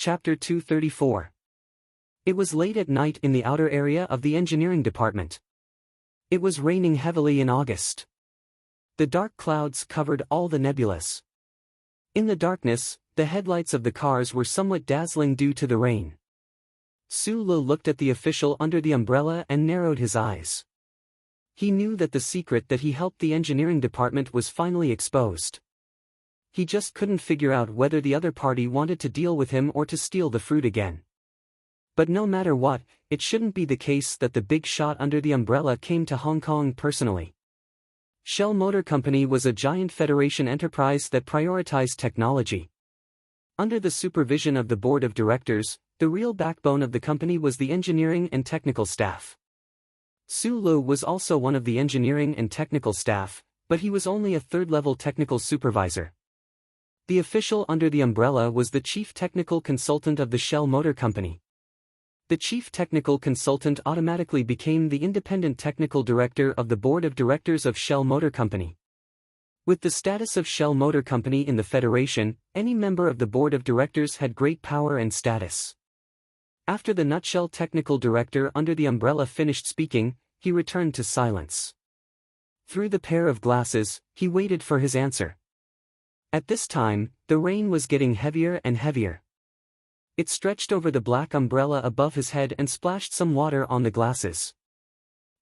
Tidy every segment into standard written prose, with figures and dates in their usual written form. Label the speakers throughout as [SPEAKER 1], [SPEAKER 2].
[SPEAKER 1] Chapter 234. It was late at night in the outer area of the engineering department. It was raining heavily in August. The dark clouds covered all the nebulas. In the darkness, the headlights of the cars were somewhat dazzling due to the rain. Sulu looked at the official under the umbrella and narrowed his eyes. He knew that the secret that he helped the engineering department was finally exposed. He just couldn't figure out whether the other party wanted to deal with him or to steal the fruit again. But no matter what, it shouldn't be the case that the big shot under the umbrella came to Hong Kong personally. Shell Motor Company was a giant Federation enterprise that prioritized technology. Under the supervision of the board of directors, the real backbone of the company was the engineering and technical staff. Sulu was also one of the engineering and technical staff, but he was only a third-level technical supervisor. The official under the umbrella was the chief technical consultant of the Shell Motor Company. The chief technical consultant automatically became the independent technical director of the board of directors of Shell Motor Company. With the status of Shell Motor Company in the Federation, any member of the board of directors had great power and status. After the nutshell technical director under the umbrella finished speaking, he returned to silence. Through the pair of glasses, he waited for his answer. At this time, the rain was getting heavier and heavier. It stretched over the black umbrella above his head and splashed some water on the glasses.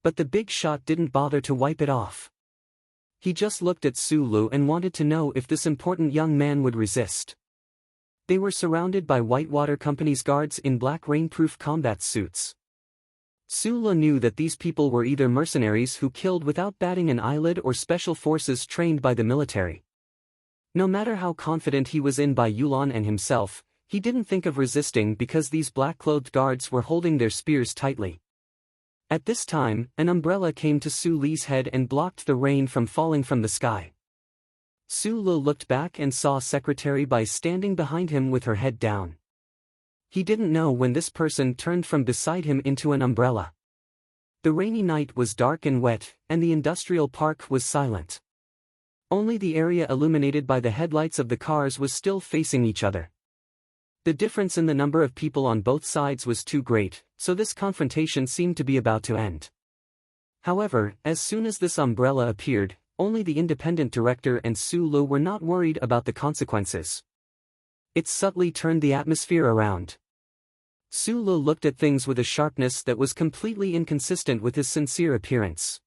[SPEAKER 1] But the big shot didn't bother to wipe it off. He just looked at Sulu and wanted to know if this important young man would resist. They were surrounded by Whitewater Company's guards in black rainproof combat suits. Sulu knew that these people were either mercenaries who killed without batting an eyelid or special forces trained by the military. No matter how confident he was in Bai Yulan and himself, he didn't think of resisting because these black-clothed guards were holding their spears tightly. At this time, an umbrella came to Su Li's head and blocked the rain from falling from the sky. Sulu looked back and saw Secretary Bai standing behind him with her head down. He didn't know when this person turned from beside him into an umbrella. The rainy night was dark and wet, and the industrial park was silent. Only the area illuminated by the headlights of the cars was still facing each other. The difference in the number of people on both sides was too great, so this confrontation seemed to be about to end. However, as soon as this umbrella appeared, only the independent director and Sulu were not worried about the consequences. It subtly turned the atmosphere around. Sulu looked at things with a sharpness that was completely inconsistent with his sincere appearance.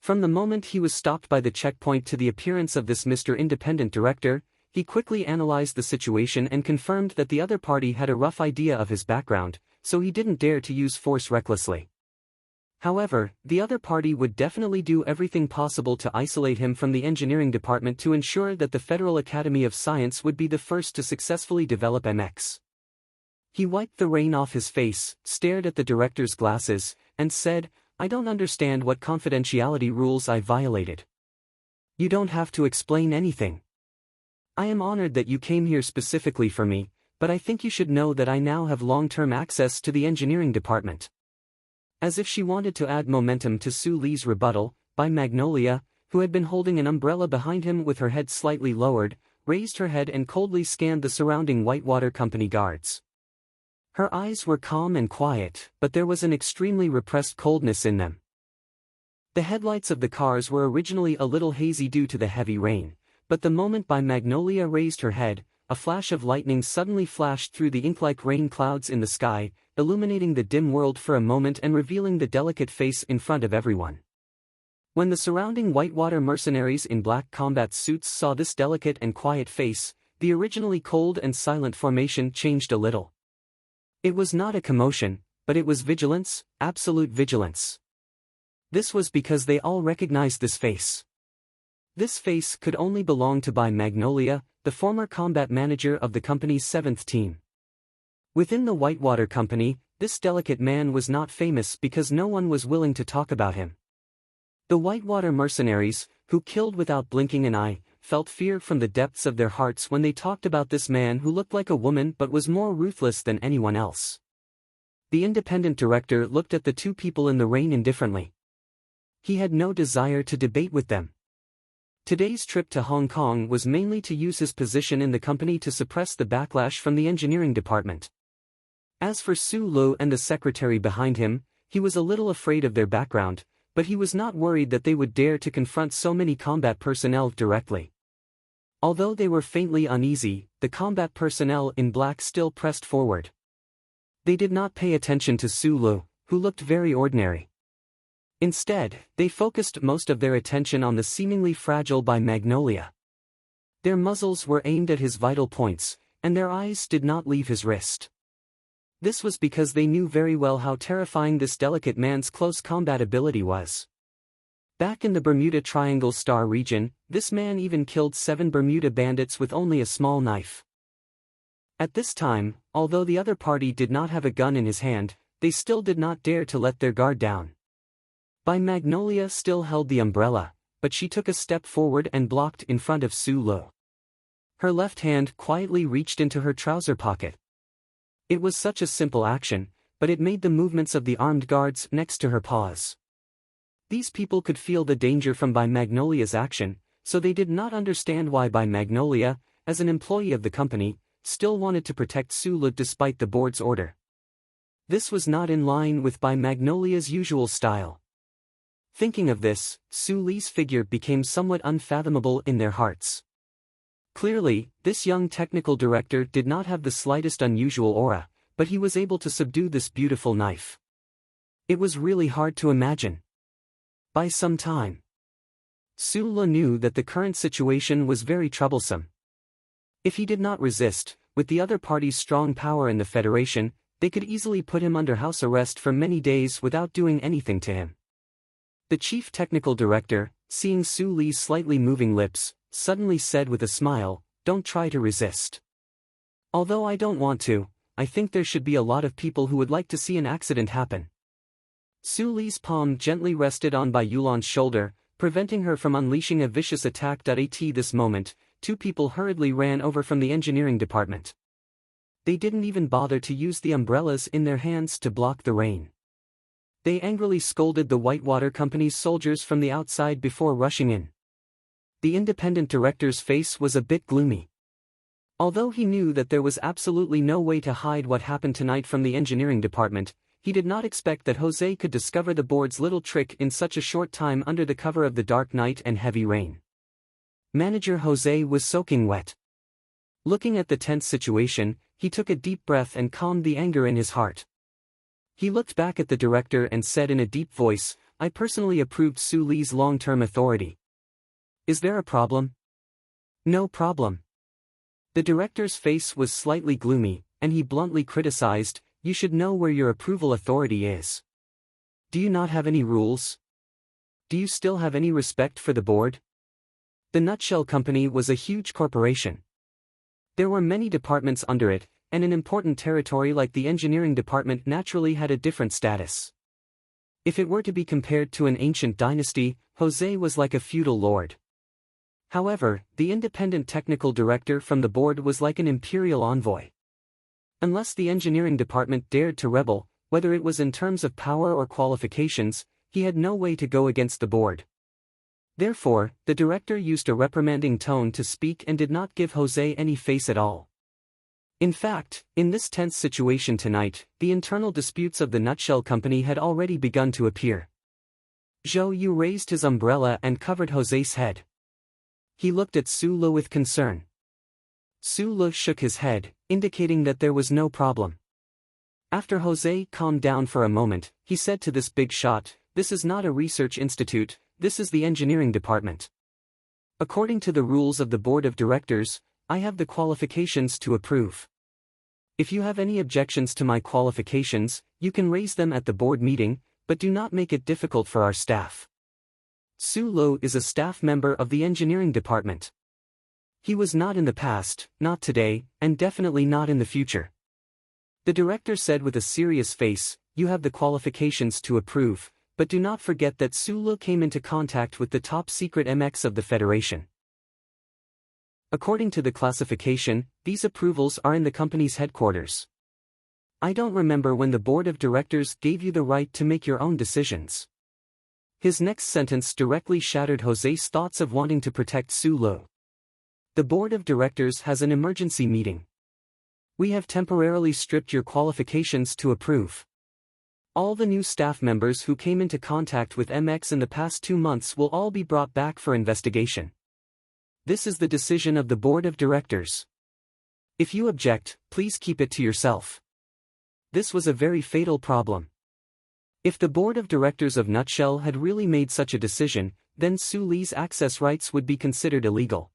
[SPEAKER 1] From the moment he was stopped by the checkpoint to the appearance of this Mr. Independent Director, he quickly analyzed the situation and confirmed that the other party had a rough idea of his background, so he didn't dare to use force recklessly. However, the other party would definitely do everything possible to isolate him from the engineering department to ensure that the Federal Academy of Science would be the first to successfully develop MX. He wiped the rain off his face, stared at the director's glasses, and said, "I don't understand what confidentiality rules I violated." "You don't have to explain anything. I am honored that you came here specifically for me, but I think you should know that I now have long-term access to the engineering department." As if she wanted to add momentum to Su Li's rebuttal, Bai Magnolia, who had been holding an umbrella behind him with her head slightly lowered, raised her head and coldly scanned the surrounding Whitewater Company guards. Her eyes were calm and quiet, but there was an extremely repressed coldness in them. The headlights of the cars were originally a little hazy due to the heavy rain, but the moment Bai Magnolia raised her head, a flash of lightning suddenly flashed through the ink-like rain clouds in the sky, illuminating the dim world for a moment and revealing the delicate face in front of everyone. When the surrounding Whitewater mercenaries in black combat suits saw this delicate and quiet face, the originally cold and silent formation changed a little. It was not a commotion, but it was vigilance, absolute vigilance. This was because they all recognized this face. This face could only belong to Bai Magnolia, the former combat manager of the company's 7th team. Within the Whitewater Company, this delicate man was not famous because no one was willing to talk about him. The Whitewater mercenaries, who killed without blinking an eye, felt fear from the depths of their hearts when they talked about this man who looked like a woman but was more ruthless than anyone else. The independent director looked at the two people in the rain indifferently. He had no desire to debate with them. Today's trip to Hong Kong was mainly to use his position in the company to suppress the backlash from the engineering department. As for Su Lu and the secretary behind him, he was a little afraid of their background, but he was not worried that they would dare to confront so many combat personnel directly. Although they were faintly uneasy, the combat personnel in black still pressed forward. They did not pay attention to Su Lu, who looked very ordinary. Instead, they focused most of their attention on the seemingly fragile By Magnolia. Their muzzles were aimed at his vital points, and their eyes did not leave his wrist. This was because they knew very well how terrifying this delicate man's close combat ability was. Back in the Bermuda Triangle Star region, this man even killed 7 Bermuda bandits with only a small knife. At this time, although the other party did not have a gun in his hand, they still did not dare to let their guard down. By Magnolia still held the umbrella, but she took a step forward and blocked in front of Su Lu. Her left hand quietly reached into her trouser pocket. It was such a simple action, but it made the movements of the armed guards next to her pause. These people could feel the danger from By Magnolia's action, so they did not understand why By Magnolia, as an employee of the company, still wanted to protect Su Lu despite the board's order. This was not in line with By Magnolia's usual style. Thinking of this, Su Li's figure became somewhat unfathomable in their hearts. Clearly, this young technical director did not have the slightest unusual aura, but he was able to subdue this beautiful knife. It was really hard to imagine. By some time, Su Li knew that the current situation was very troublesome. If he did not resist, with the other party's strong power in the Federation, they could easily put him under house arrest for many days without doing anything to him. The chief technical director, seeing Su Li's slightly moving lips, suddenly said with a smile, "Don't try to resist. Although I don't want to, I think there should be a lot of people who would like to see an accident happen." Su Li's palm gently rested on Bai Yulan's shoulder, preventing her from unleashing a vicious attack. At this moment, 2 people hurriedly ran over from the engineering department. They didn't even bother to use the umbrellas in their hands to block the rain. They angrily scolded the Whitewater Company's soldiers from the outside before rushing in. The independent director's face was a bit gloomy. Although he knew that there was absolutely no way to hide what happened tonight from the engineering department, he did not expect that Jose could discover the board's little trick in such a short time under the cover of the dark night and heavy rain. Manager Jose was soaking wet. Looking at the tense situation, he took a deep breath and calmed the anger in his heart. He looked back at the director and said in a deep voice, "I personally approved Su Li's long-term authority. Is there a problem?" "No problem." The director's face was slightly gloomy, and he bluntly criticized, "You should know where your approval authority is. Do you not have any rules? Do you still have any respect for the board?" The Nutshell Company was a huge corporation. There were many departments under it, and an important territory like the engineering department naturally had a different status. If it were to be compared to an ancient dynasty, Jose was like a feudal lord. However, the independent technical director from the board was like an imperial envoy. Unless the engineering department dared to rebel, whether it was in terms of power or qualifications, he had no way to go against the board. Therefore, the director used a reprimanding tone to speak and did not give Jose any face at all. In fact, in this tense situation tonight, the internal disputes of the Nutshell Company had already begun to appear. Zhou Yu raised his umbrella and covered Jose's head. He looked at Su Lu with concern. Su Lu shook his head, indicating that there was no problem. After Jose calmed down for a moment, he said to this big shot, "This is not a research institute, this is the engineering department. According to the rules of the board of directors, I have the qualifications to approve. If you have any objections to my qualifications, you can raise them at the board meeting, but do not make it difficult for our staff." Su Lu is a staff member of the engineering department. He was not in the past, not today, and definitely not in the future. The director said with a serious face, "You have the qualifications to approve, but do not forget that Su Lu came into contact with the top secret MX of the Federation. According to the classification, these approvals are in the company's headquarters. I don't remember when the board of directors gave you the right to make your own decisions. His next sentence directly shattered Jose's thoughts of wanting to protect Su Lu. The board of directors has an emergency meeting. We have temporarily stripped your qualifications to approve. All the new staff members who came into contact with MX in the past 2 months will all be brought back for investigation. This is the decision of the board of directors. If you object, please keep it to yourself. This was a very fatal problem. If the board of directors of Nutshell had really made such a decision, then Su Li's access rights would be considered illegal.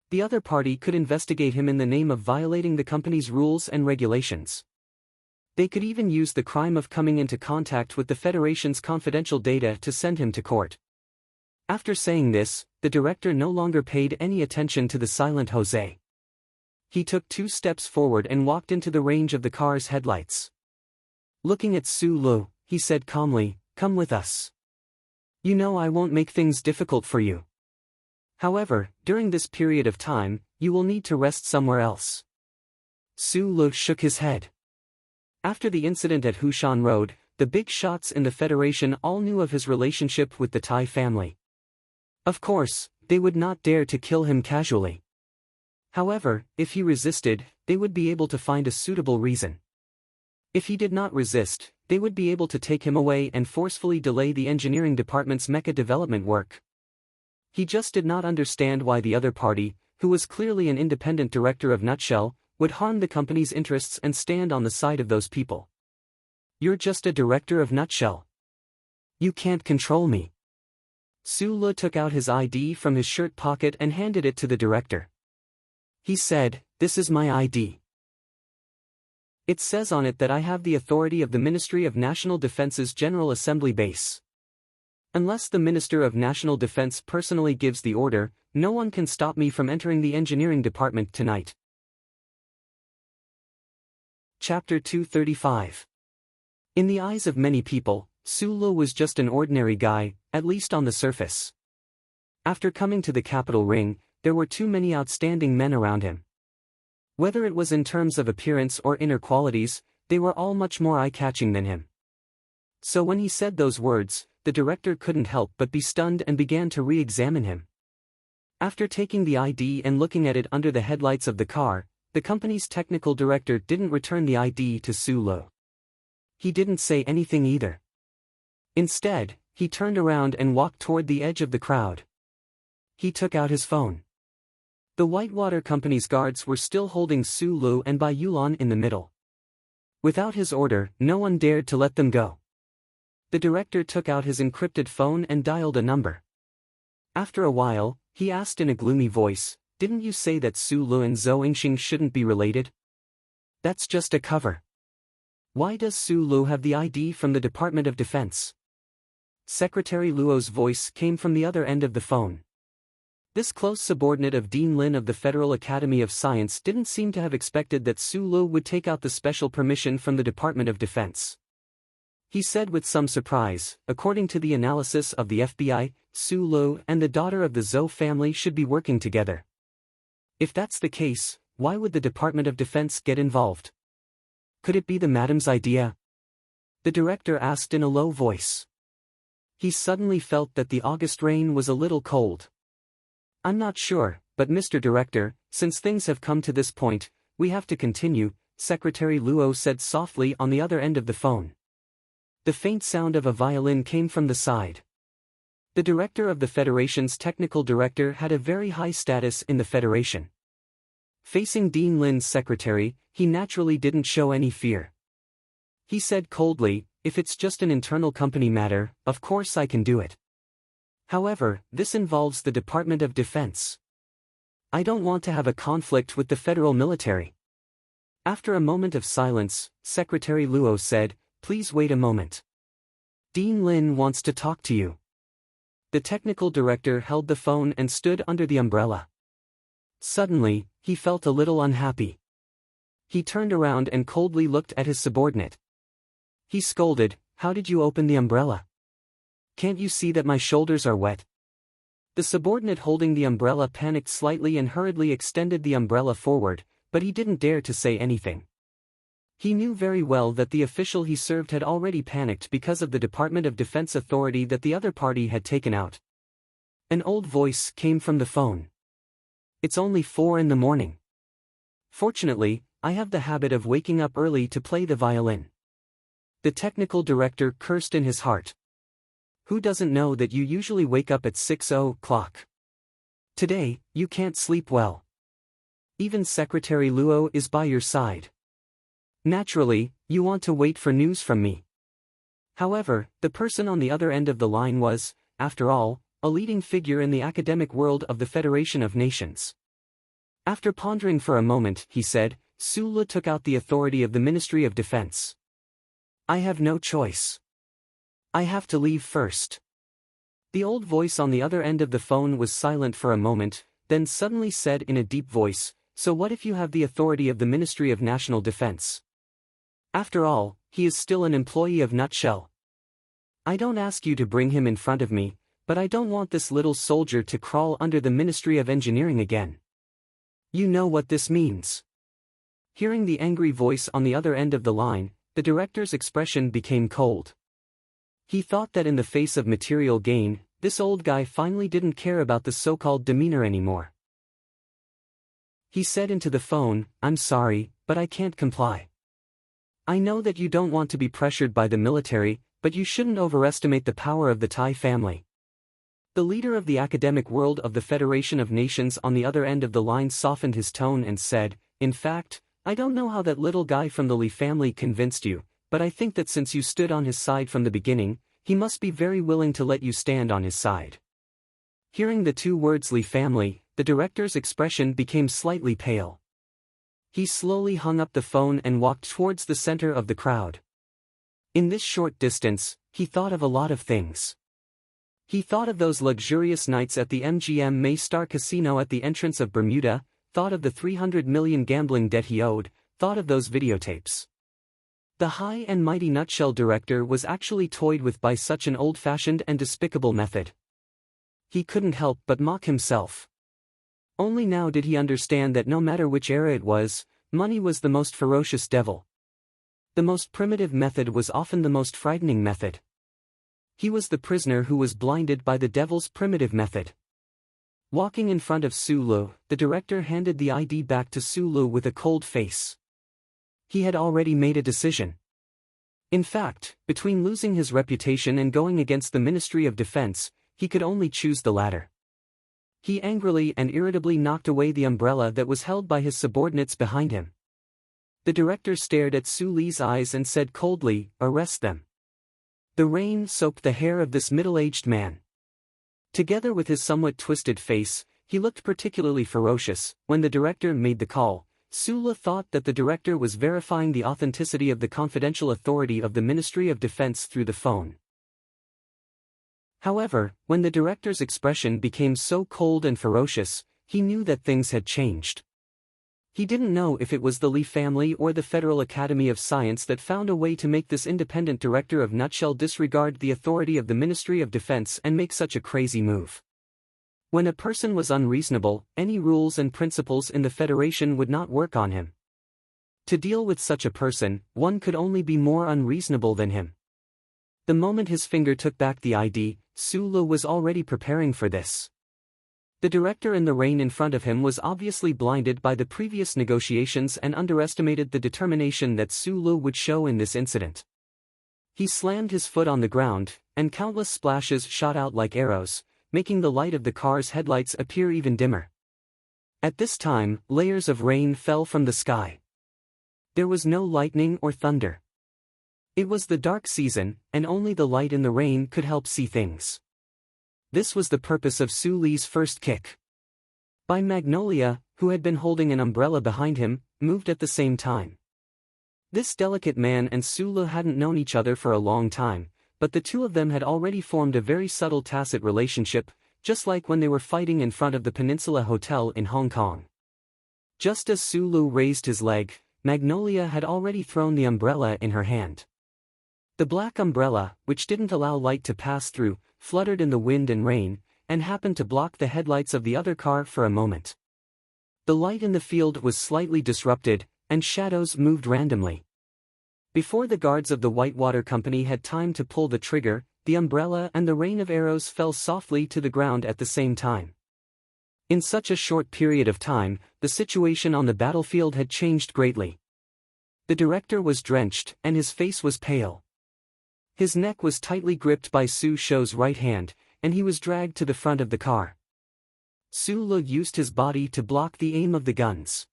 [SPEAKER 1] The other party could investigate him in the name of violating the company's rules and regulations. They could even use the crime of coming into contact with the Federation's confidential data to send him to court. After saying this, the director no longer paid any attention to the silent Jose. He took 2 steps forward and walked into the range of the car's headlights. Looking at Su Lu, he said calmly, "Come with us. You know I won't make things difficult for you. However, during this period of time, you will need to rest somewhere else." Su Lu shook his head. After the incident at Hushan Road, the big shots in the Federation all knew of his relationship with the Tai family. Of course, they would not dare to kill him casually. However, if he resisted, they would be able to find a suitable reason. If he did not resist, they would be able to take him away and forcefully delay the engineering department's mecha development work. He just did not understand why the other party, who was clearly an independent director of Nutshell, would harm the company's interests and stand on the side of those people. You're just a director of Nutshell. You can't control me. Su Lu took out his ID from his shirt pocket and handed it to the director. He said, "This is my ID. It says on it that I have the authority of the Ministry of National Defense's General Assembly base. Unless the Minister of National Defense personally gives the order, no one can stop me from entering the engineering department tonight." Chapter 235. In the eyes of many people, Su Lu was just an ordinary guy, at least on the surface. After coming to the capital ring, there were too many outstanding men around him. Whether it was in terms of appearance or inner qualities, they were all much more eye-catching than him. So when he said those words, the director couldn't help but be stunned and began to re-examine him. After taking the ID and looking at it under the headlights of the car, the company's technical director didn't return the ID to Su Lu. He didn't say anything either. Instead, he turned around and walked toward the edge of the crowd. He took out his phone. The Whitewater Company's guards were still holding Su Lu and Bai Yulan in the middle. Without his order, no one dared to let them go. The director took out his encrypted phone and dialed a number. After a while, he asked in a gloomy voice, "Didn't you say that Su Lu and Zhou Yingxing shouldn't be related? That's just a cover. Why does Su Lu have the ID from the Department of Defense?" Secretary Luo's voice came from the other end of the phone. This close subordinate of Dean Lin of the Federal Academy of Science didn't seem to have expected that Su Lu would take out the special permission from the Department of Defense. He said with some surprise, "According to the analysis of the FBI, Su Lu and the daughter of the Zhou family should be working together. If that's the case, why would the Department of Defense get involved? Could it be the madam's idea?" The director asked in a low voice. He suddenly felt that the August rain was a little cold. "I'm not sure, but Mr. Director, since things have come to this point, we have to continue," Secretary Luo said softly on the other end of the phone. The faint sound of a violin came from the side. The director of the Federation's technical director had a very high status in the Federation. Facing Dean Lin's secretary, he naturally didn't show any fear. He said coldly, "If it's just an internal company matter, of course I can do it. However, this involves the Department of Defense. I don't want to have a conflict with the federal military." After a moment of silence, Secretary Luo said, "Please wait a moment. Dean Lin wants to talk to you." The technical director held the phone and stood under the umbrella. Suddenly, he felt a little unhappy. He turned around and coldly looked at his subordinate. He scolded, "How did you open the umbrella? Can't you see that my shoulders are wet?" The subordinate holding the umbrella panicked slightly and hurriedly extended the umbrella forward, but he didn't dare to say anything. He knew very well that the official he served had already panicked because of the Department of Defense authority that the other party had taken out. An old voice came from the phone. "It's only 4 in the morning. Fortunately, I have the habit of waking up early to play the violin." The technical director cursed in his heart. Who doesn't know that you usually wake up at 6 o'clock? Today, you can't sleep well. Even Secretary Luo is by your side. Naturally, you want to wait for news from me. However, the person on the other end of the line was, after all, a leading figure in the academic world of the Federation of Nations. After pondering for a moment, he said, Sula took out the authority of the Ministry of Defense. I have no choice. I have to leave first. The old voice on the other end of the phone was silent for a moment, then suddenly said in a deep voice, "So what if you have the authority of the Ministry of National Defense? After all, he is still an employee of Nutshell. I don't ask you to bring him in front of me, but I don't want this little soldier to crawl under the Ministry of Engineering again. You know what this means." Hearing the angry voice on the other end of the line, the director's expression became cold. He thought that in the face of material gain, this old guy finally didn't care about the so-called demeanor anymore. He said into the phone, "I'm sorry, but I can't comply. I know that you don't want to be pressured by the military, but you shouldn't overestimate the power of the Tai family." The leader of the academic world of the Federation of Nations on the other end of the line softened his tone and said, "In fact, I don't know how that little guy from the Li family convinced you, but I think that since you stood on his side from the beginning, he must be very willing to let you stand on his side." Hearing the two words Li family, the director's expression became slightly pale. He slowly hung up the phone and walked towards the center of the crowd. In this short distance, he thought of a lot of things. He thought of those luxurious nights at the MGM Maystar Casino at the entrance of Bermuda, thought of the 300 million gambling debt he owed, thought of those videotapes. The high and mighty Nutshell director was actually toyed with by such an old-fashioned and despicable method. He couldn't help but mock himself. Only now did he understand that no matter which era it was, money was the most ferocious devil. The most primitive method was often the most frightening method. He was the prisoner who was blinded by the devil's primitive method. Walking in front of Sulu, the director handed the ID back to Sulu with a cold face. He had already made a decision. In fact, between losing his reputation and going against the Ministry of Defense, he could only choose the latter. He angrily and irritably knocked away the umbrella that was held by his subordinates behind him. The director stared at Su Li's eyes and said coldly, "Arrest them." The rain soaked the hair of this middle-aged man. Together with his somewhat twisted face, he looked particularly ferocious. When the director made the call, Sula thought that the director was verifying the authenticity of the confidential authority of the Ministry of Defense through the phone. However, when the director's expression became so cold and ferocious, he knew that things had changed. He didn't know if it was the Li family or the Federal Academy of Science that found a way to make this independent director of Nutshell disregard the authority of the Ministry of Defense and make such a crazy move. When a person was unreasonable, any rules and principles in the Federation would not work on him. To deal with such a person, one could only be more unreasonable than him. The moment his finger took back the ID, Sulu was already preparing for this. The director in the rain in front of him was obviously blinded by the previous negotiations and underestimated the determination that Sulu would show in this incident. He slammed his foot on the ground, and countless splashes shot out like arrows, making the light of the car's headlights appear even dimmer. At this time, layers of rain fell from the sky. There was no lightning or thunder. It was the dark season, and only the light in the rain could help see things. This was the purpose of Su Li's first kick. By Magnolia, who had been holding an umbrella behind him, moved at the same time. This delicate man and Sulu hadn't known each other for a long time, but the two of them had already formed a very subtle tacit relationship, just like when they were fighting in front of the Peninsula Hotel in Hong Kong. Just as Sulu raised his leg, Magnolia had already thrown the umbrella in her hand. The black umbrella, which didn't allow light to pass through, fluttered in the wind and rain, and happened to block the headlights of the other car for a moment. The light in the field was slightly disrupted, and shadows moved randomly. Before the guards of the Whitewater Company had time to pull the trigger, the umbrella and the rain of arrows fell softly to the ground at the same time. In such a short period of time, the situation on the battlefield had changed greatly. The director was drenched, and his face was pale. His neck was tightly gripped by Su Shou's right hand, and he was dragged to the front of the car. Su Lu used his body to block the aim of the guns.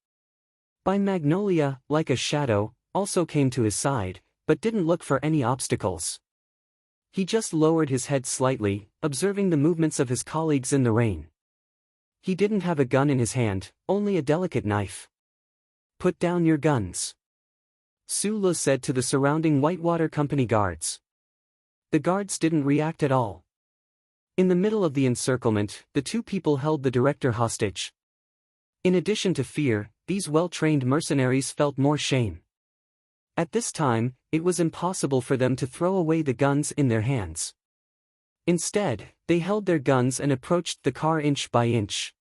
[SPEAKER 1] By Magnolia, like a shadow, also came to his side, but didn't look for any obstacles. He just lowered his head slightly, observing the movements of his colleagues in the rain. He didn't have a gun in his hand, only a delicate knife. "Put down your guns," Su Lu said to the surrounding Whitewater Company guards. The guards didn't react at all. In the middle of the encirclement, the two people held the director hostage. In addition to fear, these well-trained mercenaries felt more shame. At this time, it was impossible for them to throw away the guns in their hands. Instead, they held their guns and approached the car inch by inch.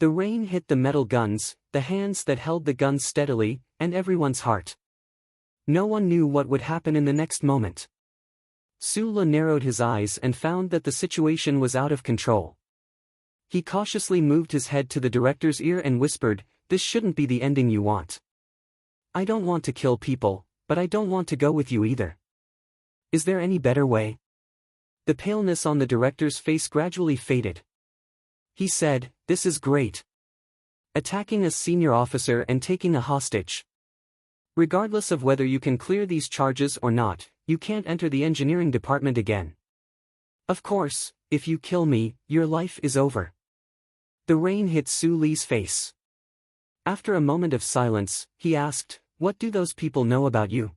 [SPEAKER 1] The rain hit the metal guns, the hands that held the guns steadily, and everyone's heart. No one knew what would happen in the next moment. Su Lu narrowed his eyes and found that the situation was out of control. He cautiously moved his head to the director's ear and whispered, "This shouldn't be the ending you want. I don't want to kill people, but I don't want to go with you either. Is there any better way?" The paleness on the director's face gradually faded. He said, "This is great. Attacking a senior officer and taking a hostage. Regardless of whether you can clear these charges or not, you can't enter the engineering department again. Of course, if you kill me, your life is over." The rain hit Su Li's face. After a moment of silence, he asked, "What do those people know about you?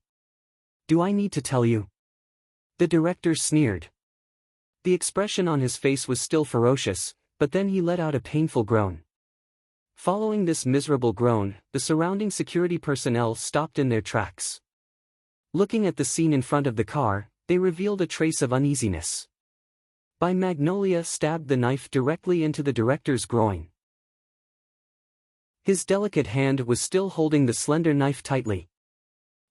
[SPEAKER 1] Do I need to tell you?" The director sneered. The expression on his face was still ferocious, but then he let out a painful groan. Following this miserable groan, the surrounding security personnel stopped in their tracks. Looking at the scene in front of the car, they revealed a trace of uneasiness. By Magnolia stabbed the knife directly into the director's groin. His delicate hand was still holding the slender knife tightly.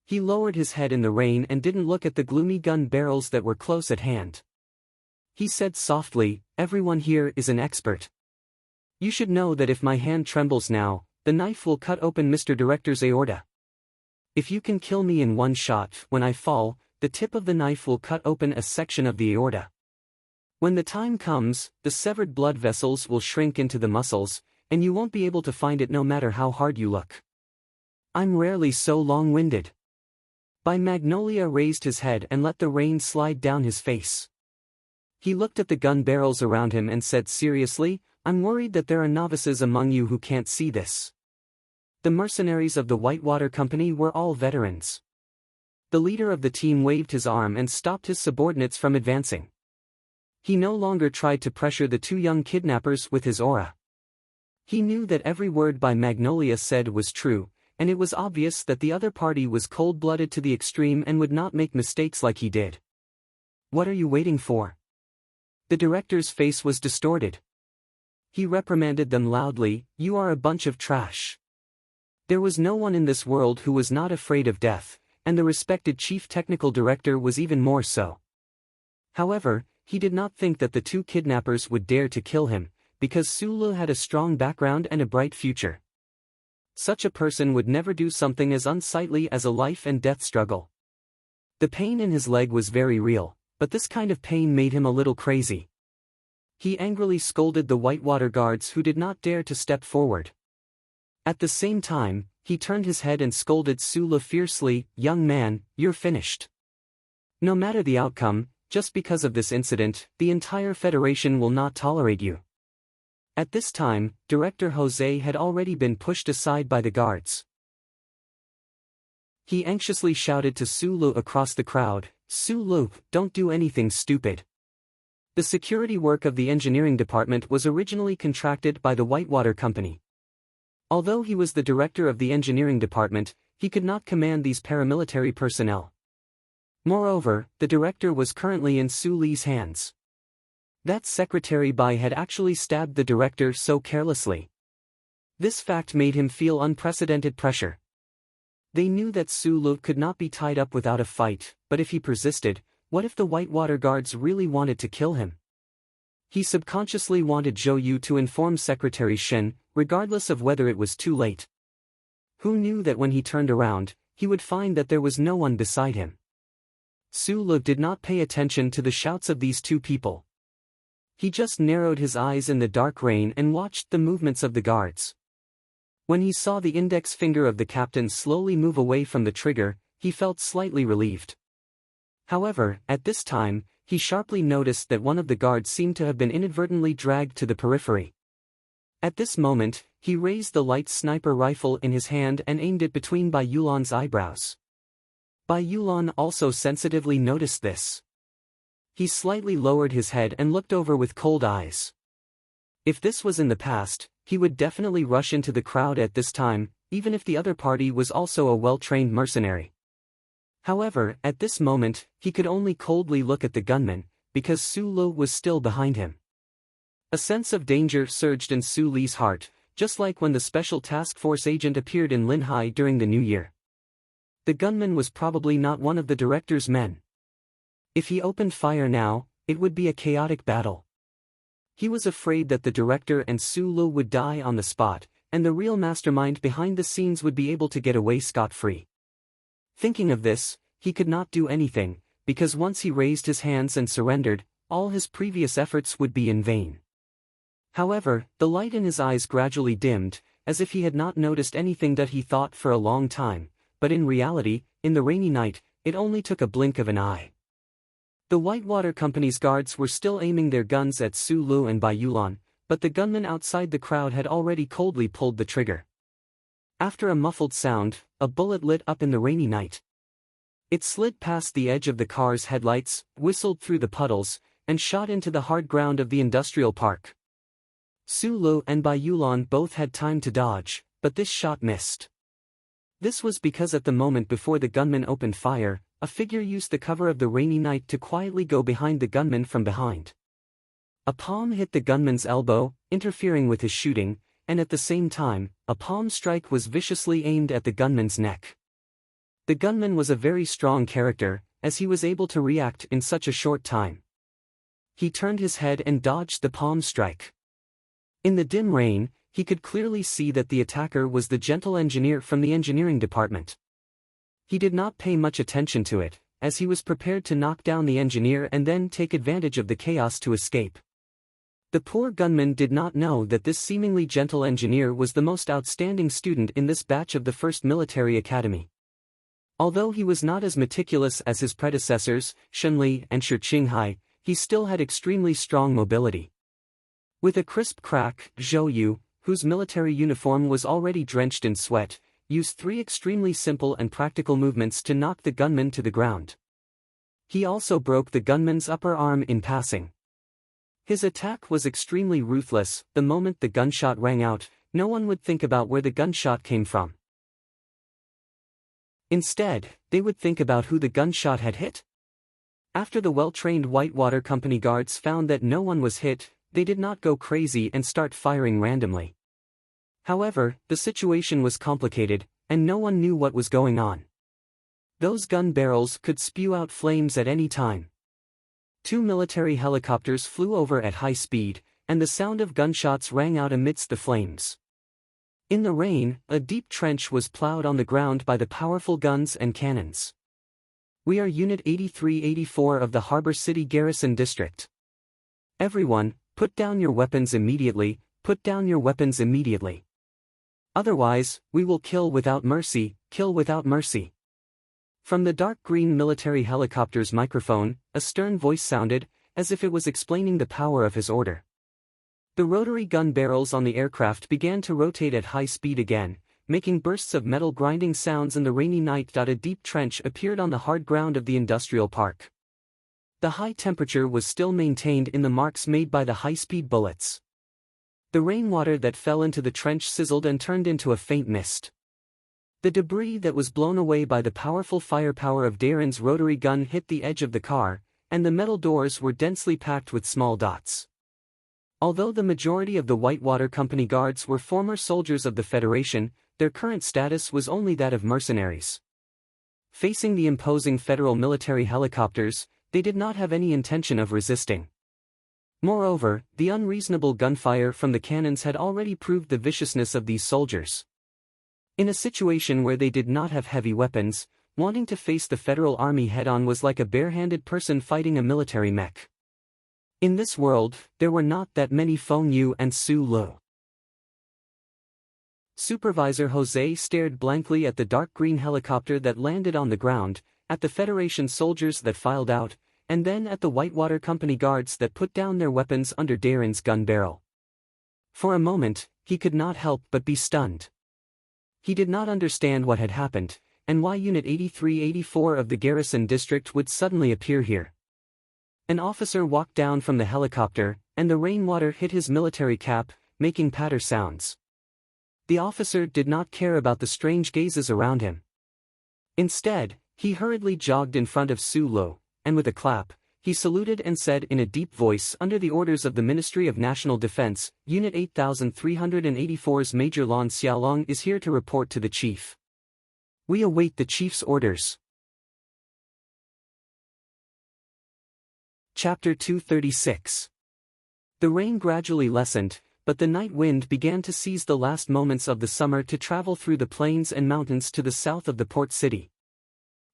[SPEAKER 1] He lowered his head in the rain and didn't look at the gloomy gun barrels that were close at hand. He said softly, "Everyone here is an expert. You should know that if my hand trembles now, the knife will cut open Mr. Director's aorta. If you can kill me in one shot, when I fall, the tip of the knife will cut open a section of the aorta. When the time comes, the severed blood vessels will shrink into the muscles, and you won't be able to find it no matter how hard you look. I'm rarely so long-winded." By Magnolia raised his head and let the rain slide down his face. He looked at the gun barrels around him and said seriously, "I'm worried that there are novices among you who can't see this." The mercenaries of the Whitewater Company were all veterans. The leader of the team waved his arm and stopped his subordinates from advancing. He no longer tried to pressure the two young kidnappers with his aura. He knew that every word by Magnolia said was true, and it was obvious that the other party was cold-blooded to the extreme and would not make mistakes like he did. "What are you waiting for?" The director's face was distorted. He reprimanded them loudly, "You are a bunch of trash." There was no one in this world who was not afraid of death, and the respected chief technical director was even more so. However, he did not think that the two kidnappers would dare to kill him, because Su Lu had a strong background and a bright future. Such a person would never do something as unsightly as a life and death struggle. The pain in his leg was very real, but this kind of pain made him a little crazy. He angrily scolded the Whitewater guards who did not dare to step forward. At the same time, he turned his head and scolded Su Lu fiercely, "Young man, you're finished. No matter the outcome, just because of this incident, the entire Federation will not tolerate you." At this time, Director Jose had already been pushed aside by the guards. He anxiously shouted to Su Lu across the crowd, "Su Lu, don't do anything stupid." The security work of the engineering department was originally contracted by the Whitewater Company. Although he was the director of the engineering department, he could not command these paramilitary personnel. Moreover, the director was currently in Su Li's hands. That Secretary Bai had actually stabbed the director so carelessly. This fact made him feel unprecedented pressure. They knew that Su Lu could not be tied up without a fight, but if he persisted, what if the Whitewater Guards really wanted to kill him? He subconsciously wanted Zhou Yu to inform Secretary Shen, regardless of whether it was too late. Who knew that when he turned around, he would find that there was no one beside him? Su Lu did not pay attention to the shouts of these two people. He just narrowed his eyes in the dark rain and watched the movements of the guards. When he saw the index finger of the captain slowly move away from the trigger, he felt slightly relieved. However, at this time, he sharply noticed that one of the guards seemed to have been inadvertently dragged to the periphery. At this moment, he raised the light sniper rifle in his hand and aimed it between Bai Yulan's eyebrows. Bai Yulan also sensitively noticed this. He slightly lowered his head and looked over with cold eyes. If this was in the past, he would definitely rush into the crowd at this time, even if the other party was also a well-trained mercenary. However, at this moment, he could only coldly look at the gunman, because Su Lu was still behind him. A sense of danger surged in Su Li's heart, just like when the Special Task Force agent appeared in Linhai during the New Year. The gunman was probably not one of the director's men. If he opened fire now, it would be a chaotic battle. He was afraid that the director and Su Lu would die on the spot, and the real mastermind behind the scenes would be able to get away scot-free. Thinking of this, he could not do anything, because once he raised his hands and surrendered, all his previous efforts would be in vain. However, the light in his eyes gradually dimmed, as if he had not noticed anything that he thought for a long time, but in reality, in the rainy night, it only took a blink of an eye. The Whitewater Company's guards were still aiming their guns at Su Lu and Bai Yulan, but the gunman outside the crowd had already coldly pulled the trigger. After a muffled sound, a bullet lit up in the rainy night. It slid past the edge of the car's headlights, whistled through the puddles, and shot into the hard ground of the industrial park. Su Lu and Bai Yulan both had time to dodge, but this shot missed. This was because at the moment before the gunman opened fire, a figure used the cover of the rainy night to quietly go behind the gunman from behind. A palm hit the gunman's elbow, interfering with his shooting, and at the same time, a palm strike was viciously aimed at the gunman's neck. The gunman was a very strong character, as he was able to react in such a short time. He turned his head and dodged the palm strike. In the dim rain, he could clearly see that the attacker was the gentle engineer from the engineering department. He did not pay much attention to it, as he was prepared to knock down the engineer and then take advantage of the chaos to escape. The poor gunman did not know that this seemingly gentle engineer was the most outstanding student in this batch of the First Military Academy. Although he was not as meticulous as his predecessors, Shenli and Shi Qinghai, he still had extremely strong mobility. With a crisp crack, Zhou Yu, whose military uniform was already drenched in sweat, used 3 extremely simple and practical movements to knock the gunman to the ground. He also broke the gunman's upper arm in passing. His attack was extremely ruthless. The moment the gunshot rang out, no one would think about where the gunshot came from. Instead, they would think about who the gunshot had hit. After the well-trained Whitewater Company guards found that no one was hit, they did not go crazy and start firing randomly. However, the situation was complicated, and no one knew what was going on. Those gun barrels could spew out flames at any time. 2 military helicopters flew over at high speed, and the sound of gunshots rang out amidst the flames. In the rain, a deep trench was plowed on the ground by the powerful guns and cannons. We are Unit 8384 of the Harbor City Garrison District. Everyone, put down your weapons immediately, put down your weapons immediately. Otherwise, we will kill without mercy, kill without mercy. From the dark green military helicopter's microphone, a stern voice sounded, as if it was explaining the power of his order. The rotary gun barrels on the aircraft began to rotate at high speed again, making bursts of metal grinding sounds in the rainy night. A deep trench appeared on the hard ground of the industrial park. The high temperature was still maintained in the marks made by the high-speed bullets. The rainwater that fell into the trench sizzled and turned into a faint mist. The debris that was blown away by the powerful firepower of Darren's rotary gun hit the edge of the car, and the metal doors were densely packed with small dots. Although the majority of the Whitewater Company guards were former soldiers of the Federation, their current status was only that of mercenaries. Facing the imposing federal military helicopters, they did not have any intention of resisting. Moreover, the unreasonable gunfire from the cannons had already proved the viciousness of these soldiers. In a situation where they did not have heavy weapons, wanting to face the federal army head-on was like a bare-handed person fighting a military mech. In this world, there were not that many Feng Yu and Su Lu. Supervisor Jose stared blankly at the dark green helicopter that landed on the ground, at the Federation soldiers that filed out, and then at the Whitewater Company guards that put down their weapons under Darren's gun barrel. For a moment, he could not help but be stunned. He did not understand what had happened, and why Unit 8384 of the Garrison District would suddenly appear here. An officer walked down from the helicopter, and the rainwater hit his military cap, making patter sounds. The officer did not care about the strange gazes around him. Instead, he hurriedly jogged in front of Su Lu, and with a clap, he saluted and said in a deep voice, "Under the orders of the Ministry of National Defense, Unit 8384's Major Lan Xiaolong is here to report to the Chief. We await the Chief's orders." Chapter 236. The rain gradually lessened, but the night wind began to seize the last moments of the summer to travel through the plains and mountains to the south of the port city.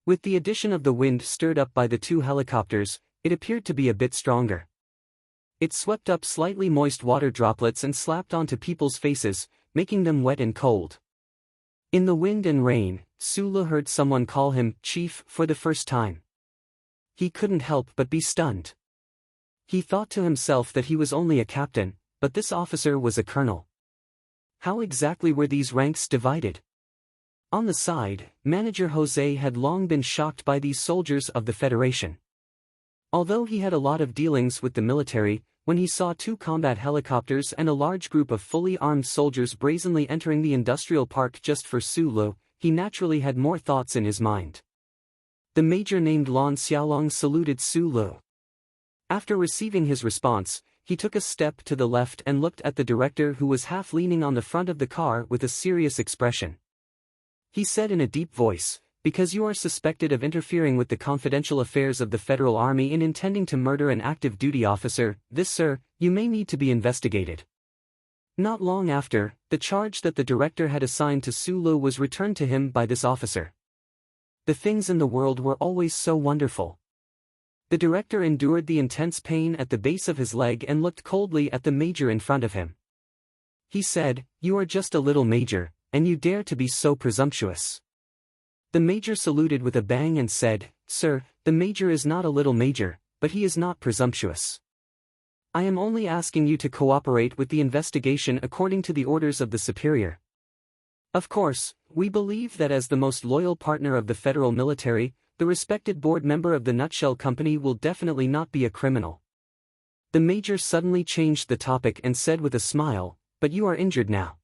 [SPEAKER 1] With the addition of the wind stirred up by the two helicopters, it appeared to be a bit stronger. It swept up slightly moist water droplets and slapped onto people's faces, making them wet and cold. In the wind and rain, Su Lu heard someone call him "Chief" for the first time. He couldn't help but be stunned. He thought to himself that he was only a captain, but this officer was a colonel. How exactly were these ranks divided? On the side, Manager Jose had long been shocked by these soldiers of the Federation. Although he had a lot of dealings with the military, when he saw two combat helicopters and a large group of fully armed soldiers brazenly entering the industrial park just for Su Lu, he naturally had more thoughts in his mind. The major named Lan Xiaolong saluted Su Lu. After receiving his response, he took a step to the left and looked at the director, who was half leaning on the front of the car with a serious expression. He said in a deep voice, "Because you are suspected of interfering with the confidential affairs of the Federal Army in intending to murder an active duty officer, this, sir, you may need to be investigated." Not long after, the charge that the director had assigned to Su Lu was returned to him by this officer. The things in the world were always so wonderful. The director endured the intense pain at the base of his leg and looked coldly at the major in front of him. He said, "You are just a little major, and you dare to be so presumptuous." The major saluted with a bang and said, "Sir, the major is not a little major, but he is not presumptuous. I am only asking you to cooperate with the investigation according to the orders of the superior. Of course, we believe that as the most loyal partner of the federal military, the respected board member of the Nutshell Company will definitely not be a criminal." The major suddenly changed the topic and said with a smile, "But you are injured now.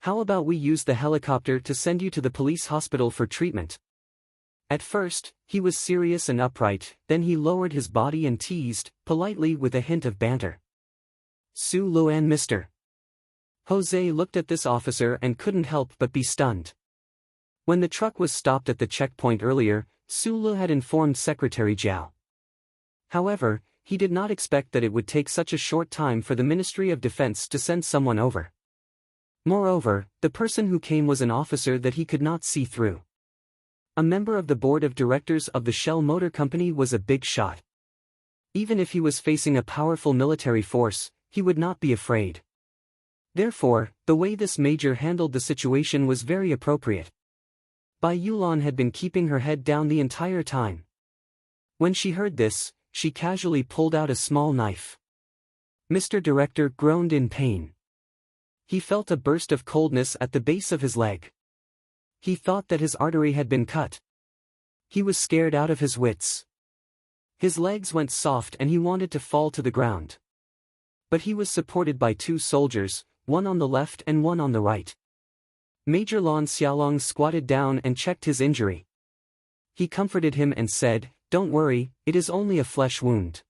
[SPEAKER 1] How about we use the helicopter to send you to the police hospital for treatment?" At first, he was serious and upright, then he lowered his body and teased, politely with a hint of banter, "Su Lu and Mr." Jose looked at this officer and couldn't help but be stunned. When the truck was stopped at the checkpoint earlier, Su Lu had informed Secretary Jiao. However, he did not expect that it would take such a short time for the Ministry of Defense to send someone over. Moreover, the person who came was an officer that he could not see through. A member of the board of directors of the Shell Motor Company was a big shot. Even if he was facing a powerful military force, he would not be afraid. Therefore, the way this major handled the situation was very appropriate. Bai Yulan had been keeping her head down the entire time. When she heard this, she casually pulled out a small knife. Mr. Director groaned in pain. He felt a burst of coldness at the base of his leg. He thought that his artery had been cut. He was scared out of his wits. His legs went soft and he wanted to fall to the ground. But he was supported by two soldiers, one on the left and one on the right. Major Lan Xiaolong squatted down and checked his injury. He comforted him and said, "Don't worry, it is only a flesh wound."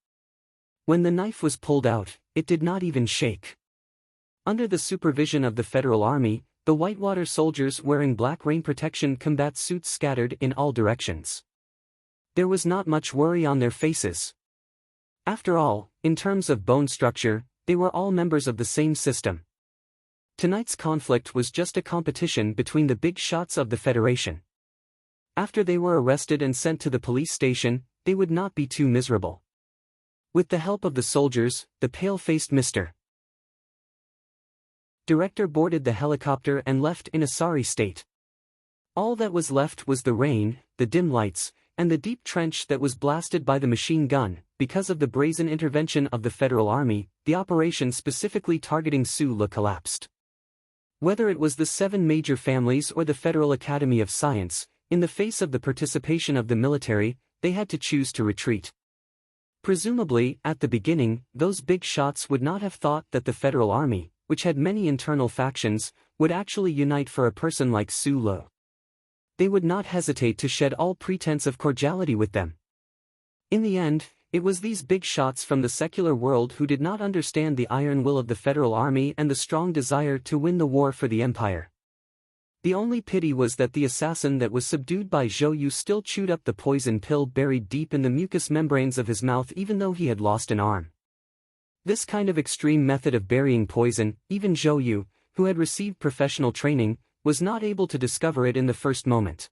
[SPEAKER 1] When the knife was pulled out, it did not even shake. Under the supervision of the Federal Army, the whitewater soldiers wearing black rain protection combat suits scattered in all directions. There was not much worry on their faces. After all, in terms of bone structure, they were all members of the same system. Tonight's conflict was just a competition between the big shots of the Federation. After they were arrested and sent to the police station, they would not be too miserable. With the help of the soldiers, the pale-faced Mr. Director boarded the helicopter and left in a sorry state. All that was left was the rain, the dim lights, and the deep trench that was blasted by the machine gun. Because of the brazen intervention of the Federal Army, the operation specifically targeting Sulu collapsed. Whether it was the 7 major families or the Federal Academy of Science, in the face of the participation of the military, they had to choose to retreat. Presumably, at the beginning, those big shots would not have thought that the Federal Army, which had many internal factions, would actually unite for a person like Sulu. They would not hesitate to shed all pretense of cordiality with them. In the end, it was these big shots from the secular world who did not understand the iron will of the Federal Army and the strong desire to win the war for the Empire. The only pity was that the assassin that was subdued by Zhou Yu still chewed up the poison pill buried deep in the mucous membranes of his mouth even though he had lost an arm. This kind of extreme method of burying poison, even Zhou Yu, who had received professional training, was not able to discover it in the first moment.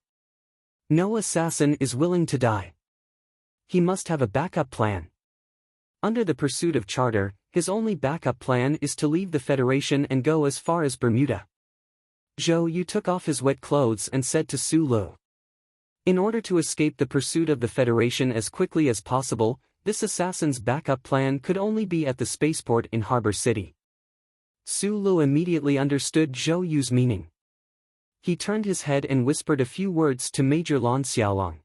[SPEAKER 1] No assassin is willing to die. He must have a backup plan. Under the pursuit of charter, his only backup plan is to leave the Federation and go as far as Bermuda. Zhou Yu took off his wet clothes and said to Sulu. In order to escape the pursuit of the Federation as quickly as possible, this assassin's backup plan could only be at the spaceport in Harbor City. Sulu immediately understood Zhou Yu's meaning. He turned his head and whispered a few words to Major Lan Xiaolong.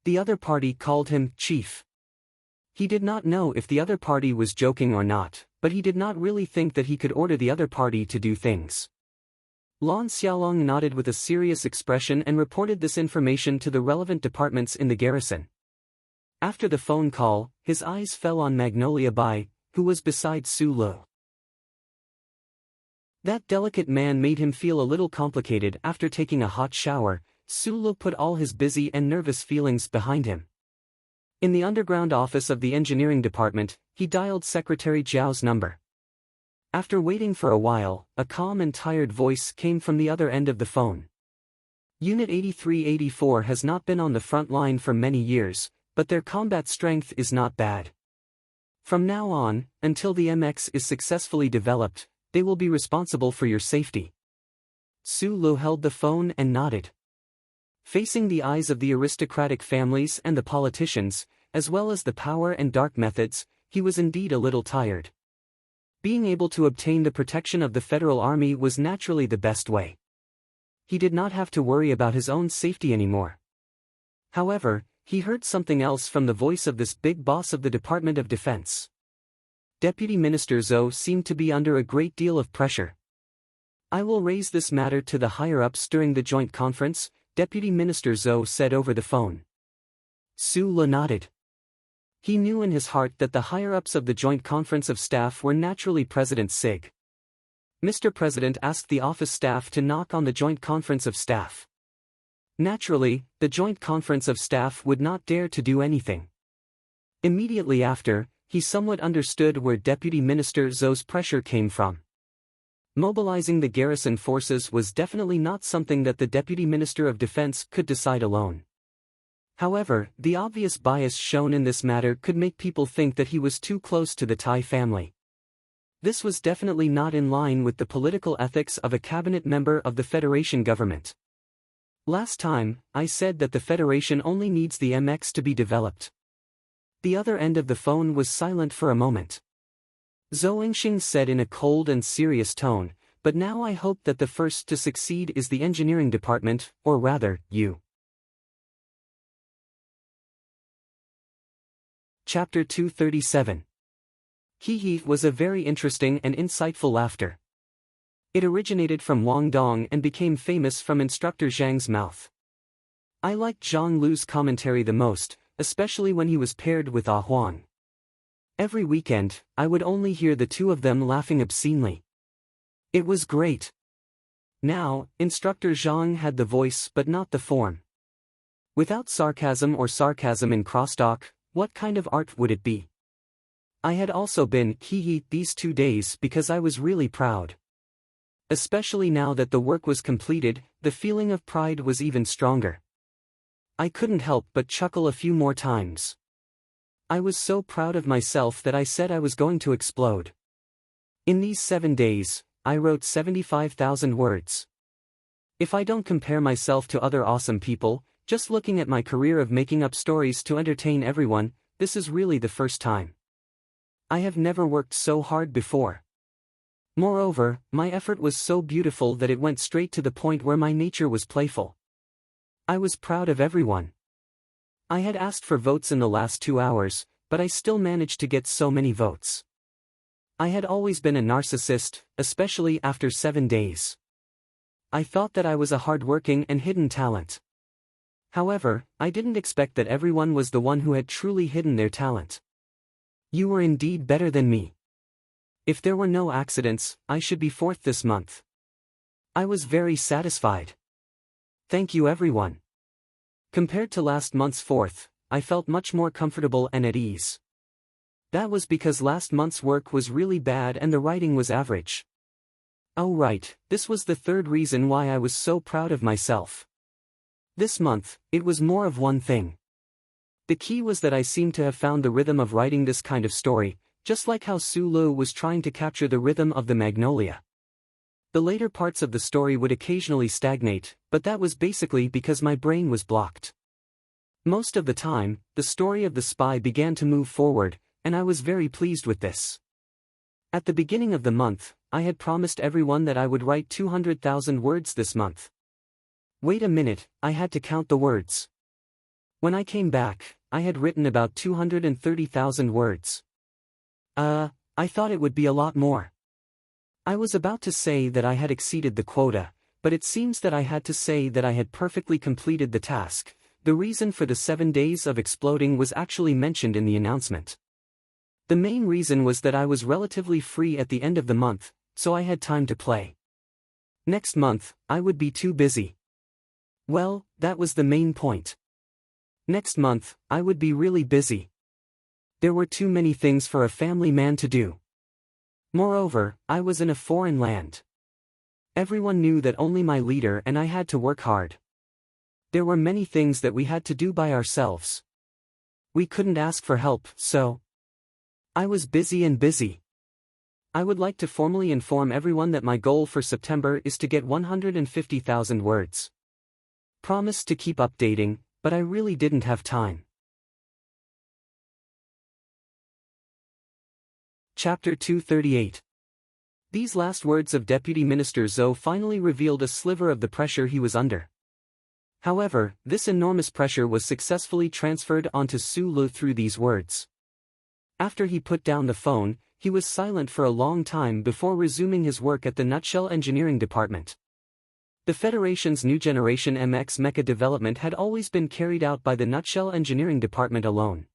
[SPEAKER 1] The other party called him Chief. He did not know if the other party was joking or not, but he did not really think that he could order the other party to do things. Lan Xiaolong nodded with a serious expression and reported this information to the relevant departments in the garrison. After the phone call, his eyes fell on Magnolia Bai, who was beside Sulu. That delicate man made him feel a little complicated. After taking a hot shower, Sulu put all his busy and nervous feelings behind him. In the underground office of the engineering department, he dialed Secretary Zhao's number. After waiting for a while, a calm and tired voice came from the other end of the phone. Unit 8384 has not been on the front line for many years, but their combat strength is not bad. From now on, until the MX is successfully developed, they will be responsible for your safety. Sulu held the phone and nodded. Facing the eyes of the aristocratic families and the politicians, as well as the power and dark methods, he was indeed a little tired. Being able to obtain the protection of the Federal Army was naturally the best way. He did not have to worry about his own safety anymore. However, he heard something else from the voice of this big boss of the Department of Defense. Deputy Minister Zhou seemed to be under a great deal of pressure. I will raise this matter to the higher-ups during the joint conference, Deputy Minister Zhou said over the phone. Sulu nodded. He knew in his heart that the higher-ups of the Joint Conference of Staff were naturally President Sig. Mr. President asked the office staff to knock on the Joint Conference of Staff. Naturally, the Joint Conference of Staff would not dare to do anything. Immediately after, he somewhat understood where Deputy Minister Zhou's pressure came from. Mobilizing the garrison forces was definitely not something that the Deputy Minister of Defense could decide alone. However, the obvious bias shown in this matter could make people think that he was too close to the Tai family. This was definitely not in line with the political ethics of a cabinet member of the Federation government. Last time, I said that the Federation only needs the MX to be developed. The other end of the phone was silent for a moment. Zhou Yingxing said in a cold and serious tone, but now I hope that the first to succeed is the engineering department, or rather, you. Chapter 237. Hee was a very interesting and insightful laughter. It originated from Wang Dong and became famous from instructor Zhang's mouth. I liked Zhang Lu's commentary the most, especially when he was paired with Ah Huang. Every weekend, I would only hear the two of them laughing obscenely. It was great. Now, Instructor Zhang had the voice but not the form. Without sarcasm or sarcasm in crosstalk, what kind of art would it be? I had also been hee these 2 days because I was really proud. Especially now that the work was completed, the feeling of pride was even stronger. I couldn't help but chuckle a few more times. I was so proud of myself that I said I was going to explode. In these 7 days, I wrote 75,000 words. If I don't compare myself to other awesome people, just looking at my career of making up stories to entertain everyone, this is really the first time. I have never worked so hard before. Moreover, my effort was so beautiful that it went straight to the point where my nature was playful. I was proud of everyone. I had asked for votes in the last 2 hours, but I still managed to get so many votes. I had always been a narcissist, especially after 7 days. I thought that I was a hard-working and hidden talent. However, I didn't expect that everyone was the one who had truly hidden their talent. You were indeed better than me. If there were no accidents, I should be 4th this month. I was very satisfied. Thank you everyone. Compared to last month's 4th, I felt much more comfortable and at ease. That was because last month's work was really bad and the writing was average. Oh right, this was the 3rd reason why I was so proud of myself. This month, it was more of one thing. The key was that I seemed to have found the rhythm of writing this kind of story, just like how Su Lu was trying to capture the rhythm of the magnolia. The later parts of the story would occasionally stagnate, but that was basically because my brain was blocked. Most of the time, the story of the spy began to move forward, and I was very pleased with this. At the beginning of the month, I had promised everyone that I would write 200,000 words this month. Wait a minute, I had to count the words. When I came back, I had written about 230,000 words. I thought it would be a lot more. I was about to say that I had exceeded the quota, but it seems that I had to say that I had perfectly completed the task. The reason for the 7 days of exploding was actually mentioned in the announcement. The main reason was that I was relatively free at the end of the month, so I had time to play. Next month, I would be too busy. Well, that was the main point. Next month, I would be really busy. There were too many things for a family man to do. Moreover, I was in a foreign land. Everyone knew that only my leader and I had to work hard. There were many things that we had to do by ourselves. We couldn't ask for help, so I was busy and busy. I would like to formally inform everyone that my goal for September is to get 150,000 words. Promise to keep updating, but I really didn't have time. Chapter 238. These last words of Deputy Minister Zhou finally revealed a sliver of the pressure he was under. However, this enormous pressure was successfully transferred onto Su Lu through these words. After he put down the phone, he was silent for a long time before resuming his work at the Nutshell Engineering Department. The Federation's new generation MX mecha development had always been carried out by the Nutshell Engineering Department alone.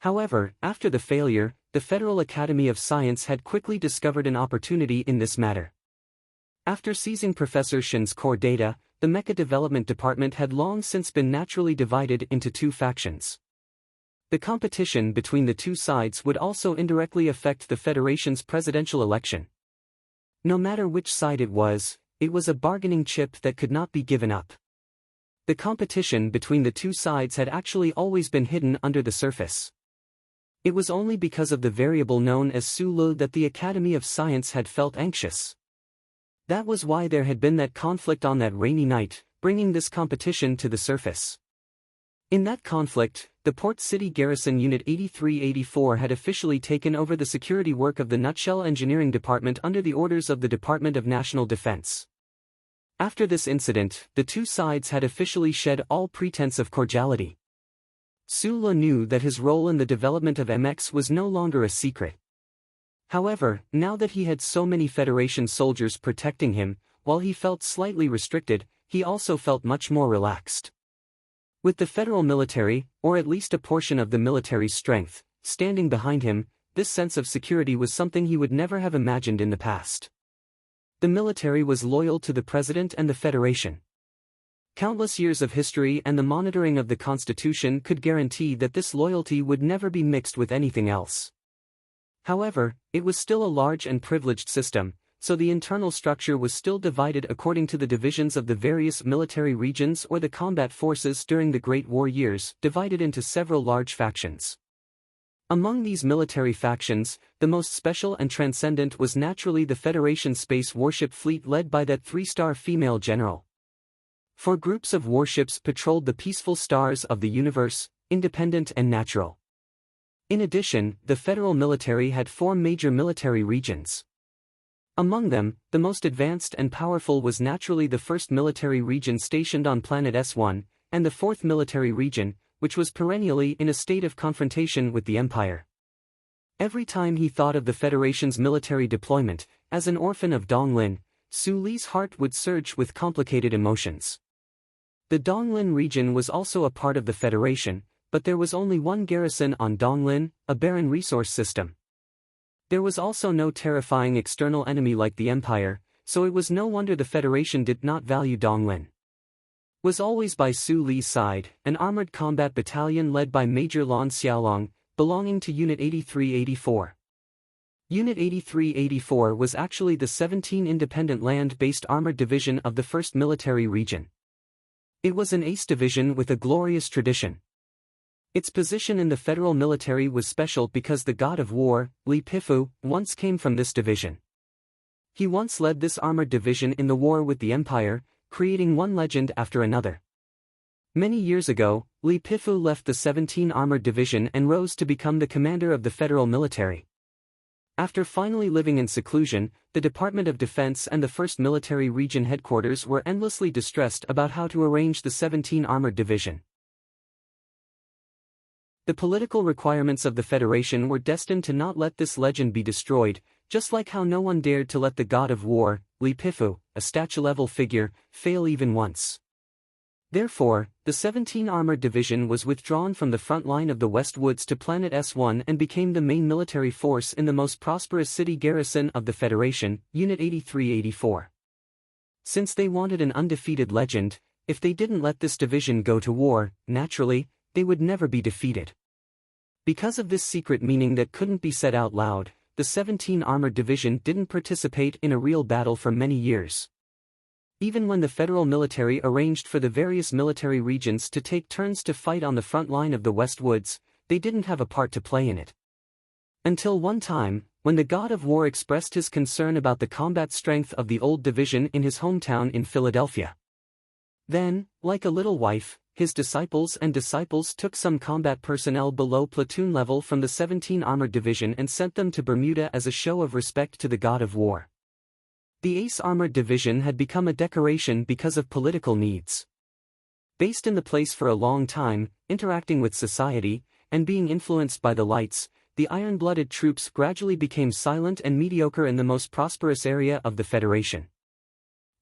[SPEAKER 1] However, after the failure, the Federal Academy of Science had quickly discovered an opportunity in this matter. After seizing Professor Shin's core data, the Mecha Development Department had long since been naturally divided into 2 factions. The competition between the 2 sides would also indirectly affect the Federation's presidential election. No matter which side it was a bargaining chip that could not be given up. The competition between the 2 sides had actually always been hidden under the surface. It was only because of the variable known as Su Lu that the Academy of Science had felt anxious. That was why there had been that conflict on that rainy night, bringing this competition to the surface. In that conflict, the Port City Garrison Unit 8384 had officially taken over the security work of the Nutshell Engineering Department under the orders of the Department of National Defense. After this incident, the 2 sides had officially shed all pretense of cordiality. Su Lu knew that his role in the development of MX was no longer a secret. However, now that he had so many Federation soldiers protecting him, while he felt slightly restricted, he also felt much more relaxed. With the federal military, or at least a portion of the military's strength, standing behind him, this sense of security was something he would never have imagined in the past. The military was loyal to the president and the Federation. Countless years of history and the monitoring of the Constitution could guarantee that this loyalty would never be mixed with anything else. However, it was still a large and privileged system, so the internal structure was still divided according to the divisions of the various military regions or the combat forces during the Great War years, divided into several large factions. Among these military factions, the most special and transcendent was naturally the Federation space warship fleet led by that three-star female general. Four groups of warships patrolled the peaceful stars of the universe, independent and natural. In addition, the federal military had four major military regions. Among them, the most advanced and powerful was naturally the first military region stationed on planet S1, and the fourth military region, which was perennially in a state of confrontation with the Empire. Every time he thought of the Federation's military deployment, as an orphan of Donglin, Su Li's heart would surge with complicated emotions. The Donglin region was also a part of the Federation, but there was only one garrison on Donglin, a barren resource system. There was also no terrifying external enemy like the Empire, so it was no wonder the Federation did not value Donglin. Was always by Su Li's side, an armored combat battalion led by Major Lan Xiaolong, belonging to Unit 8384. Unit 8384 was actually the 17 independent land-based armored division of the 1st Military Region. It was an ace division with a glorious tradition. Its position in the federal military was special because the god of war, Li Pifu, once came from this division. He once led this armored division in the war with the Empire, creating one legend after another. Many years ago, Li Pifu left the 17 Armored Division and rose to become the commander of the federal military. After finally living in seclusion, the Department of Defense and the 1st Military Region headquarters were endlessly distressed about how to arrange the 17 Armored Division. The political requirements of the Federation were destined to not let this legend be destroyed, just like how no one dared to let the god of war, Li Pifu, a statue-level figure, fail even once. Therefore, the 17 Armored Division was withdrawn from the front line of the West Woods to Planet S1 and became the main military force in the most prosperous city garrison of the Federation, Unit 8384. Since they wanted an undefeated legend, if they didn't let this division go to war, naturally, they would never be defeated. Because of this secret meaning that couldn't be said out loud, the 17 Armored Division didn't participate in a real battle for many years. Even when the federal military arranged for the various military regions to take turns to fight on the front line of the West Woods, they didn't have a part to play in it. Until one time, when the god of war expressed his concern about the combat strength of the old division in his hometown in Philadelphia. Then, like a little wife, his disciples took some combat personnel below platoon level from the 17 Armored Division and sent them to Bermuda as a show of respect to the god of war. The Ace Armored Division had become a decoration because of political needs. Based in the place for a long time, interacting with society, and being influenced by the lights, the iron-blooded troops gradually became silent and mediocre in the most prosperous area of the Federation.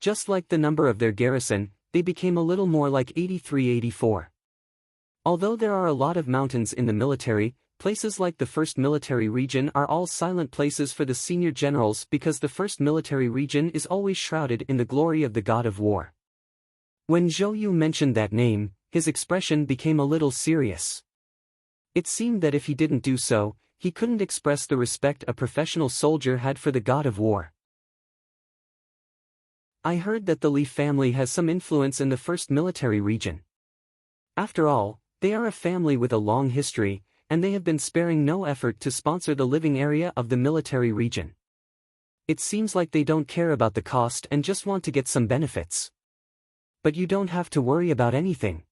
[SPEAKER 1] Just like the number of their garrison, they became a little more like 8384. Although there are a lot of mountains in the military, places like the 1st Military Region are all silent places for the senior generals because the 1st Military Region is always shrouded in the glory of the god of war. When Zhou Yu mentioned that name, his expression became a little serious. It seemed that if he didn't do so, he couldn't express the respect a professional soldier had for the god of war. I heard that the Li family has some influence in the 1st Military Region. After all, they are a family with a long history, and they have been sparing no effort to sponsor the living area of the military region. It seems like they don't care about the cost and just want to get some benefits. But you don't have to worry about anything.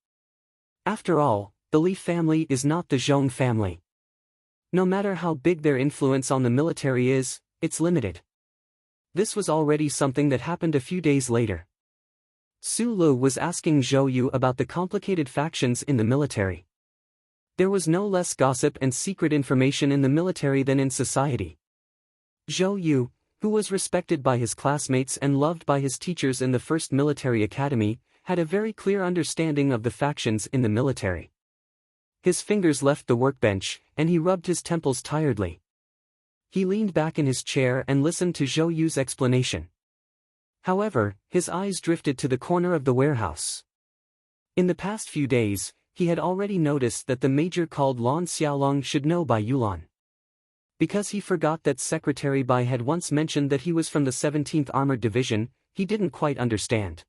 [SPEAKER 1] After all, the Li family is not the Zhong family. No matter how big their influence on the military is, it's limited. This was already something that happened a few days later. Su Lu was asking Zhou Yu about the complicated factions in the military. There was no less gossip and secret information in the military than in society. Zhou Yu, who was respected by his classmates and loved by his teachers in the 1st Military Academy, had a very clear understanding of the factions in the military. His fingers left the workbench, and he rubbed his temples tiredly. He leaned back in his chair and listened to Zhou Yu's explanation. However, his eyes drifted to the corner of the warehouse. In the past few days, he had already noticed that the major called Lan Xiaolong should know Bai Yulan. Because he forgot that Secretary Bai had once mentioned that he was from the 17th Armored Division, he didn't quite understand.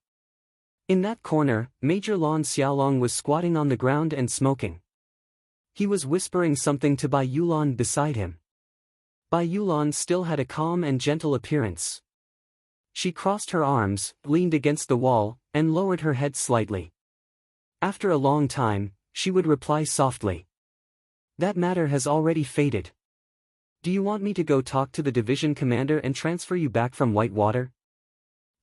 [SPEAKER 1] In that corner, Major Lan Xiaolong was squatting on the ground and smoking. He was whispering something to Bai Yulan beside him. Bai Yulan still had a calm and gentle appearance. She crossed her arms, leaned against the wall, and lowered her head slightly. After a long time, she would reply softly. "That matter has already faded. Do you want me to go talk to the division commander and transfer you back from Whitewater?"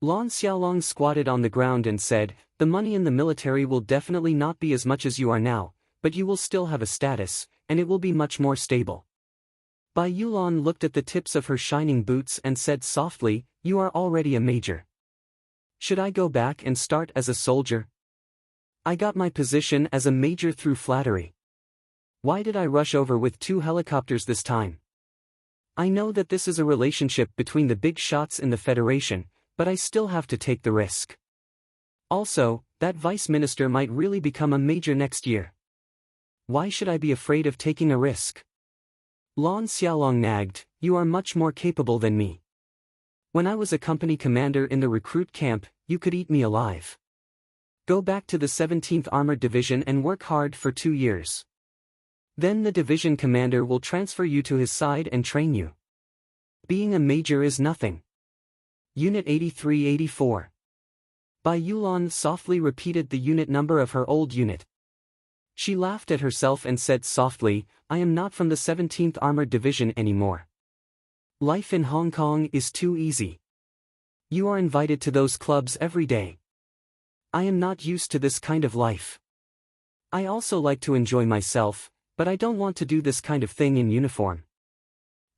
[SPEAKER 1] Lan Xiaolong squatted on the ground and said, "The money in the military will definitely not be as much as you are now, but you will still have a status, and it will be much more stable." Bai Yulan looked at the tips of her shining boots and said softly, "You are already a major. Should I go back and start as a soldier? I got my position as a major through flattery. Why did I rush over with 2 helicopters this time? I know that this is a relationship between the big shots in the Federation, but I still have to take the risk. Also, that vice minister might really become a major next year. Why should I be afraid of taking a risk?" Lan Xiaolong nagged, "You are much more capable than me. When I was a company commander in the recruit camp, you could eat me alive. Go back to the 17th Armored Division and work hard for 2 years. Then the division commander will transfer you to his side and train you. Being a major is nothing." Unit 8384. Bai Yulan softly repeated the unit number of her old unit. She laughed at herself and said softly, "I am not from the 17th Armored Division anymore. Life in Hong Kong is too easy. You are invited to those clubs every day. I am not used to this kind of life. I also like to enjoy myself, but I don't want to do this kind of thing in uniform.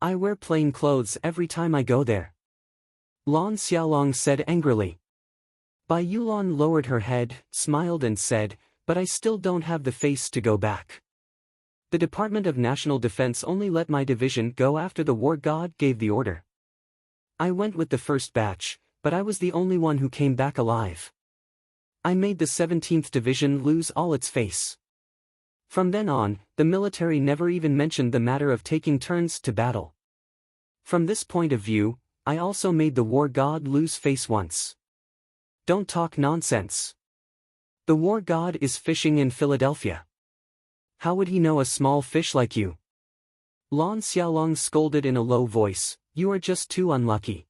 [SPEAKER 1] I wear plain clothes every time I go there." Lan Xiaolong said angrily. Bai Yulan lowered her head, smiled and said, "But I still don't have the face to go back. The Department of National Defense only let my division go after the war god gave the order. I went with the first batch, but I was the only one who came back alive. I made the 17th Division lose all its face. From then on, the military never even mentioned the matter of taking turns to battle. From this point of view, I also made the war god lose face once. Don't talk nonsense. The war god is fishing in Philadelphia. How would he know a small fish like you?" Lan Xiaolong scolded in a low voice, "You are just too unlucky.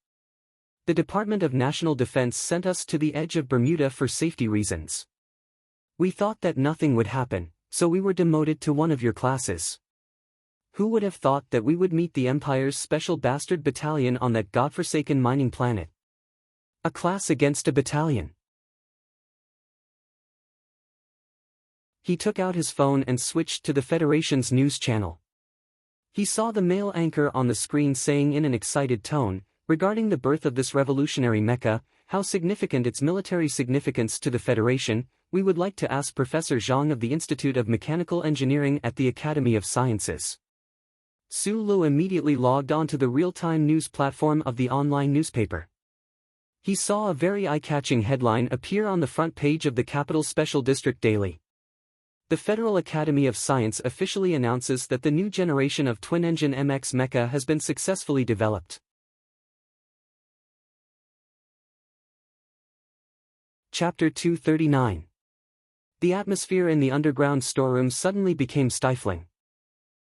[SPEAKER 1] The Department of National Defense sent us to the edge of Bermuda for safety reasons. We thought that nothing would happen, so we were demoted to one of your classes. Who would have thought that we would meet the Empire's special bastard battalion on that godforsaken mining planet? A class against a battalion." He took out his phone and switched to the Federation's news channel. He saw the male anchor on the screen saying in an excited tone, "Regarding the birth of this revolutionary mecha, how significant its military significance to the Federation, we would like to ask Professor Zhang of the Institute of Mechanical Engineering at the Academy of Sciences." Su Lu immediately logged onto the real-time news platform of the online newspaper. He saw a very eye-catching headline appear on the front page of the Capital Special District Daily. The Federal Academy of Science officially announces that the new generation of twin-engine MX mecha has been successfully developed. Chapter 239. The atmosphere in the underground storeroom suddenly became stifling.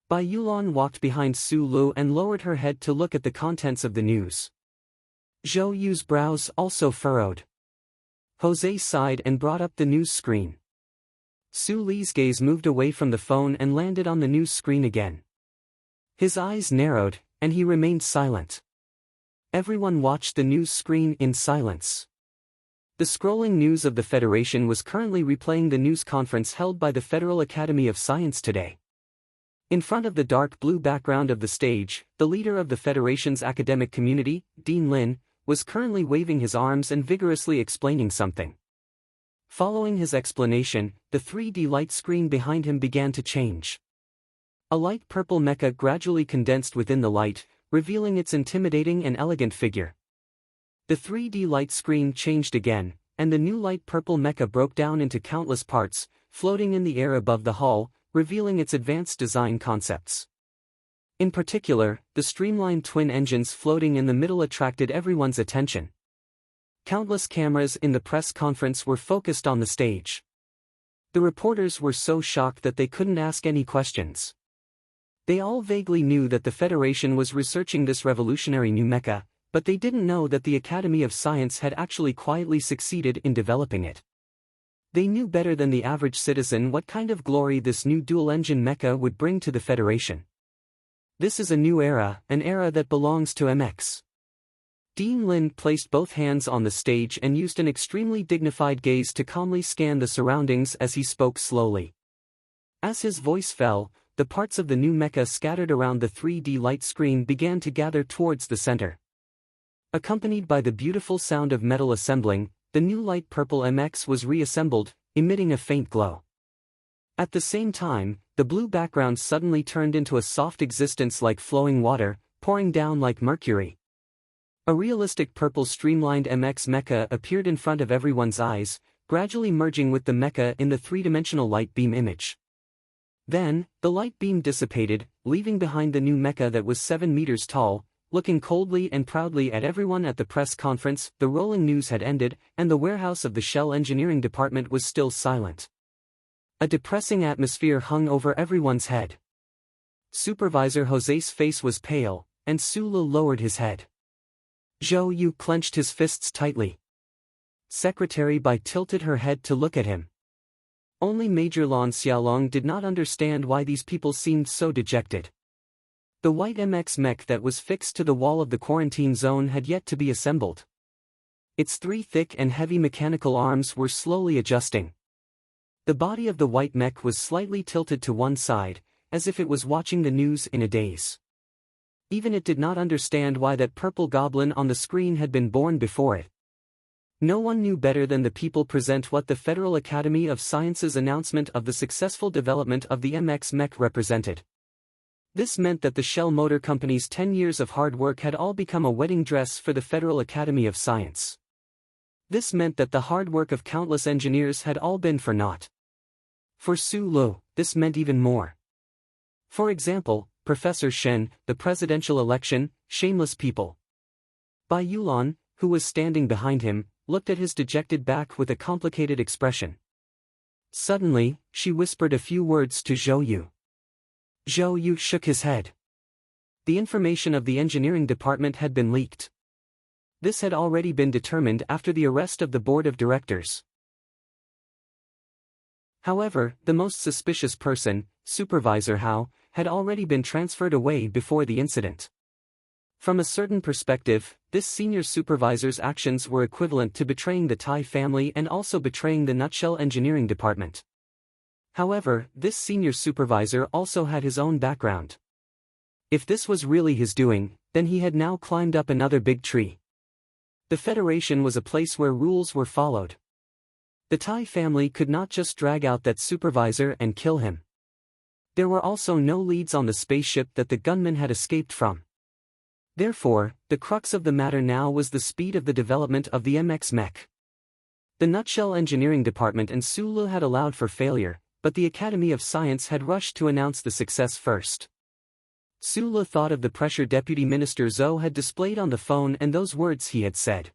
[SPEAKER 1] Bai Yulan walked behind Su Lu and lowered her head to look at the contents of the news. Zhou Yu's brows also furrowed. Jose sighed and brought up the news screen. Su Li's gaze moved away from the phone and landed on the news screen again. His eyes narrowed, and he remained silent. Everyone watched the news screen in silence. The scrolling news of the Federation was currently replaying the news conference held by the Federal Academy of Science today. In front of the dark blue background of the stage, the leader of the Federation's academic community, Dean Lin, was currently waving his arms and vigorously explaining something. Following his explanation, the 3D light screen behind him began to change. A light purple mecha gradually condensed within the light, revealing its intimidating and elegant figure. The 3D light screen changed again, and the new light purple mecha broke down into countless parts, floating in the air above the hull, revealing its advanced design concepts. In particular, the streamlined twin engines floating in the middle attracted everyone's attention. Countless cameras in the press conference were focused on the stage. The reporters were so shocked that they couldn't ask any questions. They all vaguely knew that the Federation was researching this revolutionary new mecha, but they didn't know that the Academy of Science had actually quietly succeeded in developing it. They knew better than the average citizen what kind of glory this new dual-engine mecha would bring to the Federation. This is a new era, an era that belongs to MX. Dean Lin placed both hands on the stage and used an extremely dignified gaze to calmly scan the surroundings as he spoke slowly. As his voice fell, the parts of the new mecha scattered around the 3D light screen began to gather towards the center. Accompanied by the beautiful sound of metal assembling, the new light purple MX was reassembled, emitting a faint glow. At the same time, the blue background suddenly turned into a soft existence like flowing water, pouring down like mercury. A realistic purple streamlined MX mecha appeared in front of everyone's eyes, gradually merging with the mecha in the three-dimensional light beam image. Then, the light beam dissipated, leaving behind the new mecha that was 7 meters tall. Looking coldly and proudly at everyone at the press conference, the rolling news had ended, and the warehouse of the Shell Engineering Department was still silent. A depressing atmosphere hung over everyone's head. Supervisor Jose's face was pale, and Sulu lowered his head. Zhou Yu clenched his fists tightly. Secretary Bai tilted her head to look at him. Only Major Lan Xiaolong did not understand why these people seemed so dejected. The white MX mech that was fixed to the wall of the quarantine zone had yet to be assembled. Its 3 thick and heavy mechanical arms were slowly adjusting. The body of the white mech was slightly tilted to one side, as if it was watching the news in a daze. Even it did not understand why that purple goblin on the screen had been born before it. No one knew better than the people present what the Federal Academy of Sciences' announcement of the successful development of the MX mech represented. This meant that the Shell Motor Company's 10 years of hard work had all become a wedding dress for the Federal Academy of Science. This meant that the hard work of countless engineers had all been for naught. For Su Lu, this meant even more. For example, Professor Shen, the presidential election, shameless people. Bai Yulan, who was standing behind him, looked at his dejected back with a complicated expression. Suddenly, she whispered a few words to Zhou Yu. Zhou Yu shook his head. The information of the engineering department had been leaked. This had already been determined after the arrest of the board of directors. However, the most suspicious person, Supervisor Hao, had already been transferred away before the incident. From a certain perspective, this senior supervisor's actions were equivalent to betraying the Tai family and also betraying the Nutshell Engineering Department. However, this senior supervisor also had his own background. If this was really his doing, then he had now climbed up another big tree. The Federation was a place where rules were followed. The Tai family could not just drag out that supervisor and kill him. There were also no leads on the spaceship that the gunman had escaped from. Therefore, the crux of the matter now was the speed of the development of the MX mech. The Nutshell Engineering Department and Sulu had allowed for failure, but the Academy of Science had rushed to announce the success first. Sulu thought of the pressure Deputy Minister Zhou had displayed on the phone and those words he had said.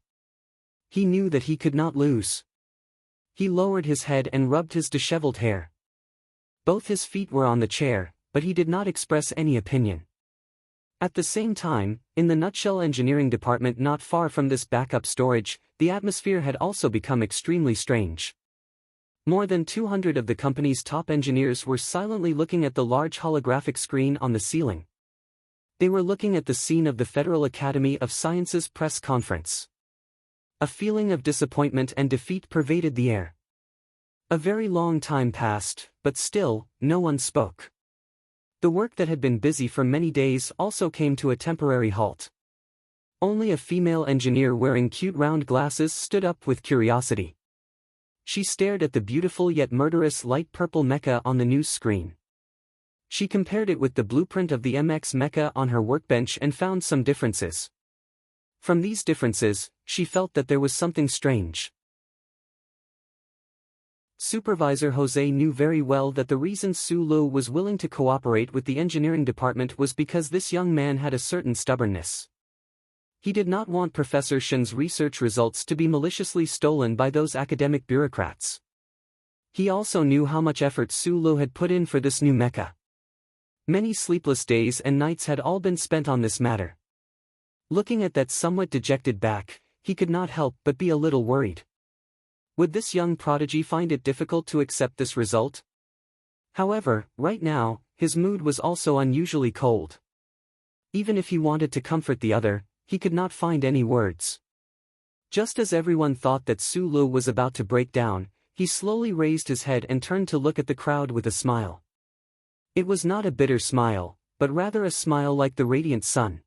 [SPEAKER 1] He knew that he could not lose. He lowered his head and rubbed his disheveled hair. Both his feet were on the chair, but he did not express any opinion. At the same time, in the Nutshell Engineering Department not far from this backup storage, the atmosphere had also become extremely strange. More than 200 of the company's top engineers were silently looking at the large holographic screen on the ceiling. They were looking at the scene of the Federal Academy of Sciences press conference. A feeling of disappointment and defeat pervaded the air. A very long time passed, but still, no one spoke. The work that had been busy for many days also came to a temporary halt. Only a female engineer wearing cute round glasses stood up with curiosity. She stared at the beautiful yet murderous light purple mecha on the news screen. She compared it with the blueprint of the MX mecha on her workbench and found some differences. From these differences, she felt that there was something strange. Supervisor Jose knew very well that the reason Su Lu was willing to cooperate with the engineering department was because this young man had a certain stubbornness. He did not want Professor Shen's research results to be maliciously stolen by those academic bureaucrats. He also knew how much effort Su Lu had put in for this new mecha. Many sleepless days and nights had all been spent on this matter. Looking at that somewhat dejected back, he could not help but be a little worried. Would this young prodigy find it difficult to accept this result? However, right now, his mood was also unusually cold. Even if he wanted to comfort the other, he could not find any words. Just as everyone thought that Su Lu was about to break down, he slowly raised his head and turned to look at the crowd with a smile. It was not a bitter smile, but rather a smile like the radiant sun.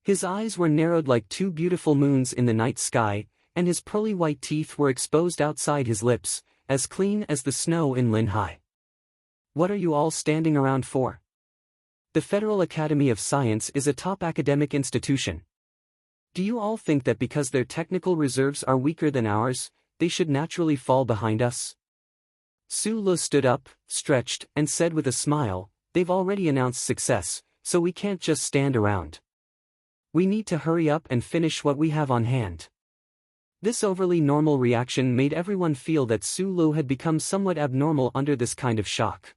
[SPEAKER 1] His eyes were narrowed like two beautiful moons in the night sky, and his pearly white teeth were exposed outside his lips, as clean as the snow in Linhai. What are you all standing around for? The Federal Academy of Science is a top academic institution. Do you all think that because their technical reserves are weaker than ours, they should naturally fall behind us? Su Lu stood up, stretched, and said with a smile, "They've already announced success, so we can't just stand around. We need to hurry up and finish what we have on hand." This overly normal reaction made everyone feel that Su Lu had become somewhat abnormal under this kind of shock.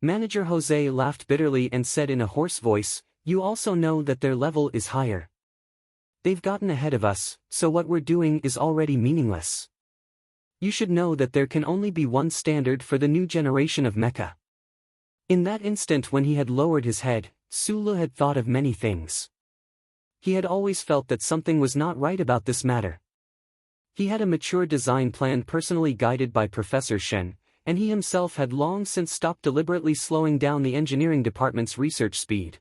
[SPEAKER 1] Manager Jose laughed bitterly and said in a hoarse voice, "You also know that their level is higher. They've gotten ahead of us, so what we're doing is already meaningless. You should know that there can only be one standard for the new generation of mecha." In that instant when he had lowered his head, Su Lu had thought of many things. He had always felt that something was not right about this matter. He had a mature design plan personally guided by Professor Shen, and he himself had long since stopped deliberately slowing down the engineering department's research speed.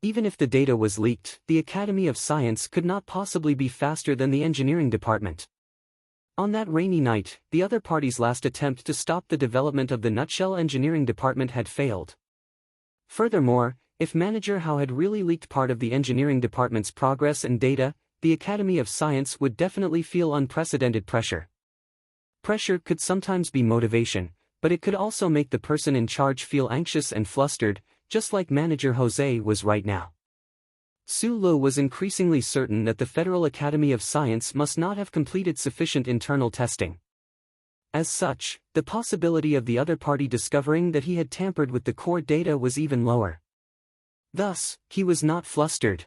[SPEAKER 1] Even if the data was leaked, the Academy of Science could not possibly be faster than the engineering department. On that rainy night, the other party's last attempt to stop the development of the Nutshell engineering department had failed. Furthermore, if Manager Hao had really leaked part of the engineering department's progress and data, the Academy of Science would definitely feel unprecedented pressure. Pressure could sometimes be motivation, but it could also make the person in charge feel anxious and flustered, just like Manager Jose was right now. Su Lu was increasingly certain that the Federal Academy of Science must not have completed sufficient internal testing. As such, the possibility of the other party discovering that he had tampered with the core data was even lower. Thus, he was not flustered.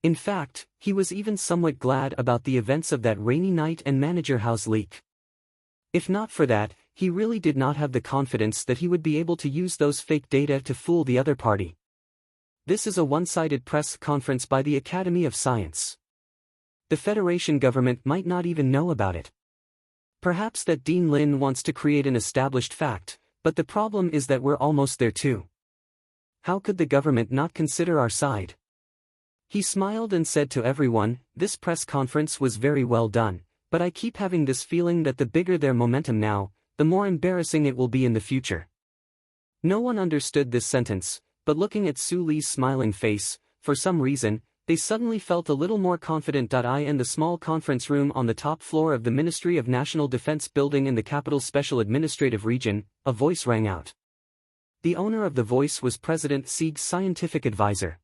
[SPEAKER 1] In fact, he was even somewhat glad about the events of that rainy night and Manager Hao's leak. If not for that, he really did not have the confidence that he would be able to use those fake data to fool the other party. This is a one-sided press conference by the Academy of Science. The Federation government might not even know about it. Perhaps that Dean Lin wants to create an established fact, but the problem is that we're almost there too. How could the government not consider our side? He smiled and said to everyone, "This press conference was very well done, but I keep having this feeling that the bigger their momentum now, the more embarrassing it will be in the future." No one understood this sentence, but looking at Su Li's smiling face, for some reason, they suddenly felt a little more confident. In the small conference room on the top floor of the Ministry of National Defense building in the capital's Special Administrative Region, a voice rang out. The owner of the voice was President Sieg's scientific advisor.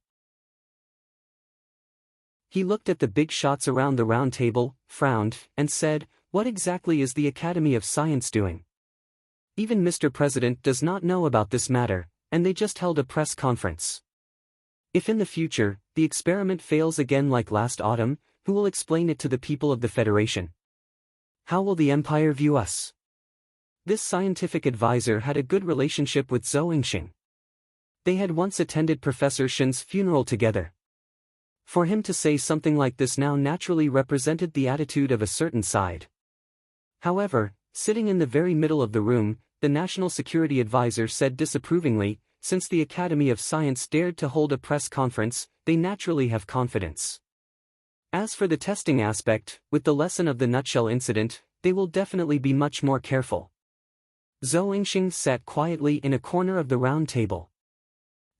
[SPEAKER 1] He looked at the big shots around the round table, frowned, and said, "What exactly is the Academy of Science doing? Even Mr. President does not know about this matter, and they just held a press conference. If in the future, the experiment fails again like last autumn, who will explain it to the people of the Federation? How will the Empire view us?" This scientific advisor had a good relationship with Zhou Yingxing. They had once attended Professor Shen's funeral together. For him to say something like this now naturally represented the attitude of a certain side. However, sitting in the very middle of the room, the National Security Advisor said disapprovingly, "Since the Academy of Science dared to hold a press conference, they naturally have confidence. As for the testing aspect, with the lesson of the Nutshell incident, they will definitely be much more careful." Zhou Yingxing sat quietly in a corner of the round table.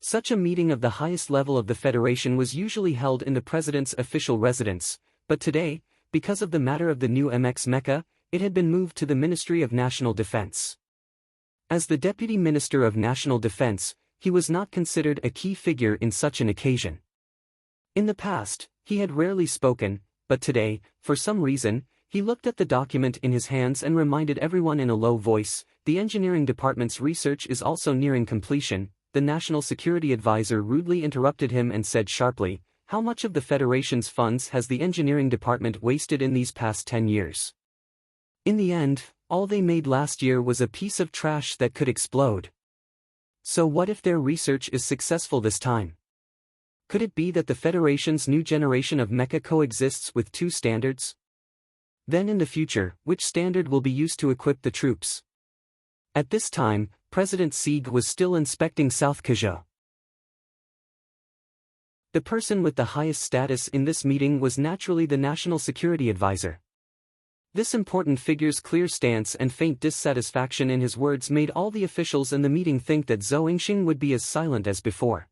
[SPEAKER 1] Such a meeting of the highest level of the Federation was usually held in the president's official residence, but today, because of the matter of the new MX mecha, it had been moved to the Ministry of National Defense. As the Deputy Minister of National Defense, he was not considered a key figure in such an occasion. In the past, he had rarely spoken, but today, for some reason, he looked at the document in his hands and reminded everyone in a low voice, "The engineering department's research is also nearing completion." The National Security Advisor rudely interrupted him and said sharply, "How much of the Federation's funds has the engineering department wasted in these past 10 years? In the end, all they made last year was a piece of trash that could explode. So what if their research is successful this time? Could it be that the Federation's new generation of mecha coexists with two standards? Then in the future, which standard will be used to equip the troops?" At this time, President Sieg was still inspecting South Kazhou. The person with the highest status in this meeting was naturally the National Security Advisor. This important figure's clear stance and faint dissatisfaction in his words made all the officials in the meeting think that Zhou Yingxing would be as silent as before.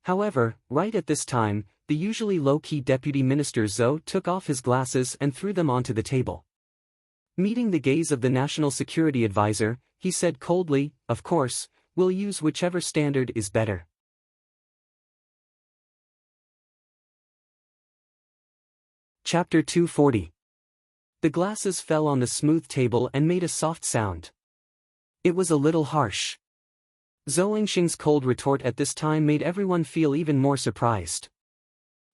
[SPEAKER 1] However, right at this time, the usually low-key Deputy Minister Zhou took off his glasses and threw them onto the table. Meeting the gaze of the National Security Advisor, he said coldly, "Of course, we'll use whichever standard is better." Chapter 240. The glasses fell on the smooth table and made a soft sound. It was a little harsh. Zhou Yingxing's cold retort at this time made everyone feel even more surprised.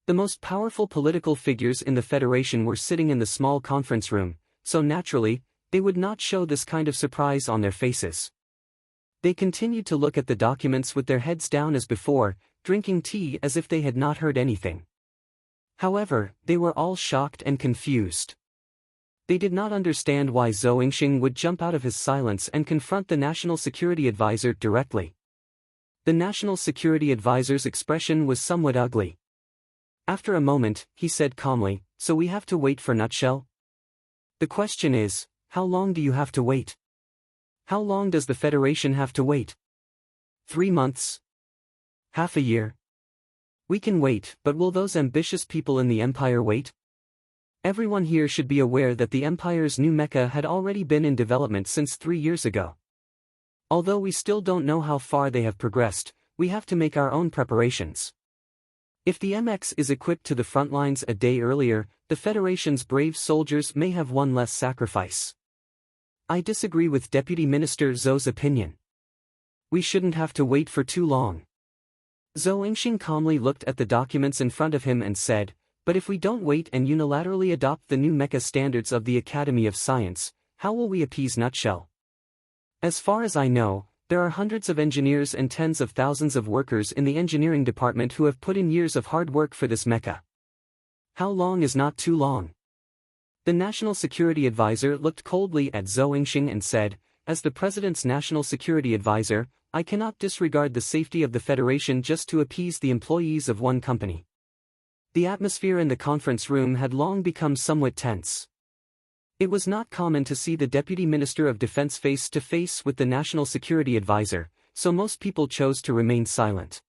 [SPEAKER 1] The most powerful political figures in the Federation were sitting in the small conference room, so naturally, they would not show this kind of surprise on their faces. They continued to look at the documents with their heads down as before, drinking tea as if they had not heard anything. However, they were all shocked and confused. They did not understand why Zhou Yingxing would jump out of his silence and confront the National Security Advisor directly. The National Security Advisor's expression was somewhat ugly. After a moment, he said calmly, "So we have to wait for Nutshell? The question is, how long do you have to wait? How long does the Federation have to wait? 3 months? Half a year? We can wait, but will those ambitious people in the Empire wait?" Everyone here should be aware that the Empire's new mecha had already been in development since 3 years ago. Although we still don't know how far they have progressed, we have to make our own preparations. If the MX is equipped to the front lines a day earlier, the Federation's brave soldiers may have one less sacrifice. I disagree with Deputy Minister Zhou's opinion. We shouldn't have to wait for too long. Zhou Yingxing calmly looked at the documents in front of him and said, "But if we don't wait and unilaterally adopt the new mecha standards of the Academy of Science, how will we appease Nutshell? As far as I know, there are hundreds of engineers and tens of thousands of workers in the engineering department who have put in years of hard work for this mecha. How long is not too long?" The National Security Advisor looked coldly at Zhou Yingxing and said, "As the President's National Security Advisor, I cannot disregard the safety of the Federation just to appease the employees of one company." The atmosphere in the conference room had long become somewhat tense. It was not common to see the Deputy Minister of Defense face to face with the National Security Advisor, so most people chose to remain silent.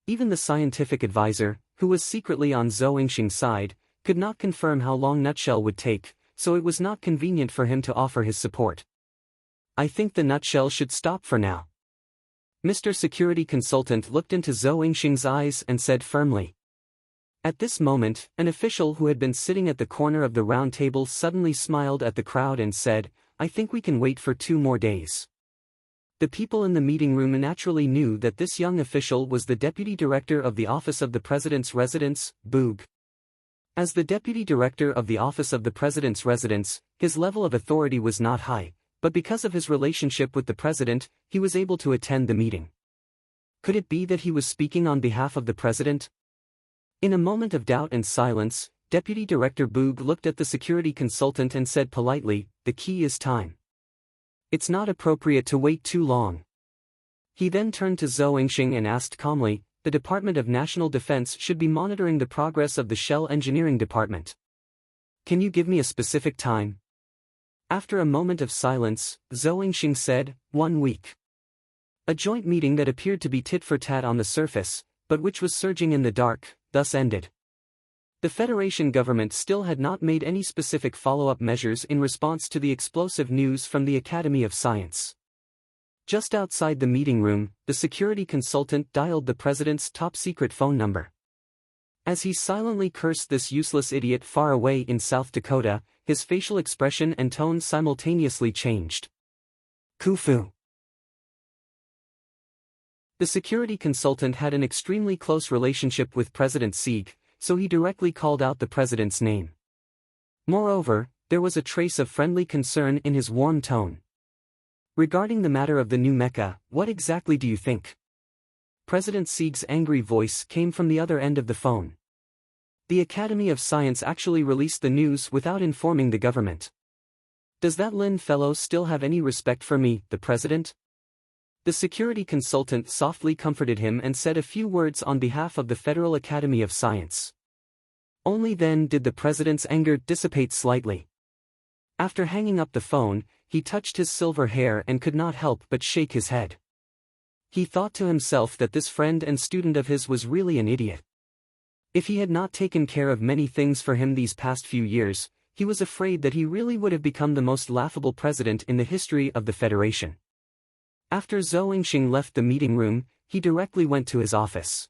[SPEAKER 1] Even the scientific advisor, who was secretly on Zhou Yingxing's side, could not confirm how long Nutshell would take, so it was not convenient for him to offer his support. "I think the Nutshell should stop for now." Mr. Security Consultant looked into Zhou Yingxing's eyes and said firmly. At this moment, an official who had been sitting at the corner of the round table suddenly smiled at the crowd and said, "I think we can wait for 2 more days." The people in the meeting room naturally knew that this young official was the Deputy Director of the Office of the President's Residence, Boog. As the Deputy Director of the Office of the President's Residence, his level of authority was not high, but because of his relationship with the President, he was able to attend the meeting. Could it be that he was speaking on behalf of the President? In a moment of doubt and silence, Deputy Director Boog looked at the security consultant and said politely, "The key is time. It's not appropriate to wait too long." He then turned to Zhou Yingxing and asked calmly, "The Department of National Defense should be monitoring the progress of the Shell Engineering Department. Can you give me a specific time?" After a moment of silence, Zhou Yingxing said, 1 week. A joint meeting that appeared to be tit for tat on the surface, but which was surging in the dark, thus ended. The Federation government still had not made any specific follow-up measures in response to the explosive news from the Academy of Science. Just outside the meeting room, the security consultant dialed the president's top-secret phone number. As he silently cursed this useless idiot far away in South Dakota, his facial expression and tone simultaneously changed. Khufu. The security consultant had an extremely close relationship with President Sieg, so he directly called out the president's name. Moreover, there was a trace of friendly concern in his warm tone. Regarding the matter of the new mecha, what exactly do you think? President Sieg's angry voice came from the other end of the phone. The Academy of Science actually released the news without informing the government. Does that Lin fellow still have any respect for me, the president? The security consultant softly comforted him and said a few words on behalf of the Federal Academy of Science. Only then did the president's anger dissipate slightly. After hanging up the phone, he touched his silver hair and could not help but shake his head. He thought to himself that this friend and student of his was really an idiot. If he had not taken care of many things for him these past few years, he was afraid that he really would have become the most laughable president in the history of the Federation. After Zhou Yingxing left the meeting room, he directly went to his office.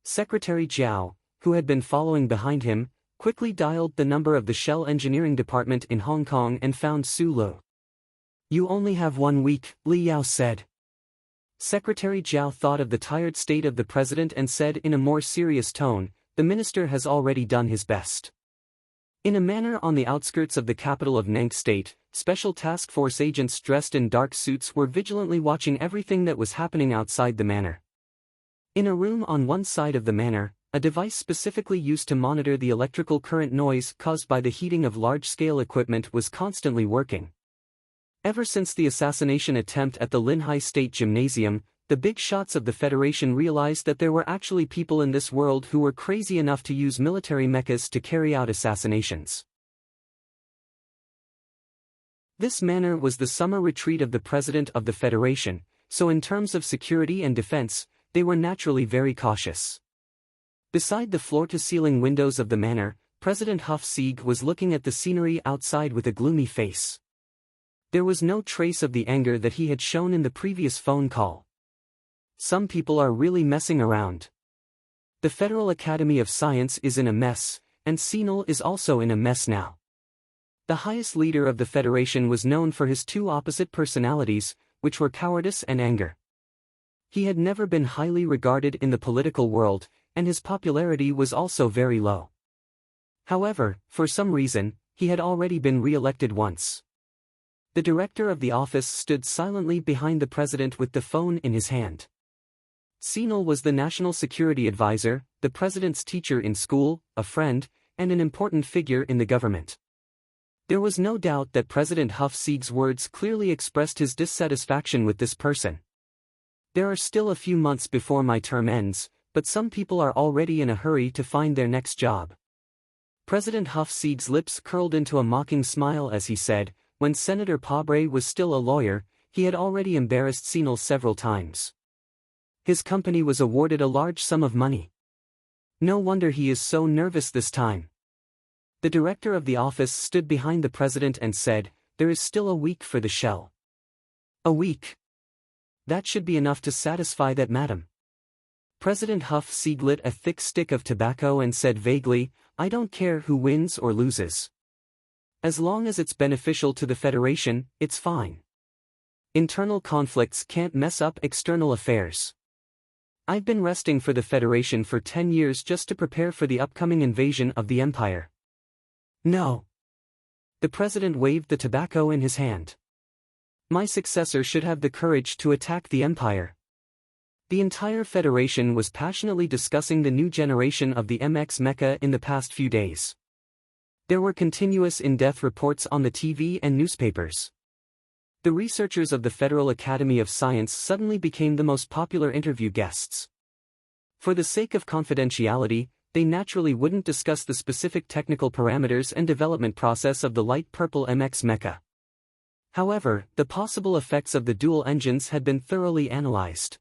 [SPEAKER 1] Secretary Jiao, who had been following behind him, quickly dialed the number of the Shell Engineering Department in Hong Kong and found Su Lu. "You only have 1 week," Li Yao said. Secretary Jiao thought of the tired state of the president and said in a more serious tone, "The minister has already done his best." In a manor on the outskirts of the capital of Nank State, special task force agents dressed in dark suits were vigilantly watching everything that was happening outside the manor. In a room on one side of the manor, a device specifically used to monitor the electrical current noise caused by the heating of large-scale equipment was constantly working. Ever since the assassination attempt at the Linhai State Gymnasium, the big shots of the Federation realized that there were actually people in this world who were crazy enough to use military mechas to carry out assassinations. This manor was the summer retreat of the President of the Federation, so in terms of security and defense, they were naturally very cautious. Beside the floor-to-ceiling windows of the manor, President Huff Sieg was looking at the scenery outside with a gloomy face. There was no trace of the anger that he had shown in the previous phone call. Some people are really messing around. The Federal Academy of Science is in a mess, and Sinal is also in a mess now. The highest leader of the Federation was known for his two opposite personalities, which were cowardice and anger. He had never been highly regarded in the political world, and his popularity was also very low. However, for some reason, he had already been re-elected once. The director of the office stood silently behind the president with the phone in his hand. Sinal was the national security advisor, the president's teacher in school, a friend, and an important figure in the government. There was no doubt that President Huff Sieg's words clearly expressed his dissatisfaction with this person. "There are still a few months before my term ends, but some people are already in a hurry to find their next job." President Huff Sieg's lips curled into a mocking smile as he said, when Senator Pabre was still a lawyer, he had already embarrassed Sinal several times. His company was awarded a large sum of money. No wonder he is so nervous this time. The director of the office stood behind the president and said, "There is still a week for the Shell." "A week? That should be enough to satisfy that madam." President Huff Sieg lit a thick stick of tobacco and said vaguely, "I don't care who wins or loses. As long as it's beneficial to the Federation, it's fine. Internal conflicts can't mess up external affairs. I've been resting for the Federation for 10 years just to prepare for the upcoming invasion of the Empire." "No." The president waved the tobacco in his hand. "My successor should have the courage to attack the Empire." The entire Federation was passionately discussing the new generation of the MX mecha in the past few days. There were continuous in-depth reports on the TV and newspapers. The researchers of the Federal Academy of Science suddenly became the most popular interview guests. For the sake of confidentiality, they naturally wouldn't discuss the specific technical parameters and development process of the light purple MX mecha. However, the possible effects of the dual engines had been thoroughly analyzed.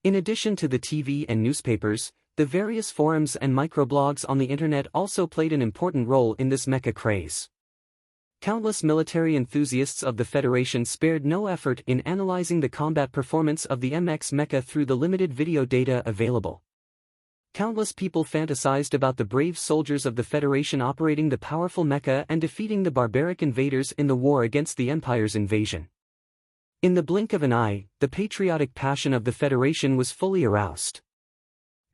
[SPEAKER 1] In addition to the TV and newspapers, The various forums and microblogs on the internet also played an important role in this mecha craze. Countless military enthusiasts of the Federation spared no effort in analyzing the combat performance of the MX mecha through the limited video data available. Countless people fantasized about the brave soldiers of the Federation operating the powerful mecha and defeating the barbaric invaders in the war against the Empire's invasion. In the blink of an eye, the patriotic passion of the Federation was fully aroused.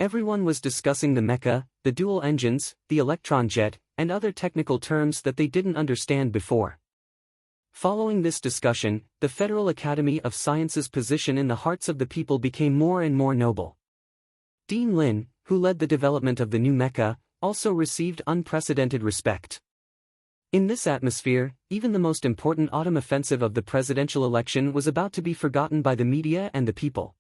[SPEAKER 1] Everyone was discussing the mecha, the dual engines, the electron jet, and other technical terms that they didn't understand before. Following this discussion, the Federal Academy of Sciences' position in the hearts of the people became more and more noble. Dean Lin, who led the development of the new mecha, also received unprecedented respect. In this atmosphere, even the most important autumn offensive of the presidential election was about to be forgotten by the media and the people.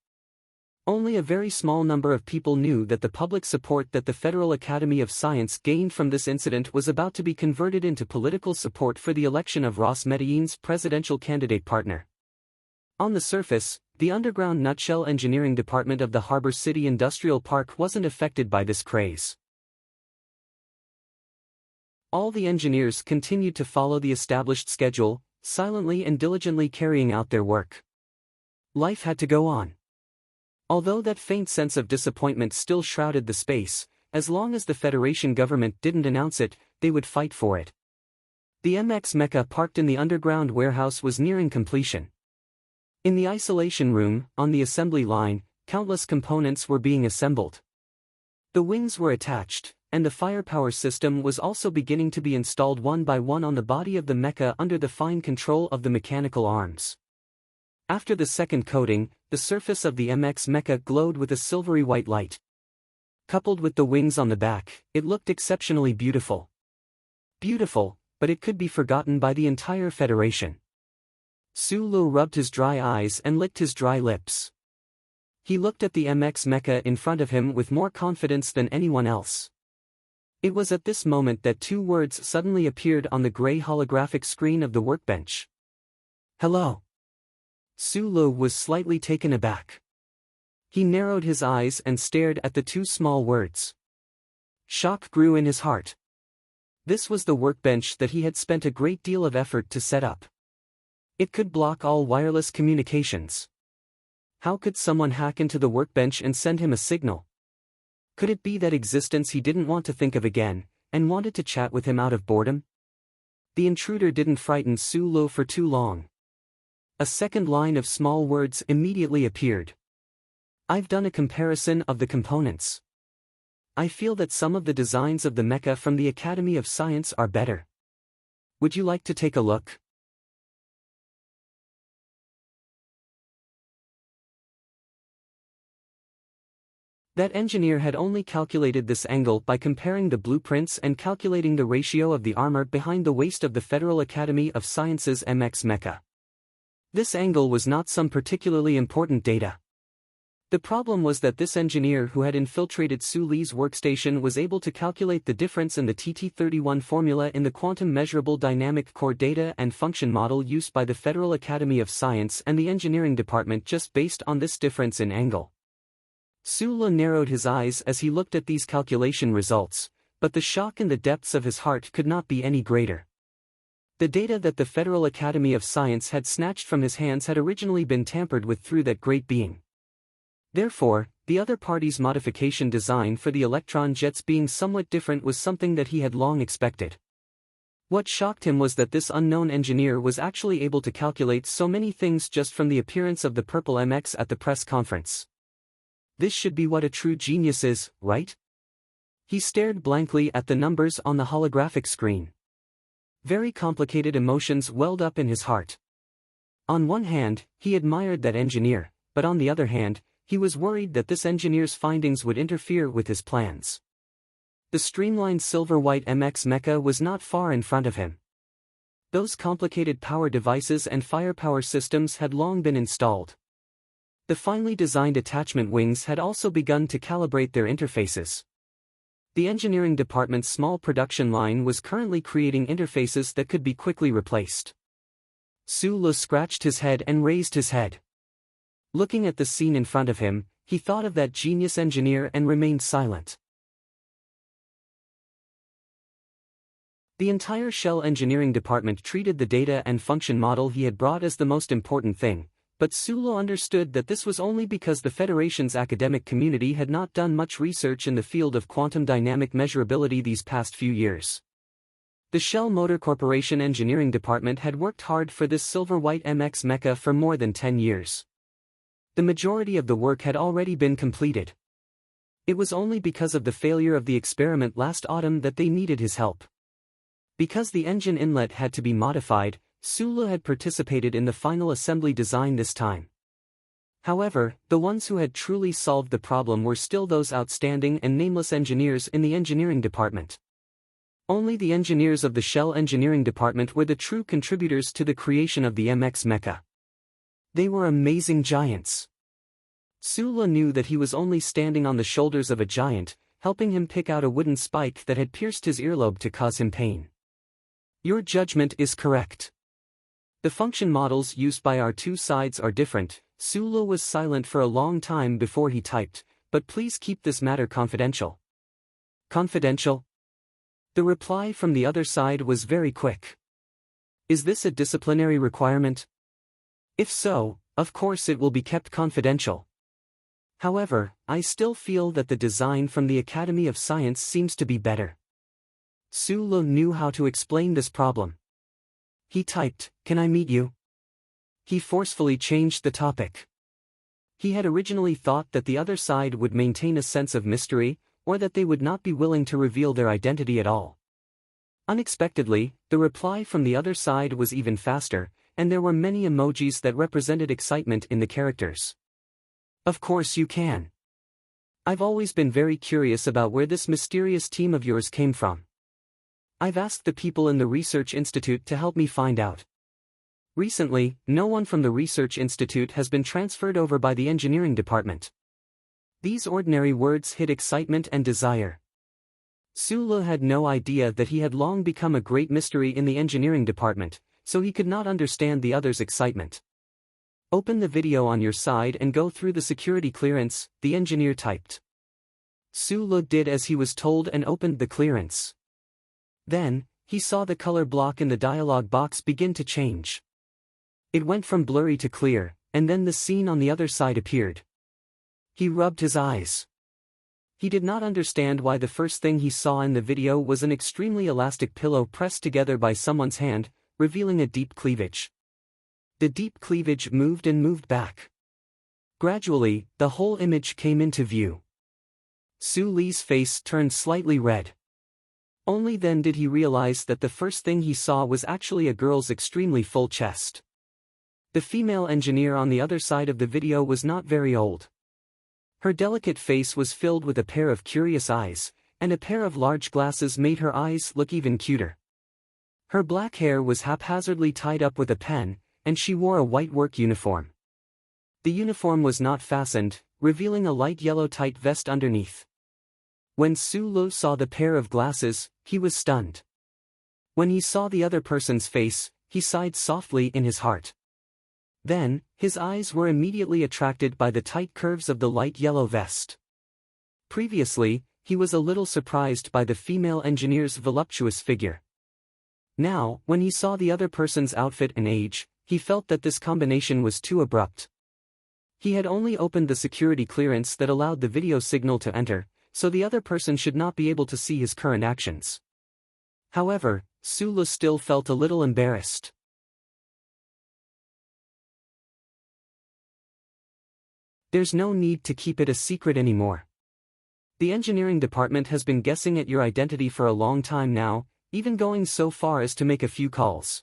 [SPEAKER 1] Only a very small number of people knew that the public support that the Federal Academy of Science gained from this incident was about to be converted into political support for the election of Ross Medellin's presidential candidate partner. On the surface, the underground nutshell engineering department of the Harbor City Industrial Park wasn't affected by this craze. All the engineers continued to follow the established schedule, silently and diligently carrying out their work. Life had to go on. Although that faint sense of disappointment still shrouded the space, as long as the Federation government didn't announce it, they would fight for it. The MX mecha parked in the underground warehouse was nearing completion. In the isolation room, on the assembly line, countless components were being assembled. The wings were attached, and the firepower system was also beginning to be installed one by one on the body of the mecha under the fine control of the mechanical arms. After the second coating, the surface of the MX mecha glowed with a silvery white light. Coupled with the wings on the back, it looked exceptionally beautiful. Beautiful, but it could be forgotten by the entire Federation. Su Lu rubbed his dry eyes and licked his dry lips. He looked at the MX mecha in front of him with more confidence than anyone else. It was at this moment that two words suddenly appeared on the gray holographic screen of the workbench. Hello. Su Lu was slightly taken aback. He narrowed his eyes and stared at the two small words. Shock grew in his heart. This was the workbench that he had spent a great deal of effort to set up. It could block all wireless communications. How could someone hack into the workbench and send him a signal? Could it be that existence he didn't want to think of again, and wanted to chat with him out of boredom? The intruder didn't frighten Su Lu for too long. A second line of small words immediately appeared. I've done a comparison of the components. I feel that some of the designs of the mecha from the Academy of Science are better. Would you like to take a look? That engineer had only calculated this angle by comparing the blueprints and calculating the ratio of the armor behind the waist of the Federal Academy of Sciences MX mecha. This angle was not some particularly important data. The problem was that this engineer who had infiltrated Su Li's workstation was able to calculate the difference in the TT31 formula in the quantum measurable dynamic core data and function model used by the Federal Academy of Science and the engineering department just based on this difference in angle. Su Lu narrowed his eyes as he looked at these calculation results, but the shock in the depths of his heart could not be any greater. The data that the Federal Academy of Science had snatched from his hands had originally been tampered with through that great being. Therefore, the other party's modification design for the electron jets being somewhat different was something that he had long expected. What shocked him was that this unknown engineer was actually able to calculate so many things just from the appearance of the purple MX at the press conference. This should be what a true genius is, right? He stared blankly at the numbers on the holographic screen. Very complicated emotions welled up in his heart. On one hand, he admired that engineer, but on the other hand, he was worried that this engineer's findings would interfere with his plans. The streamlined silver-white MX mecha was not far in front of him. Those complicated power devices and firepower systems had long been installed. The finely designed attachment wings had also begun to calibrate their interfaces. The engineering department's small production line was currently creating interfaces that could be quickly replaced. Su Lu scratched his head and raised his head. Looking at the scene in front of him, he thought of that genius engineer and remained silent. The entire Shell engineering department treated the data and function model he had brought as the most important thing, but Sulo understood that this was only because the Federation's academic community had not done much research in the field of quantum dynamic measurability these past few years. The Shell Motor Corporation engineering department had worked hard for this silver-white MX mecha for more than 10 years. The majority of the work had already been completed. It was only because of the failure of the experiment last autumn that they needed his help. Because the engine inlet had to be modified, Sulu had participated in the final assembly design this time. However, the ones who had truly solved the problem were still those outstanding and nameless engineers in the engineering department. Only the engineers of the Shell engineering department were the true contributors to the creation of the MX mecha. They were amazing giants. Sulu knew that he was only standing on the shoulders of a giant, helping him pick out a wooden spike that had pierced his earlobe to cause him pain. Your judgment is correct. The function models used by our two sides are different. Sulu was silent for a long time before he typed, but please keep this matter confidential. Confidential? The reply from the other side was very quick. Is this a disciplinary requirement? If so, of course it will be kept confidential. However, I still feel that the design from the Academy of Science seems to be better. Sulu knew how to explain this problem. He typed, "Can I meet you?" He forcefully changed the topic. He had originally thought that the other side would maintain a sense of mystery, or that they would not be willing to reveal their identity at all. Unexpectedly, the reply from the other side was even faster, and there were many emojis that represented excitement in the characters. Of course you can. I've always been very curious about where this mysterious team of yours came from. I've asked the people in the Research Institute to help me find out. Recently, no one from the Research Institute has been transferred over by the engineering department. These ordinary words hid excitement and desire. Sulu had no idea that he had long become a great mystery in the engineering department, so he could not understand the other's excitement. Open the video on your side and go through the security clearance, the engineer typed. Sulu did as he was told and opened the clearance. Then, he saw the color block in the dialog box begin to change. It went from blurry to clear, and then the scene on the other side appeared. He rubbed his eyes. He did not understand why the first thing he saw in the video was an extremely elastic pillow pressed together by someone's hand, revealing a deep cleavage. The deep cleavage moved and moved back. Gradually, the whole image came into view. Su Li's face turned slightly red. Only then did he realize that the first thing he saw was actually a girl's extremely full chest. The female engineer on the other side of the video was not very old. Her delicate face was filled with a pair of curious eyes, and a pair of large glasses made her eyes look even cuter. Her black hair was haphazardly tied up with a pen, and she wore a white work uniform. The uniform was not fastened, revealing a light yellow tight vest underneath. When Sulu saw the pair of glasses, he was stunned. When he saw the other person's face, he sighed softly in his heart. Then, his eyes were immediately attracted by the tight curves of the light yellow vest. Previously, he was a little surprised by the female engineer's voluptuous figure. Now, when he saw the other person's outfit and age, he felt that this combination was too abrupt. He had only opened the security clearance that allowed the video signal to enter, so the other person should not be able to see his current actions. However, Sulu still felt a little embarrassed. There's no need to keep it a secret anymore. The engineering department has been guessing at your identity for a long time now, even going so far as to make a few calls.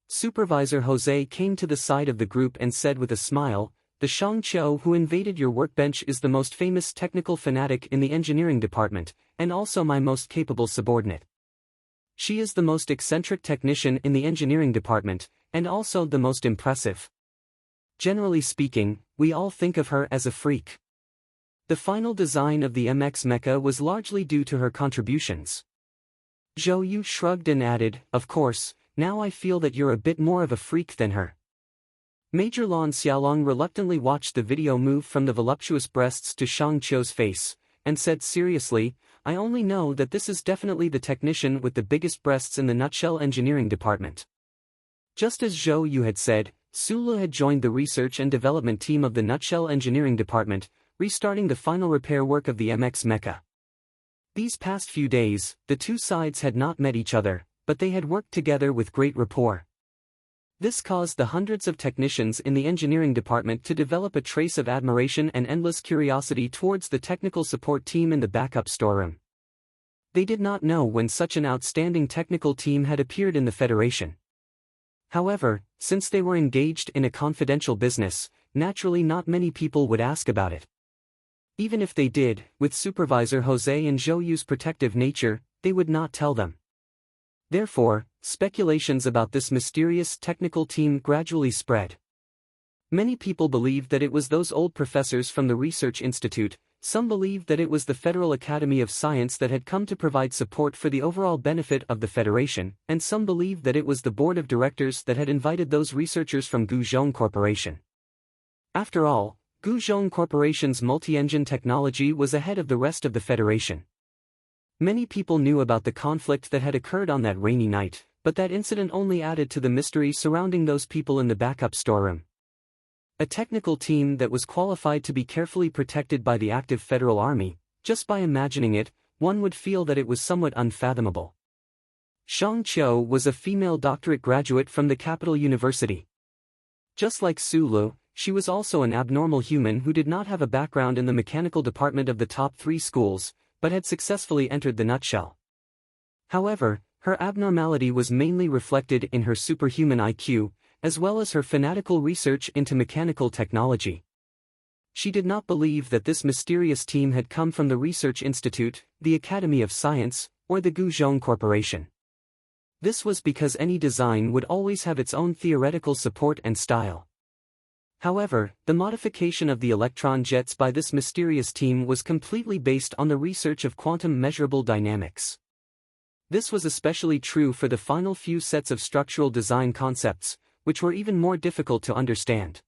[SPEAKER 1] Supervisor Jose came to the side of the group and said with a smile, "The Shangqiu who invaded your workbench is the most famous technical fanatic in the engineering department, and also my most capable subordinate. She is the most eccentric technician in the engineering department, and also the most impressive. Generally speaking, we all think of her as a freak." The final design of the MX mecha was largely due to her contributions. Zhou Yu shrugged and added, "Of course, now I feel that you're a bit more of a freak than her." Major Lan Xiaolong reluctantly watched the video move from the voluptuous breasts to Shang Qiu's face, and said seriously, "I only know that this is definitely the technician with the biggest breasts in the nutshell engineering department." Just as Zhou Yu had said, Sulu had joined the research and development team of the nutshell engineering department, restarting the final repair work of the MX mecha. These past few days, the two sides had not met each other, but they had worked together with great rapport. This caused the hundreds of technicians in the engineering department to develop a trace of admiration and endless curiosity towards the technical support team in the backup storeroom. They did not know when such an outstanding technical team had appeared in the Federation. However, since they were engaged in a confidential business, naturally not many people would ask about it. Even if they did, with Supervisor Jose and Zhou Yu's protective nature, they would not tell them. Therefore, speculations about this mysterious technical team gradually spread. Many people believed that it was those old professors from the Research Institute, some believed that it was the Federal Academy of Science that had come to provide support for the overall benefit of the Federation, and some believed that it was the Board of Directors that had invited those researchers from Guzhong Corporation. After all, Guzhong Corporation's multi-engine technology was ahead of the rest of the Federation. Many people knew about the conflict that had occurred on that rainy night, but that incident only added to the mystery surrounding those people in the backup storeroom. A technical team that was qualified to be carefully protected by the active Federal Army, just by imagining it, one would feel that it was somewhat unfathomable. Shang Qiu was a female doctorate graduate from the capital university. Just like Sulu, she was also an abnormal human who did not have a background in the mechanical department of the top 3 schools, but had successfully entered the nutshell. However, her abnormality was mainly reflected in her superhuman IQ, as well as her fanatical research into mechanical technology. She did not believe that this mysterious team had come from the Research Institute, the Academy of Science, or the Guzhong Corporation. This was because any design would always have its own theoretical support and style. However, the modification of the electron jets by this mysterious team was completely based on the research of quantum measurable dynamics. This was especially true for the final few sets of structural design concepts, which were even more difficult to understand.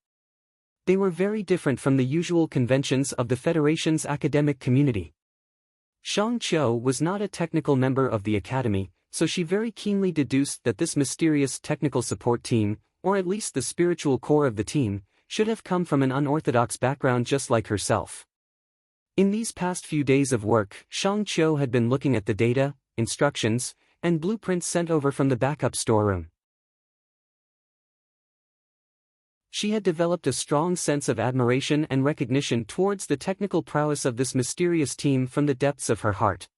[SPEAKER 1] They were very different from the usual conventions of the Federation's academic community. Shang Qiu was not a technical member of the Academy, so she very keenly deduced that this mysterious technical support team, or at least the spiritual core of the team, should have come from an unorthodox background just like herself. In these past few days of work, Shang Qiu had been looking at the data, instructions, and blueprints sent over from the backup storeroom. She had developed a strong sense of admiration and recognition towards the technical prowess of this mysterious team from the depths of her heart.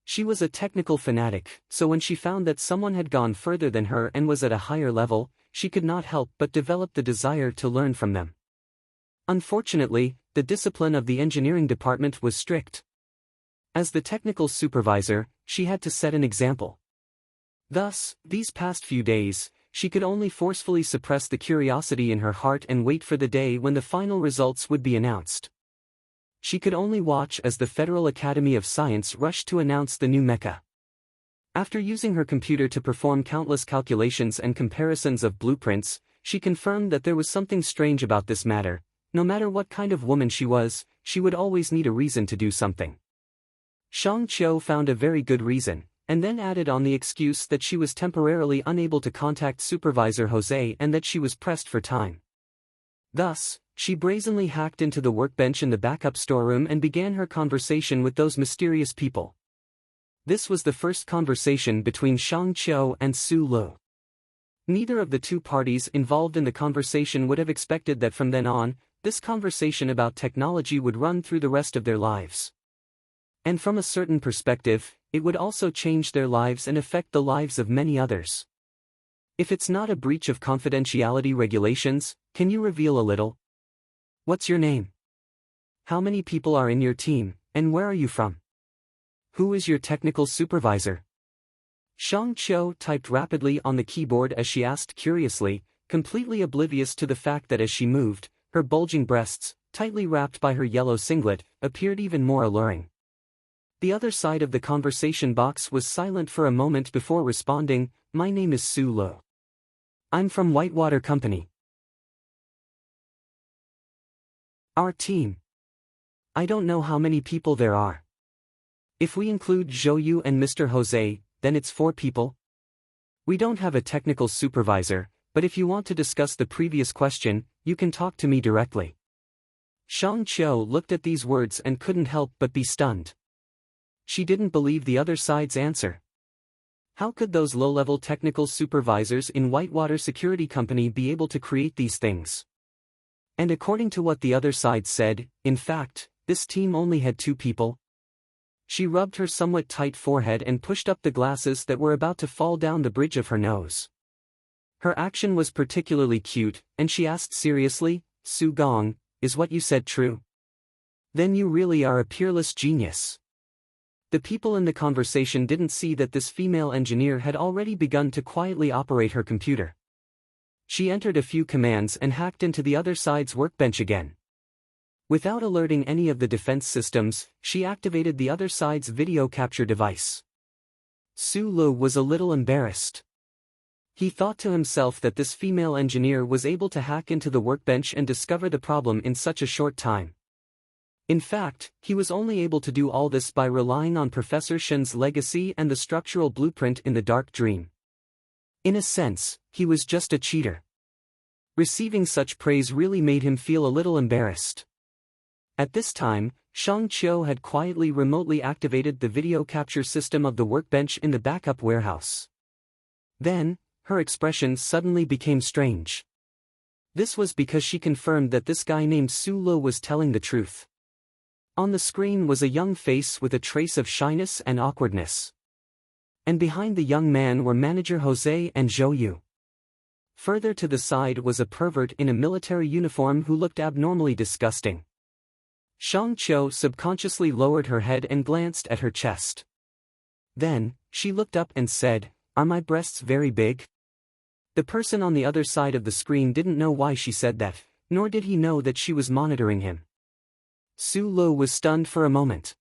[SPEAKER 1] She was a technical fanatic, so when she found that someone had gone further than her and was at a higher level, she could not help but develop the desire to learn from them. Unfortunately, the discipline of the engineering department was strict. As the technical supervisor, she had to set an example. Thus, these past few days, she could only forcefully suppress the curiosity in her heart and wait for the day when the final results would be announced. She could only watch as the Federal Academy of Science rushed to announce the new mecha. After using her computer to perform countless calculations and comparisons of blueprints, she confirmed that there was something strange about this matter. No matter what kind of woman she was, she would always need a reason to do something. Shang Qiu found a very good reason, and then added on the excuse that she was temporarily unable to contact Supervisor Jose and that she was pressed for time. Thus, she brazenly hacked into the workbench in the backup storeroom and began her conversation with those mysterious people. This was the first conversation between Shang Qiu and Su Lu. Neither of the two parties involved in the conversation would have expected that from then on, this conversation about technology would run through the rest of their lives. And from a certain perspective, it would also change their lives and affect the lives of many others. If it's not a breach of confidentiality regulations, can you reveal a little? What's your name? How many people are in your team, and where are you from? Who is your technical supervisor? Shang Qiu typed rapidly on the keyboard as she asked curiously, completely oblivious to the fact that as she moved, her bulging breasts, tightly wrapped by her yellow singlet, appeared even more alluring. The other side of the conversation box was silent for a moment before responding, "My name is Su Lu. I'm from Whitewater Company." Our team. I don't know how many people there are. If we include Zhou and Mr. Jose, then it's 4 people. We don't have a technical supervisor, but if you want to discuss the previous question, you can talk to me directly. Shang Qiu looked at these words and couldn't help but be stunned. She didn't believe the other side's answer. How could those low-level technical supervisors in Whitewater Security Company be able to create these things? And according to what the other side said, in fact, this team only had 2 people. She rubbed her somewhat tight forehead and pushed up the glasses that were about to fall down the bridge of her nose. Her action was particularly cute, and she asked seriously, Su Gong, is what you said true? Then you really are a peerless genius. The people in the conversation didn't see that this female engineer had already begun to quietly operate her computer. She entered a few commands and hacked into the other side's workbench again. Without alerting any of the defense systems, she activated the other side's video capture device. Su Lu was a little embarrassed. He thought to himself that this female engineer was able to hack into the workbench and discover the problem in such a short time. In fact, he was only able to do all this by relying on Professor Shen's legacy and the structural blueprint in the dark dream. In a sense, he was just a cheater. Receiving such praise really made him feel a little embarrassed. At this time, Shang Qiu had quietly remotely activated the video capture system of the workbench in the backup warehouse. Then, her expression suddenly became strange. This was because she confirmed that this guy named Su Lu was telling the truth. On the screen was a young face with a trace of shyness and awkwardness. And behind the young man were Manager Jose and Zhou Yu. Further to the side was a pervert in a military uniform who looked abnormally disgusting. Shang Qiu subconsciously lowered her head and glanced at her chest. Then, she looked up and said, "Are my breasts very big?" The person on the other side of the screen didn't know why she said that, nor did he know that she was monitoring him. Su Lu was stunned for a moment.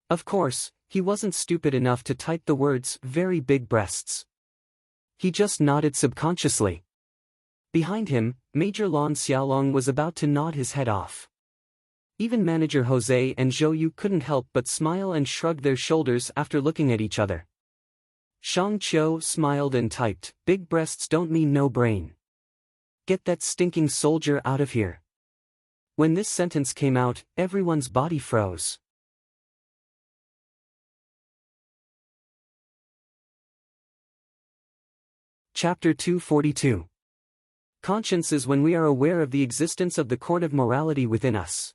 [SPEAKER 1] Of course, he wasn't stupid enough to type the words, "very big breasts." He just nodded subconsciously. Behind him, Major Lan Xiaolong was about to nod his head off. Even Manager Jose and Zhou Yu couldn't help but smile and shrug their shoulders after looking at each other. Shang Qiu smiled and typed, "Big breasts don't mean no brain. Get that stinking soldier out of here." When this sentence came out, everyone's body froze. Chapter 242. Conscience is when we are aware of the existence of the court of morality within us.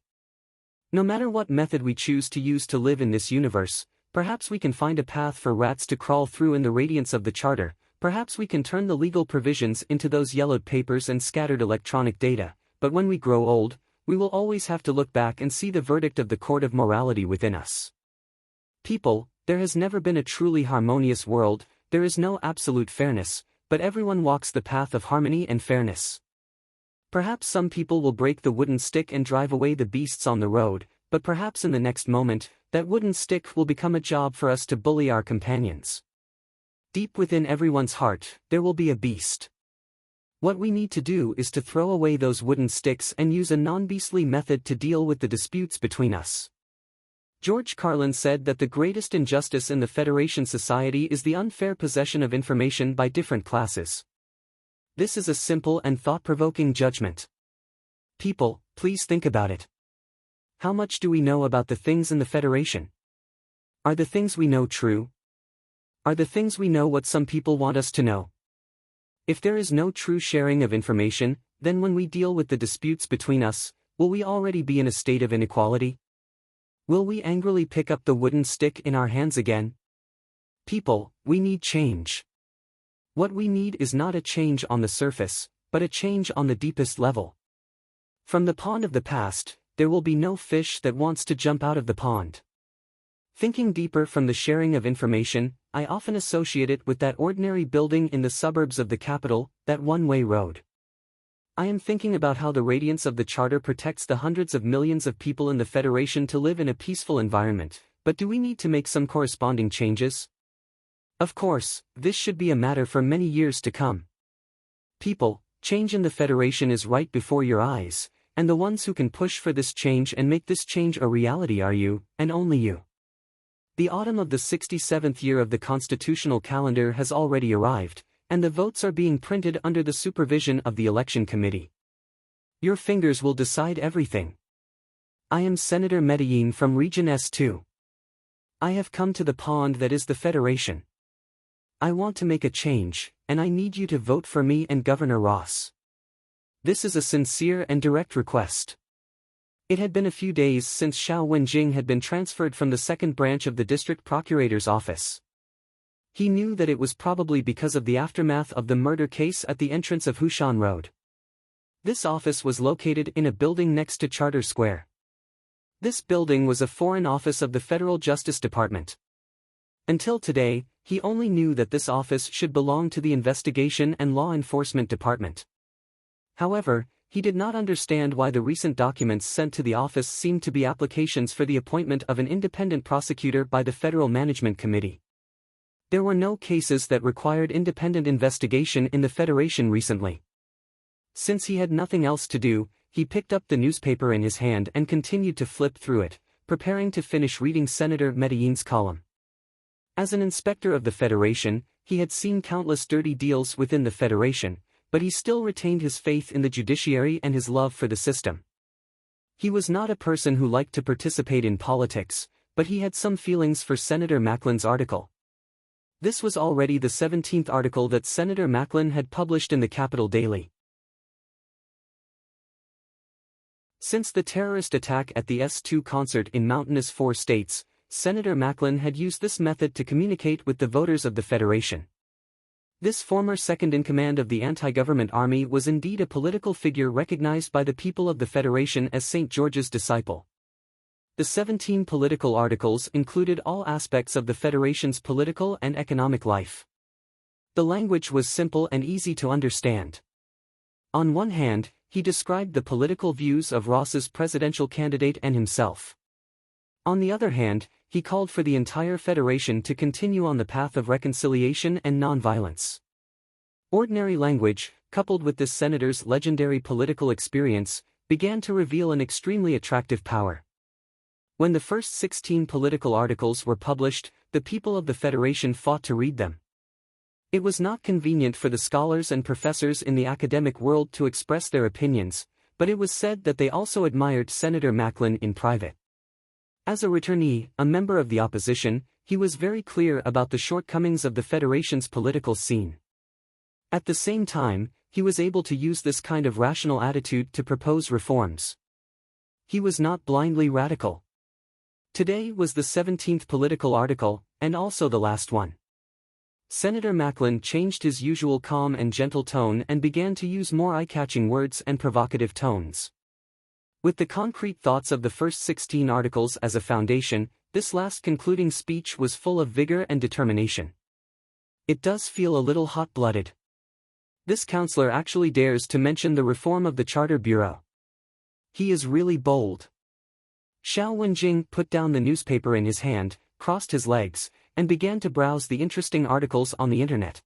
[SPEAKER 1] No matter what method we choose to use to live in this universe, perhaps we can find a path for rats to crawl through in the radiance of the charter, perhaps we can turn the legal provisions into those yellowed papers and scattered electronic data, but when we grow old, we will always have to look back and see the verdict of the court of morality within us. People, there has never been a truly harmonious world, there is no absolute fairness, but everyone walks the path of harmony and fairness. Perhaps some people will break the wooden stick and drive away the beasts on the road, but perhaps in the next moment, that wooden stick will become a job for us to bully our companions. Deep within everyone's heart, there will be a beast. What we need to do is to throw away those wooden sticks and use a non-beastly method to deal with the disputes between us. George Carlin said that the greatest injustice in the Federation society is the unfair possession of information by different classes. This is a simple and thought-provoking judgment. People, please think about it. How much do we know about the things in the Federation? Are the things we know true? Are the things we know what some people want us to know? If there is no true sharing of information, then when we deal with the disputes between us, will we already be in a state of inequality? Will we angrily pick up the wooden stick in our hands again? People, we need change. What we need is not a change on the surface, but a change on the deepest level. From the pond of the past, there will be no fish that wants to jump out of the pond. Thinking deeper from the sharing of information, I often associate it with that ordinary building in the suburbs of the capital, that one-way road. I am thinking about how the radiance of the Charter protects the hundreds of millions of people in the Federation to live in a peaceful environment, but do we need to make some corresponding changes? Of course, this should be a matter for many years to come. People, change in the Federation is right before your eyes, And the ones who can push for this change and make this change a reality are you, and only you. The autumn of the 67th year of the constitutional calendar has already arrived, and the votes are being printed under the supervision of the election committee. Your fingers will decide everything. I am Senator Medellin from Region S2. I have come to the pond that is the Federation. I want to make a change, and I need you to vote for me and Governor Ross. This is a sincere and direct request. It had been a few days since Xiao Wenjing had been transferred from the second branch of the district procurator's office. He knew that it was probably because of the aftermath of the murder case at the entrance of Hushan Road. This office was located in a building next to Charter Square. This building was a foreign office of the Federal Justice Department. Until today, he only knew that this office should belong to the Investigation and Law Enforcement Department. However, he did not understand why the recent documents sent to the office seemed to be applications for the appointment of an independent prosecutor by the Federal Management Committee. There were no cases that required independent investigation in the Federation recently. Since he had nothing else to do, he picked up the newspaper in his hand and continued to flip through it, preparing to finish reading Senator Medellin's column. As an inspector of the Federation, he had seen countless dirty deals within the Federation, but he still retained his faith in the judiciary and his love for the system. He was not a person who liked to participate in politics, but he had some feelings for Senator Macklin's article. This was already the 17th article that Senator Macklin had published in the Capital Daily. Since the terrorist attack at the S2 concert in mountainous 4 states, Senator Macklin had used this method to communicate with the voters of the Federation. This former second-in-command of the anti-government army was indeed a political figure recognized by the people of the Federation as St. George's disciple. The 17 political articles included all aspects of the Federation's political and economic life. The language was simple and easy to understand. On one hand, he described the political views of Ross's presidential candidate and himself. On the other hand, he called for the entire Federation to continue on the path of reconciliation and non-violence. Ordinary language, coupled with this senator's legendary political experience, began to reveal an extremely attractive power. When the first 16 political articles were published, the people of the Federation fought to read them. It was not convenient for the scholars and professors in the academic world to express their opinions, but it was said that they also admired Senator Macklin in private. As a returnee, a member of the opposition, he was very clear about the shortcomings of the Federation's political scene. At the same time, he was able to use this kind of rational attitude to propose reforms. He was not blindly radical. Today was the 17th political article, and also the last one. Senator Macklin changed his usual calm and gentle tone and began to use more eye-catching words and provocative tones. With the concrete thoughts of the first 16 articles as a foundation, this last concluding speech was full of vigor and determination. It does feel a little hot-blooded. This counselor actually dares to mention the reform of the Charter Bureau. He is really bold. Xiao Wenjing put down the newspaper in his hand, crossed his legs, and began to browse the interesting articles on the internet.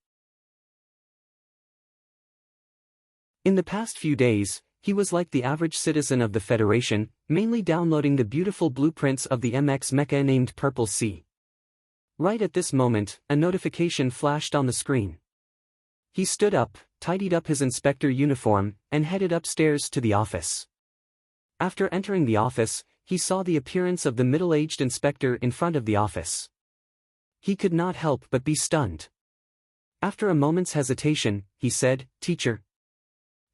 [SPEAKER 1] In the past few days, he was like the average citizen of the Federation, mainly downloading the beautiful blueprints of the MX mecha named Purple Sea. Right at this moment, a notification flashed on the screen. He stood up, tidied up his inspector uniform, and headed upstairs to the office. After entering the office, he saw the appearance of the middle-aged inspector in front of the office. He could not help but be stunned. After a moment's hesitation, he said, "Teacher."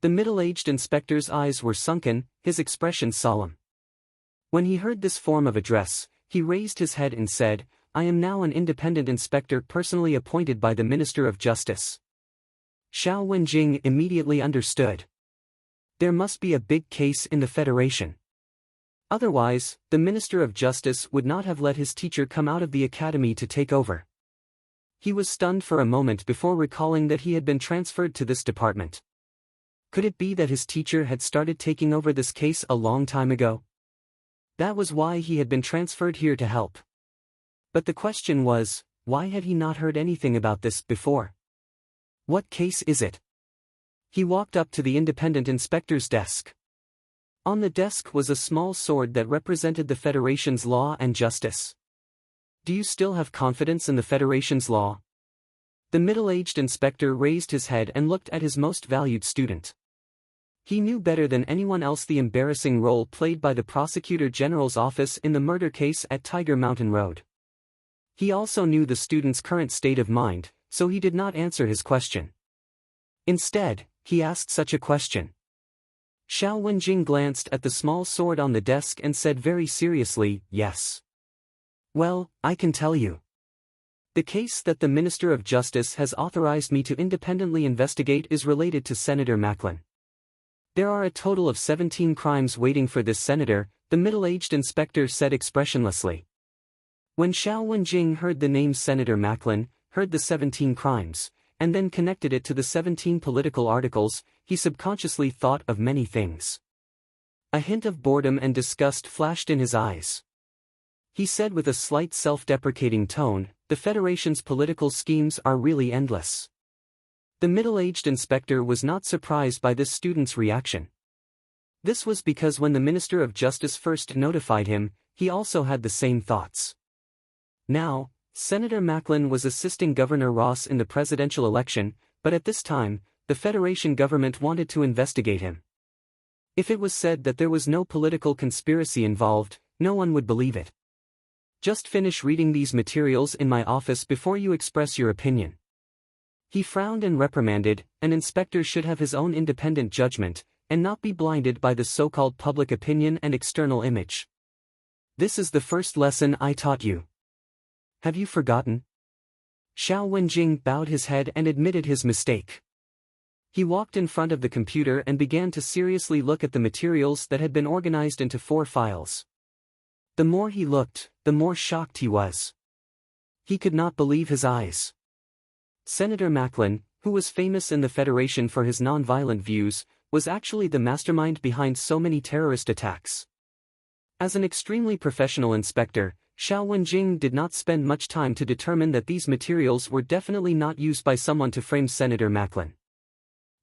[SPEAKER 1] The middle-aged inspector's eyes were sunken, his expression solemn. When he heard this form of address, he raised his head and said, "I am now an independent inspector personally appointed by the Minister of Justice." Xiao Wenjing immediately understood. There must be a big case in the Federation. Otherwise, the Minister of Justice would not have let his teacher come out of the academy to take over. He was stunned for a moment before recalling that he had been transferred to this department. Could it be that his teacher had started taking over this case a long time ago? That was why he had been transferred here to help. But the question was, why had he not heard anything about this before? What case is it? He walked up to the independent inspector's desk. On the desk was a small sword that represented the Federation's law and justice. Do you still have confidence in the Federation's law? The middle-aged inspector raised his head and looked at his most valued student. He knew better than anyone else the embarrassing role played by the Prosecutor General's office in the murder case at Tiger Mountain Road. He also knew the student's current state of mind, so he did not answer his question. Instead, he asked such a question. Xiao Wenjing glanced at the small sword on the desk and said very seriously, "Yes." "Well, I can tell you. The case that the Minister of Justice has authorized me to independently investigate is related to Senator Macklin. There are a total of 17 crimes waiting for this senator," the middle-aged inspector said expressionlessly. When Xiao Wenjing heard the name Senator Macklin, heard the 17 crimes, and then connected it to the 17 political articles, he subconsciously thought of many things. A hint of boredom and disgust flashed in his eyes. He said with a slight self-deprecating tone, "The Federation's political schemes are really endless." The middle-aged inspector was not surprised by this student's reaction. This was because when the Minister of Justice first notified him, he also had the same thoughts. Now, Senator Macklin was assisting Governor Ross in the presidential election, but at this time, the Federation government wanted to investigate him. If it was said that there was no political conspiracy involved, no one would believe it. "Just finish reading these materials in my office before you express your opinion." He frowned and reprimanded, "An inspector should have his own independent judgment, and not be blinded by the so-called public opinion and external image. This is the first lesson I taught you. Have you forgotten?" Xiao Wenjing bowed his head and admitted his mistake. He walked in front of the computer and began to seriously look at the materials that had been organized into 4 files. The more he looked, the more shocked he was. He could not believe his eyes. Senator Macklin, who was famous in the Federation for his non-violent views, was actually the mastermind behind so many terrorist attacks. As an extremely professional inspector, Xiao Wenjing did not spend much time to determine that these materials were definitely not used by someone to frame Senator Macklin.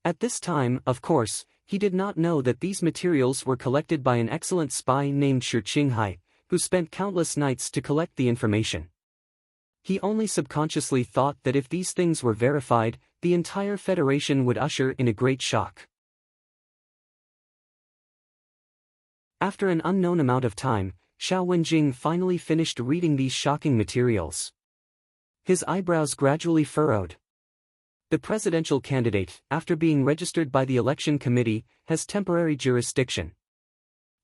[SPEAKER 1] At this time, of course, he did not know that these materials were collected by an excellent spy named Shi Qinghai, who spent countless nights to collect the information. He only subconsciously thought that if these things were verified, the entire Federation would usher in a great shock. After an unknown amount of time, Xiao Wenjing finally finished reading these shocking materials. His eyebrows gradually furrowed. The presidential candidate, after being registered by the election committee, has temporary jurisdiction.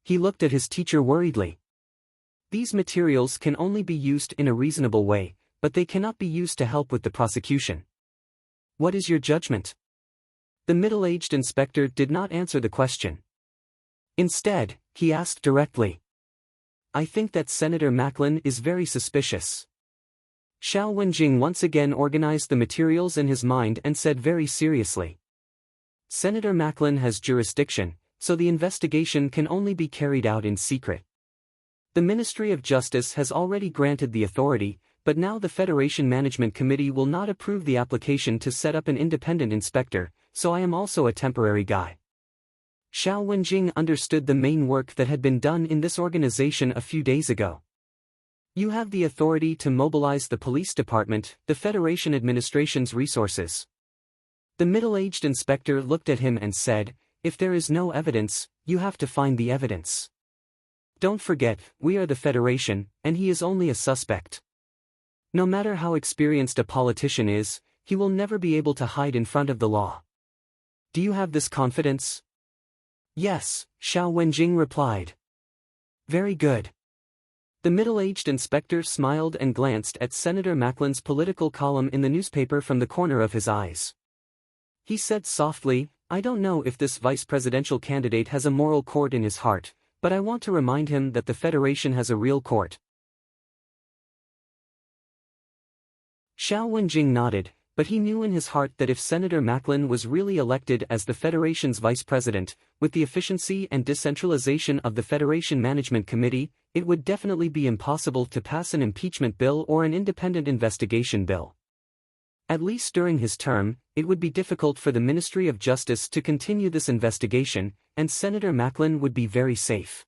[SPEAKER 1] He looked at his teacher worriedly. These materials can only be used in a reasonable way, but they cannot be used to help with the prosecution. What is your judgment? The middle-aged inspector did not answer the question. Instead, he asked directly. I think that Senator Macklin is very suspicious. Xiao Wenjing once again organized the materials in his mind and said very seriously. Senator Macklin has jurisdiction, so the investigation can only be carried out in secret. The Ministry of Justice has already granted the authority, but now the Federation Management Committee will not approve the application to set up an independent inspector, so I am also a temporary guy. Xiao Wenjing understood the main work that had been done in this organization a few days ago. You have the authority to mobilize the police department, the Federation administration's resources. The middle-aged inspector looked at him and said, if there is no evidence, you have to find the evidence. Don't forget, we are the Federation, and he is only a suspect. No matter how experienced a politician is, he will never be able to hide in front of the law. Do you have this confidence? Yes, Xiao Wenjing replied. Very good. The middle-aged inspector smiled and glanced at Senator Macklin's political column in the newspaper from the corner of his eyes. He said softly, I don't know if this vice presidential candidate has a moral court in his heart, but I want to remind him that the Federation has a real court. Xiao Wenjing nodded, but he knew in his heart that if Senator Macklin was really elected as the Federation's vice president, with the efficiency and decentralization of the Federation Management Committee, it would definitely be impossible to pass an impeachment bill or an independent investigation bill. At least during his term, it would be difficult for the Ministry of Justice to continue this investigation, and Senator Macklin would be very safe.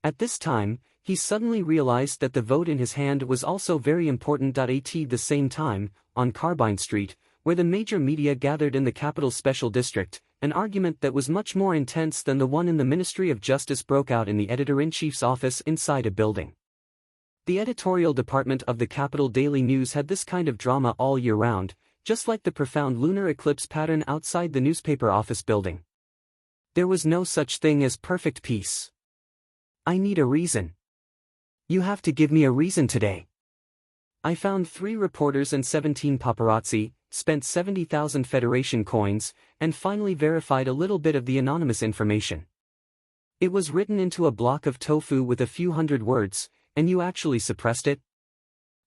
[SPEAKER 1] At this time, he suddenly realized that the vote in his hand was also very important. At the same time, on Carbine Street, where the major media gathered in the Capitol Special District, an argument that was much more intense than the one in the Ministry of Justice broke out in the editor-in-chief's office inside a building. The editorial department of the Capitol Daily News had this kind of drama all year round, just like the profound lunar eclipse pattern outside the newspaper office building. There was no such thing as perfect peace. I need a reason. You have to give me a reason today. I found 3 reporters and 17 paparazzi, spent 70,000 Federation coins, and finally verified a little bit of the anonymous information. It was written into a block of tofu with a few hundred words, and you actually suppressed it?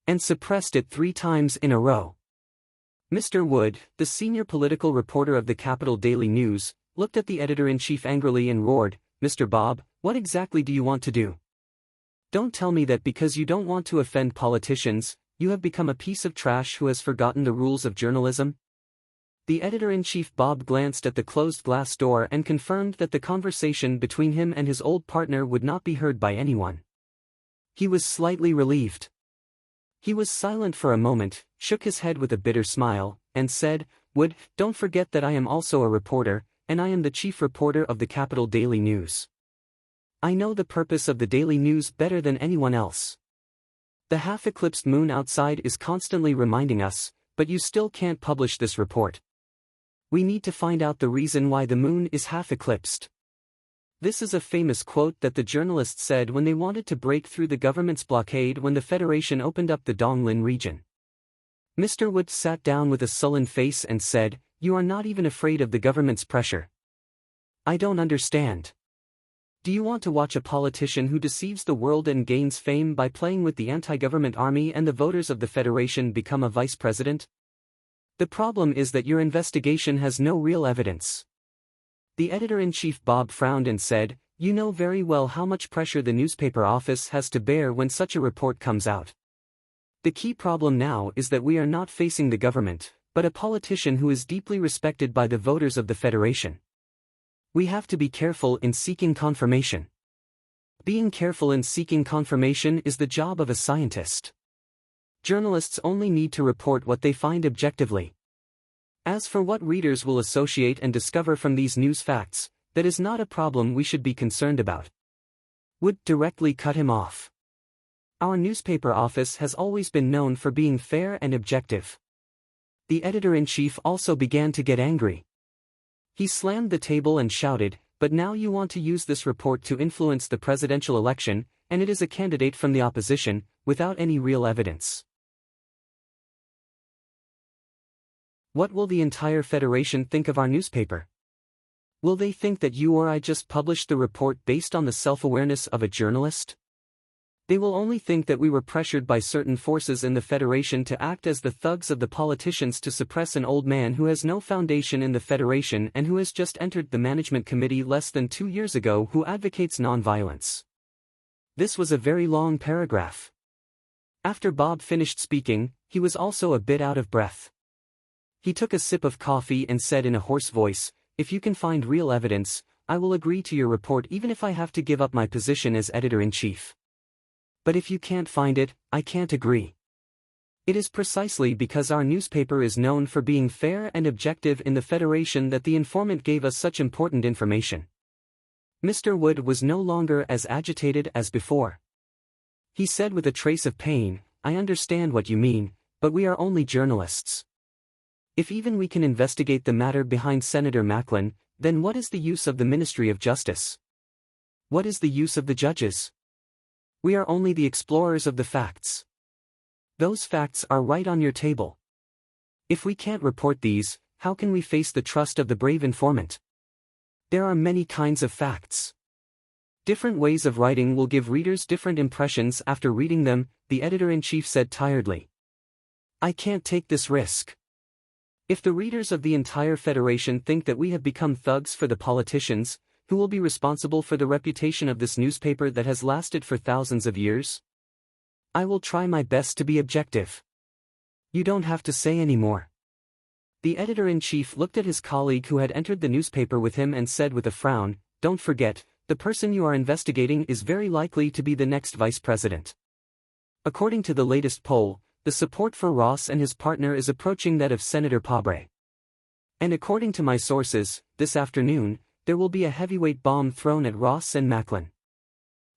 [SPEAKER 1] And suppressed it 3 times in a row. Mr. Wood, the senior political reporter of the Capitol Daily News, looked at the editor-in-chief angrily and roared, "Mr. Bob, what exactly do you want to do? Don't tell me that because you don't want to offend politicians, you have become a piece of trash who has forgotten the rules of journalism?" The editor-in-chief Bob glanced at the closed glass door and confirmed that the conversation between him and his old partner would not be heard by anyone. He was slightly relieved. He was silent for a moment, shook his head with a bitter smile, and said, "Wood, don't forget that I am also a reporter, and I am the chief reporter of the Capitol Daily News. I know the purpose of the Daily News better than anyone else. The half-eclipsed moon outside is constantly reminding us, but you still can't publish this report. We need to find out the reason why the moon is half-eclipsed." This is a famous quote that the journalists said when they wanted to break through the government's blockade when the Federation opened up the Donglin region. Mr. Wood sat down with a sullen face and said, "You are not even afraid of the government's pressure. I don't understand. Do you want to watch a politician who deceives the world and gains fame by playing with the anti-government army and the voters of the Federation become a vice president? The problem is that your investigation has no real evidence." The editor-in-chief Bob frowned and said, "You know very well how much pressure the newspaper office has to bear when such a report comes out. The key problem now is that we are not facing the government, but a politician who is deeply respected by the voters of the Federation. We have to be careful in seeking confirmation. Being careful in seeking confirmation is the job of a scientist. Journalists only need to report what they find objectively. As for what readers will associate and discover from these news facts, that is not a problem we should be concerned about." Wood directly cut him off. "Our newspaper office has always been known for being fair and objective." The editor-in-chief also began to get angry. He slammed the table and shouted, "But now you want to use this report to influence the presidential election, and it is a candidate from the opposition, without any real evidence. What will the entire Federation think of our newspaper? Will they think that you or I just published the report based on the self-awareness of a journalist? They will only think that we were pressured by certain forces in the Federation to act as the thugs of the politicians to suppress an old man who has no foundation in the Federation and who has just entered the management committee less than 2 years ago, who advocates nonviolence." This was a very long paragraph. After Bob finished speaking, he was also a bit out of breath. He took a sip of coffee and said in a hoarse voice, "If you can find real evidence, I will agree to your report even if I have to give up my position as editor-in-chief. But if you can't find it, I can't agree. It is precisely because our newspaper is known for being fair and objective in the Federation that the informant gave us such important information." Mr. Wood was no longer as agitated as before. He said with a trace of pain, "I understand what you mean, but we are only journalists. If even we can investigate the matter behind Senator Macklin, then what is the use of the Ministry of Justice? What is the use of the judges? We are only the explorers of the facts. Those facts are right on your table. If we can't report these, how can we face the trust of the brave informant? There are many kinds of facts. Different ways of writing will give readers different impressions after reading them," the editor-in-chief said tiredly. "I can't take this risk. If the readers of the entire Federation think that we have become thugs for the politicians, who will be responsible for the reputation of this newspaper that has lasted for thousands of years? I will try my best to be objective. You don't have to say any more." The editor-in-chief looked at his colleague who had entered the newspaper with him and said with a frown, don't forget, the person you are investigating is very likely to be the next vice president. According to the latest poll, the support for Ross and his partner is approaching that of Senator Pabre. And according to my sources, this afternoon, there will be a heavyweight bomb thrown at Ross and Macklin.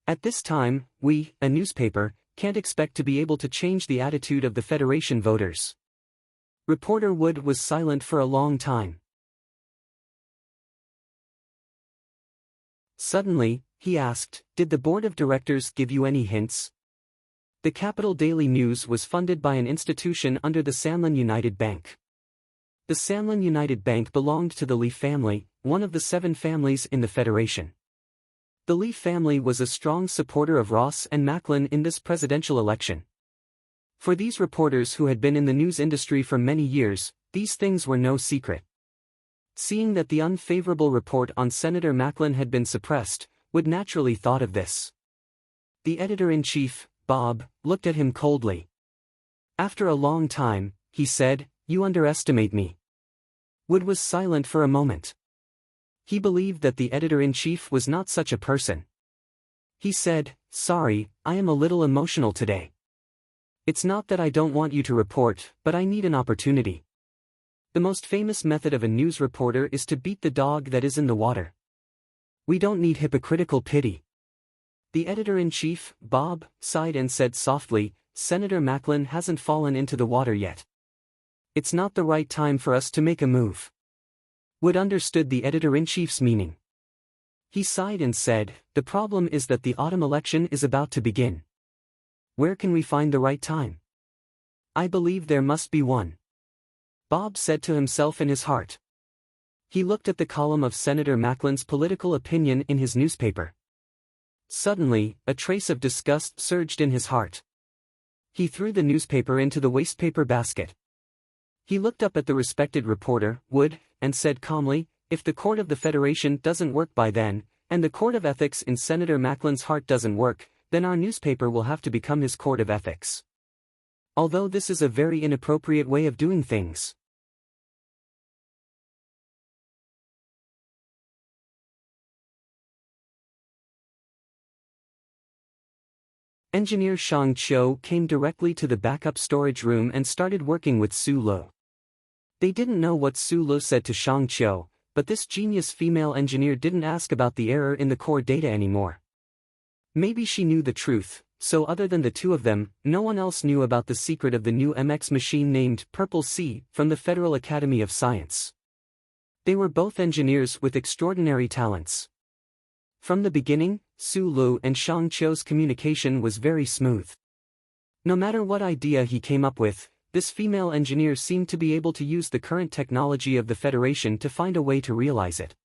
[SPEAKER 1] At this time, we, a newspaper, can't expect to be able to change the attitude of the Federation voters. Reporter Wood was silent for a long time. Suddenly, he asked, "Did the board of directors give you any hints?" The Capital Daily News was funded by an institution under the Sanlin United Bank. The Sanlin United Bank belonged to the Leaf family, one of the 7 families in the Federation. The Leaf family was a strong supporter of Ross and Macklin in this presidential election. For these reporters who had been in the news industry for many years, these things were no secret. Seeing that the unfavorable report on Senator Macklin had been suppressed, Wood naturally thought of this. The editor-in-chief, Bob, looked at him coldly. After a long time, he said, "You underestimate me." Wood was silent for a moment. He believed that the editor-in-chief was not such a person. He said, "Sorry, I am a little emotional today. It's not that I don't want you to report, but I need an opportunity. The most famous method of a news reporter is to beat the dog that is in the water. We don't need hypocritical pity." The editor-in-chief, Bob, sighed and said softly, "Senator Macklin hasn't fallen into the water yet. It's not the right time for us to make a move." Wood understood the editor-in-chief's meaning. He sighed and said, "The problem is that the autumn election is about to begin. Where can we find the right time? I believe there must be one." Bob said to himself in his heart. He looked at the column of Senator Macklin's political opinion in his newspaper. Suddenly, a trace of disgust surged in his heart. He threw the newspaper into the wastepaper basket. He looked up at the respected reporter, Wood, and said calmly, "If the court of the Federation doesn't work by then, and the court of ethics in Senator Macklin's heart doesn't work, then our newspaper will have to become his court of ethics. Although this is a very inappropriate way of doing things." Engineer Shang Cho came directly to the backup storage room and started working with Su Lo. They didn't know what Su Lo said to Shang Cho, but this genius female engineer didn't ask about the error in the core data anymore. Maybe she knew the truth, so other than the two of them, no one else knew about the secret of the new MX machine named Purple Sea from the Federal Academy of Science. They were both engineers with extraordinary talents. From the beginning, Su Lu and Shang Cho's communication was very smooth. No matter what idea he came up with, this female engineer seemed to be able to use the current technology of the Federation to find a way to realize it.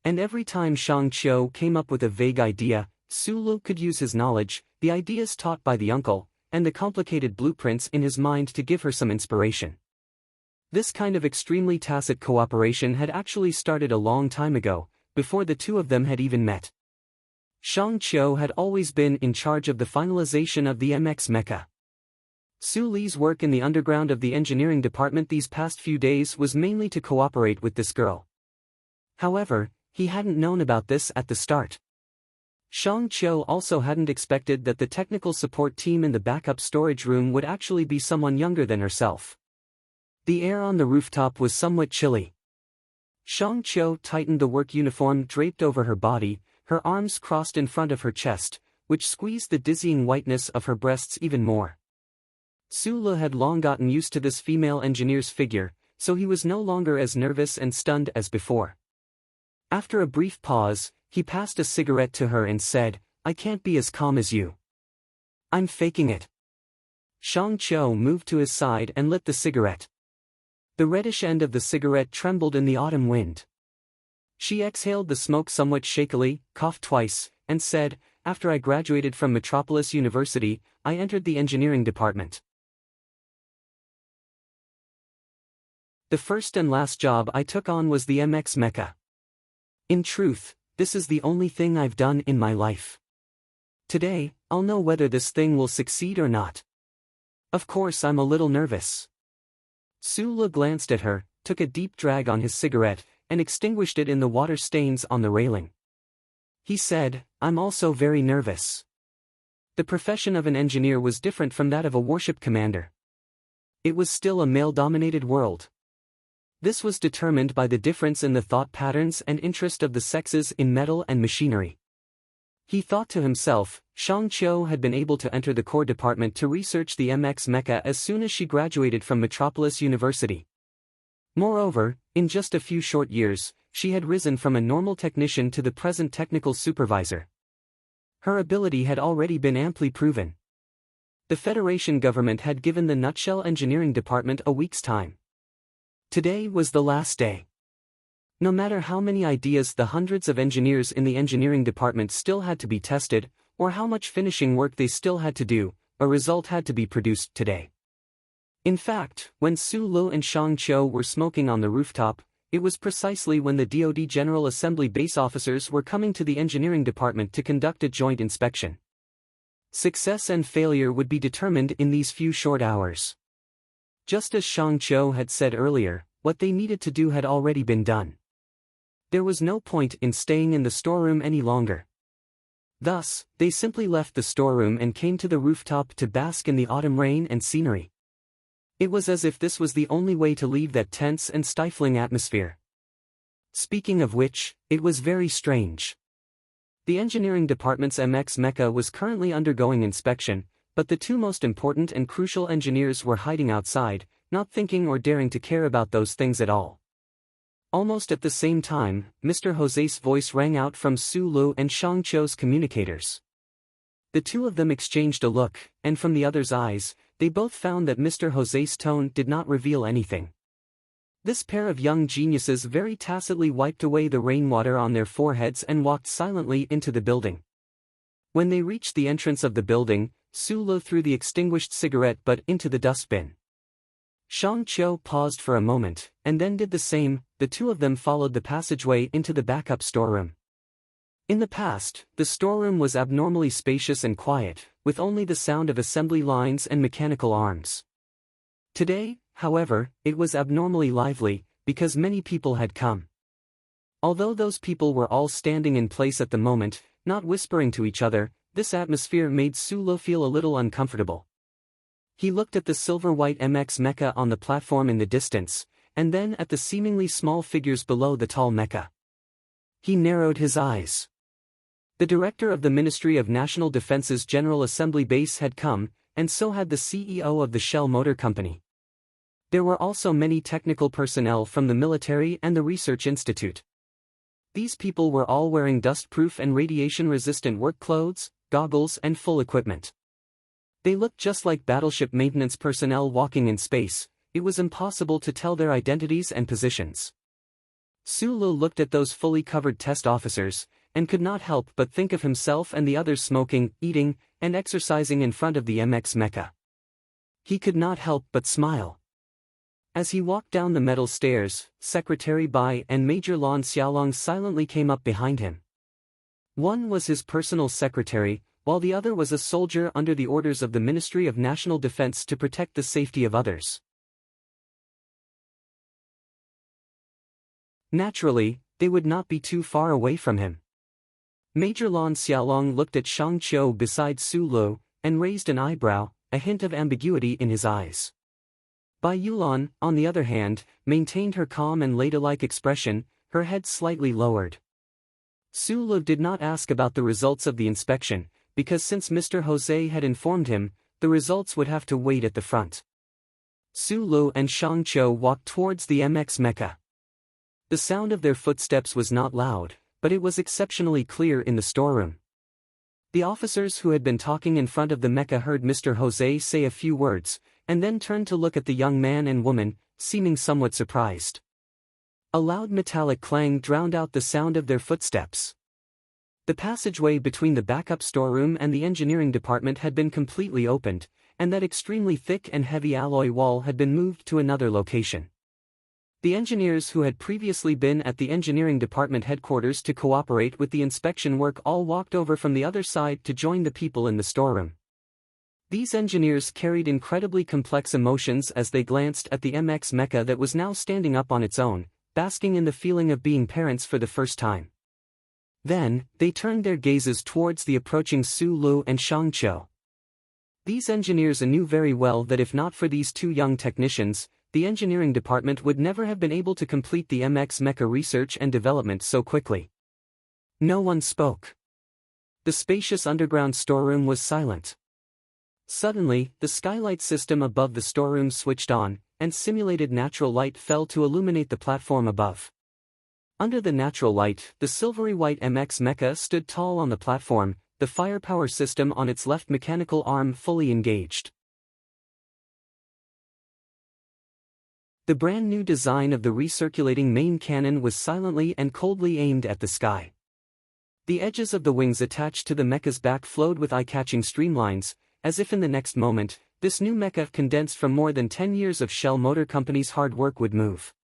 [SPEAKER 1] And every time Shang Cho came up with a vague idea, Su Lu could use his knowledge, the ideas taught by the uncle, and the complicated blueprints in his mind to give her some inspiration. This kind of extremely tacit cooperation had actually started a long time ago, before the two of them had even met. Shang Cho had always been in charge of the finalization of the MX mecha. Su Li's work in the underground of the engineering department these past few days was mainly to cooperate with this girl. However, he hadn't known about this at the start. Shang Cho also hadn't expected that the technical support team in the backup storage room would actually be someone younger than herself. The air on the rooftop was somewhat chilly. Shang Cho tightened the work uniform draped over her body, her arms crossed in front of her chest, which squeezed the dizzying whiteness of her breasts even more. Su Le had long gotten used to this female engineer's figure, so he was no longer as nervous and stunned as before. After a brief pause, he passed a cigarette to her and said, "I can't be as calm as you. I'm faking it." Shang Cho moved to his side and lit the cigarette. The reddish end of the cigarette trembled in the autumn wind. She exhaled the smoke somewhat shakily, coughed twice, and said, "After I graduated from Metropolis University, I entered the engineering department. The first and last job I took on was the MX mecha. In truth, this is the only thing I've done in my life. Today, I'll know whether this thing will succeed or not. Of course I'm a little nervous." Su Le glanced at her, took a deep drag on his cigarette, and extinguished it in the water stains on the railing. He said, "I'm also very nervous." The profession of an engineer was different from that of a warship commander. It was still a male-dominated world. This was determined by the difference in the thought patterns and interest of the sexes in metal and machinery. He thought to himself, Shang Qiu had been able to enter the core department to research the MX mecha as soon as she graduated from Metropolis University. Moreover, in just a few short years, she had risen from a normal technician to the present technical supervisor. Her ability had already been amply proven. The Federation government had given the Nutshell Engineering Department a week's time. Today was the last day. No matter how many ideas the hundreds of engineers in the engineering department still had to be tested, or how much finishing work they still had to do, a result had to be produced today. In fact, when Su Lu and Shang Qiu were smoking on the rooftop, it was precisely when the DoD General Assembly base officers were coming to the engineering department to conduct a joint inspection. Success and failure would be determined in these few short hours. Just as Shang Qiu had said earlier, what they needed to do had already been done. There was no point in staying in the storeroom any longer. Thus, they simply left the storeroom and came to the rooftop to bask in the autumn rain and scenery. It was as if this was the only way to leave that tense and stifling atmosphere. Speaking of which, it was very strange. The engineering department's MX mecha was currently undergoing inspection, but the two most important and crucial engineers were hiding outside, not thinking or daring to care about those things at all. Almost at the same time, Mr. Jose's voice rang out from Su Lu and Shang Qiu's communicators. The two of them exchanged a look, and from the other's eyes, they both found that Mr. Jose's tone did not reveal anything. This pair of young geniuses very tacitly wiped away the rainwater on their foreheads and walked silently into the building. When they reached the entrance of the building, Su Lu threw the extinguished cigarette butt into the dustbin. Shang Qiu paused for a moment, and then did the same. The two of them followed the passageway into the backup storeroom. In the past, the storeroom was abnormally spacious and quiet, with only the sound of assembly lines and mechanical arms. Today, however, it was abnormally lively, because many people had come. Although those people were all standing in place at the moment, not whispering to each other, this atmosphere made Su Lu feel a little uncomfortable. He looked at the silver-white MX mecha on the platform in the distance, and then at the seemingly small figures below the tall mecha. He narrowed his eyes. The director of the Ministry of National Defense's General Assembly base had come, and so had the CEO of the Shell Motor Company. There were also many technical personnel from the military and the research institute. These people were all wearing dust-proof and radiation-resistant work clothes, goggles and full equipment. They looked just like battleship maintenance personnel walking in space. It was impossible to tell their identities and positions. Su Lu looked at those fully covered test officers, and could not help but think of himself and the others smoking, eating, and exercising in front of the MX mecha. He could not help but smile. As he walked down the metal stairs, Secretary Bai and Major Lan Xiaolong silently came up behind him. One was his personal secretary, while the other was a soldier under the orders of the Ministry of National Defense to protect the safety of others. Naturally, they would not be too far away from him. Major Lan Xiaolong looked at Shang Qiu beside Su Lu, and raised an eyebrow, a hint of ambiguity in his eyes. Bai Yulan, on the other hand, maintained her calm and ladylike expression, her head slightly lowered. Su Lu did not ask about the results of the inspection, because since Mr. Jose had informed him, the results would have to wait at the front. Su Lu and Shang Qiu walked towards the MX mecha. The sound of their footsteps was not loud, but it was exceptionally clear in the storeroom. The officers who had been talking in front of the mecha heard Mr. Jose say a few words, and then turned to look at the young man and woman, seeming somewhat surprised. A loud metallic clang drowned out the sound of their footsteps. The passageway between the backup storeroom and the engineering department had been completely opened, and that extremely thick and heavy alloy wall had been moved to another location. The engineers who had previously been at the engineering department headquarters to cooperate with the inspection work all walked over from the other side to join the people in the storeroom. These engineers carried incredibly complex emotions as they glanced at the MX mecha that was now standing up on its own, basking in the feeling of being parents for the first time. Then, they turned their gazes towards the approaching Su Lu and Shang Qiu. These engineers knew very well that if not for these two young technicians, the engineering department would never have been able to complete the MX mecha research and development so quickly. No one spoke. The spacious underground storeroom was silent. Suddenly, the skylight system above the storeroom switched on, and simulated natural light fell to illuminate the platform above. Under the natural light, the silvery white MX mecha stood tall on the platform, the firepower system on its left mechanical arm fully engaged. The brand new design of the recirculating main cannon was silently and coldly aimed at the sky. The edges of the wings attached to the mecha's back flowed with eye-catching streamlines, as if in the next moment, this new mecha condensed from more than 10 years of Shell Motor Company's hard work would move.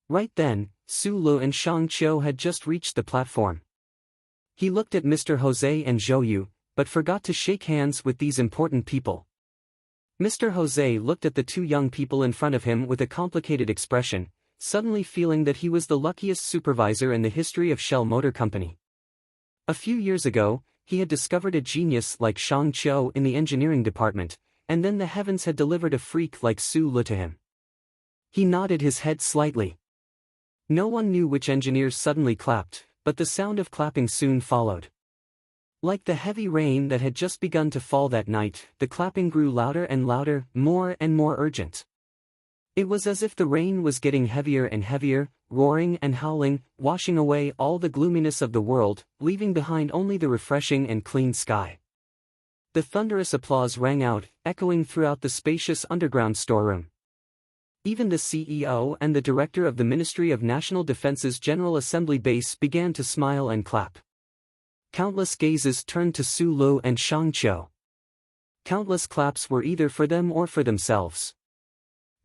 [SPEAKER 1] Right then, Su Lu and Shang Qiu had just reached the platform. He looked at Mr. Jose and Zhou Yu, but forgot to shake hands with these important people. Mr. Jose looked at the two young people in front of him with a complicated expression, suddenly feeling that he was the luckiest supervisor in the history of Shell Motor Company. A few years ago, he had discovered a genius like Shang Qiu in the engineering department, and then the heavens had delivered a freak like Su Lu to him. He nodded his head slightly. No one knew which engineers suddenly clapped, but the sound of clapping soon followed. Like the heavy rain that had just begun to fall that night, the clapping grew louder and louder, more and more urgent. It was as if the rain was getting heavier and heavier, roaring and howling, washing away all the gloominess of the world, leaving behind only the refreshing and clean sky. The thunderous applause rang out, echoing throughout the spacious underground storeroom. Even the CEO and the director of the Ministry of National Defense's General Assembly base began to smile and clap. Countless gazes turned to Su Lu and Shang Qiu. Countless claps were either for them or for themselves.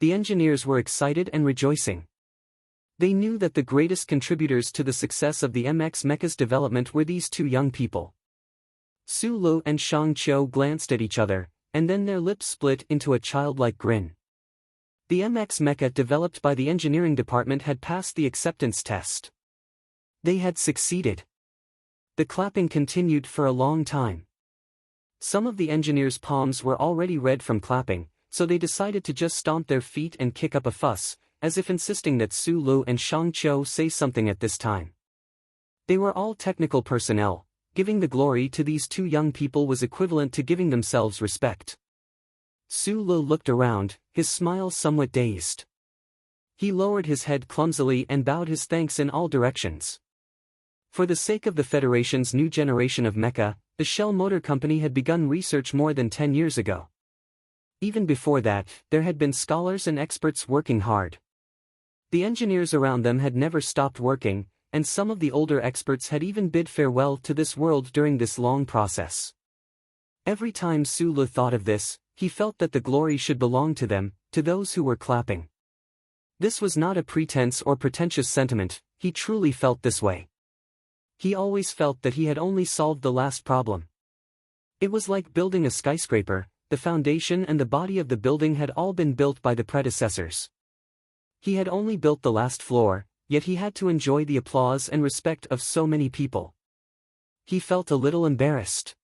[SPEAKER 1] The engineers were excited and rejoicing. They knew that the greatest contributors to the success of the MX mecha's development were these two young people. Su Lu and Shang Qiu glanced at each other, and then their lips split into a childlike grin. The MX mecha developed by the engineering department had passed the acceptance test. They had succeeded. The clapping continued for a long time. Some of the engineers' palms were already red from clapping, so they decided to just stomp their feet and kick up a fuss, as if insisting that Su Lu and Shang Qiu say something at this time. They were all technical personnel. Giving the glory to these two young people was equivalent to giving themselves respect. Su Lu looked around, his smile somewhat dazed. He lowered his head clumsily and bowed his thanks in all directions. For the sake of the Federation's new generation of mecha, the Shell Motor Company had begun research more than 10 years ago. Even before that, there had been scholars and experts working hard. The engineers around them had never stopped working, and some of the older experts had even bid farewell to this world during this long process. Every time Su Lu thought of this, he felt that the glory should belong to them, to those who were clapping. This was not a pretense or pretentious sentiment, he truly felt this way. He always felt that he had only solved the last problem. It was like building a skyscraper, the foundation and the body of the building had all been built by the predecessors. He had only built the last floor, yet he had to enjoy the applause and respect of so many people. He felt a little embarrassed.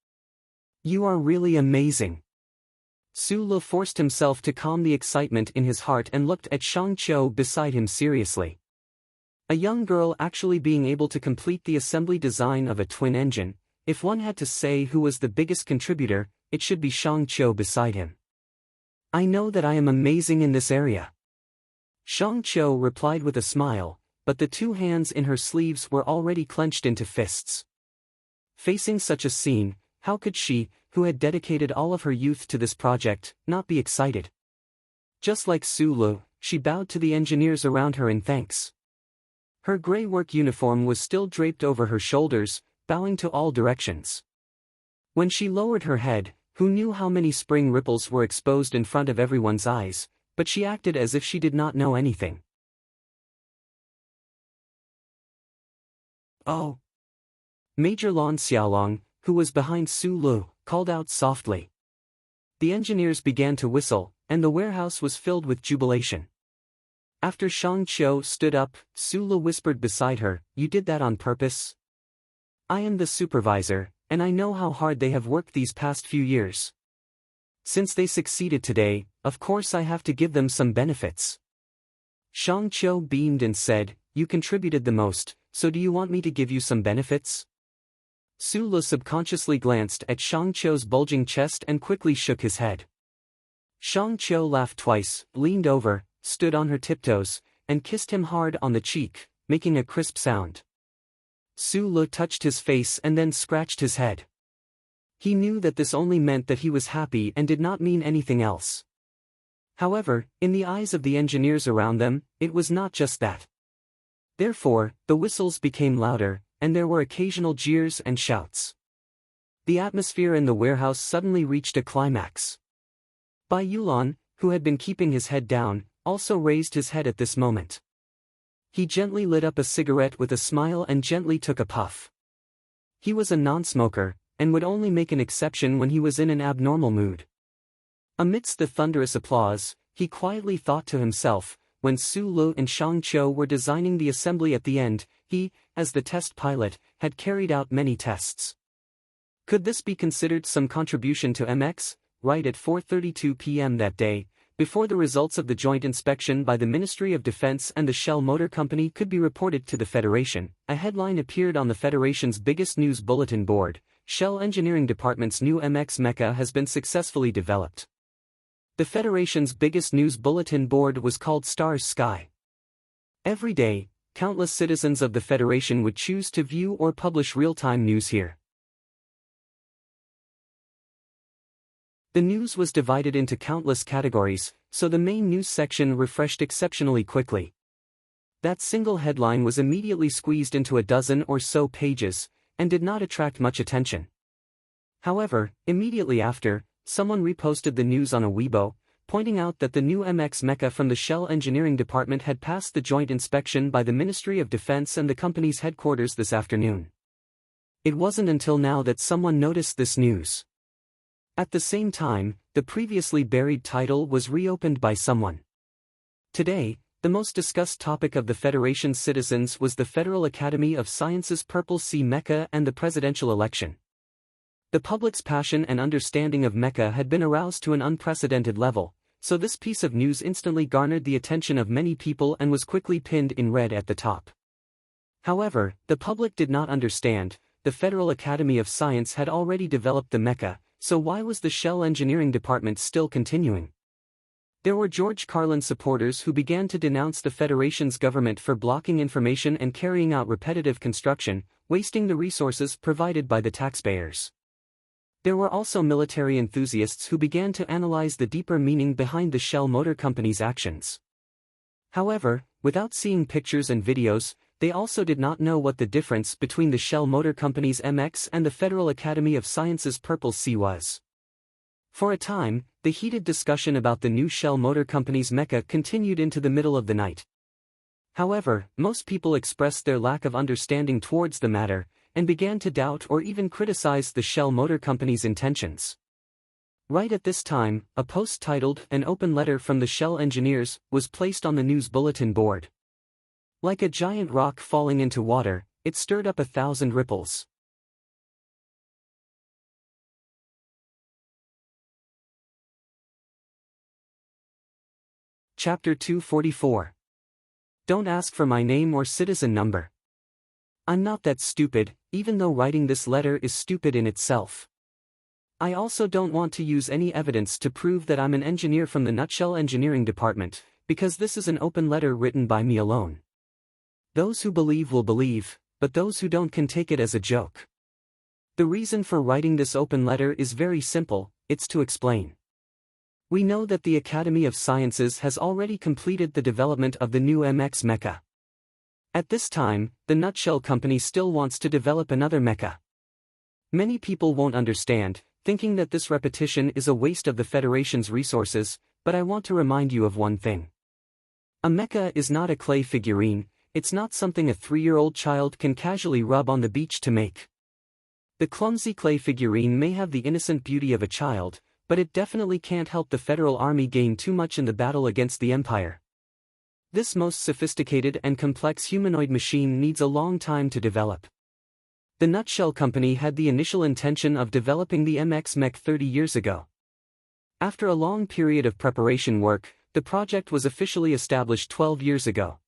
[SPEAKER 1] "You are really amazing." Su Lu forced himself to calm the excitement in his heart and looked at Shang Qiu beside him seriously. A young girl actually being able to complete the assembly design of a twin engine, if one had to say who was the biggest contributor, it should be Shang Qiu beside him. "I know that I am amazing in this area." Shang Qiu replied with a smile, but the two hands in her sleeves were already clenched into fists. Facing such a scene, how could she, who had dedicated all of her youth to this project, not be excited? Just like Su Lu, she bowed to the engineers around her in thanks. Her gray work uniform was still draped over her shoulders, bowing to all directions. When she lowered her head, who knew how many spring ripples were exposed in front of everyone's eyes, but she acted as if she did not know anything. "Oh!" Major Lan Xiaolong, who was behind Su Lu, called out softly. The engineers began to whistle, and the warehouse was filled with jubilation. After Shang Qiu stood up, Su Lu whispered beside her, "You did that on purpose?" I am the supervisor, and I know how hard they have worked these past few years. Since they succeeded today, of course I have to give them some benefits. Shang Qiu beamed and said, "You contributed the most, so do you want me to give you some benefits?" Su Le subconsciously glanced at Shang Qiu's bulging chest and quickly shook his head. Shang Qiu laughed twice, leaned over, stood on her tiptoes, and kissed him hard on the cheek, making a crisp sound. Su Le touched his face and then scratched his head. He knew that this only meant that he was happy and did not mean anything else. However, in the eyes of the engineers around them, it was not just that. Therefore, the whistles became louder, and there were occasional jeers and shouts. The atmosphere in the warehouse suddenly reached a climax. Bai Yulan, who had been keeping his head down, also raised his head at this moment. He gently lit up a cigarette with a smile and gently took a puff. He was a non-smoker, and would only make an exception when he was in an abnormal mood. Amidst the thunderous applause, he quietly thought to himself, when Su Le and Shang Qiu were designing the assembly at the end, he, as the test pilot, had carried out many tests. Could this be considered some contribution to MX? Right at 4:32 p.m. that day, before the results of the joint inspection by the Ministry of Defense and the Shell Motor Company could be reported to the Federation, a headline appeared on the Federation's biggest news bulletin board: Shell Engineering Department's new MX mecha has been successfully developed. The Federation's biggest news bulletin board was called Stars Sky. Every day, countless citizens of the Federation would choose to view or publish real-time news here. The news was divided into countless categories, so the main news section refreshed exceptionally quickly. That single headline was immediately squeezed into a dozen or so pages, and did not attract much attention. However, immediately after, someone reposted the news on a Weibo, pointing out that the new MX mecha from the Shell Engineering Department had passed the joint inspection by the Ministry of Defense and the company's headquarters this afternoon. It wasn't until now that someone noticed this news. At the same time, the previously buried title was reopened by someone. Today, the most discussed topic of the Federation's citizens was the Federal Academy of Sciences Purple Sea mecha and the presidential election. The public's passion and understanding of mecha had been aroused to an unprecedented level, so this piece of news instantly garnered the attention of many people and was quickly pinned in red at the top. However, the public did not understand. The Federal Academy of Science had already developed the mecha, so why was the Shell Engineering Department still continuing? There were George Carlin supporters who began to denounce the Federation's government for blocking information and carrying out repetitive construction, wasting the resources provided by the taxpayers. There were also military enthusiasts who began to analyze the deeper meaning behind the Shell Motor Company's actions. However, without seeing pictures and videos, they also did not know what the difference between the Shell Motor Company's MX and the Federal Academy of Sciences Purple Sea was. For a time, the heated discussion about the new Shell Motor Company's mecha continued into the middle of the night. However, most people expressed their lack of understanding towards the matter, and began to doubt or even criticize the Shell Motor Company's intentions. Right at this time, a post titled "An Open Letter from the Shell Engineers" was placed on the news bulletin board. Like a giant rock falling into water, it stirred up 1,000 ripples. Chapter 244. Don't ask for my name or citizen number. I'm not that stupid, even though writing this letter is stupid in itself. I also don't want to use any evidence to prove that I'm an engineer from the Nutshell Engineering Department, because this is an open letter written by me alone. Those who believe will believe, but those who don't can take it as a joke. The reason for writing this open letter is very simple, it's to explain. We know that the Academy of Sciences has already completed the development of the new MX mecha. At this time, the Nutshell Company still wants to develop another mecha. Many people won't understand, thinking that this repetition is a waste of the Federation's resources, but I want to remind you of one thing. A mecha is not a clay figurine. It's not something a 3-year-old child can casually rub on the beach to make. The clumsy clay figurine may have the innocent beauty of a child, but it definitely can't help the Federal Army gain too much in the battle against the Empire. This most sophisticated and complex humanoid machine needs a long time to develop. The Nutshell Company had the initial intention of developing the MX mech 30 years ago. After a long period of preparation work, the project was officially established 12 years ago.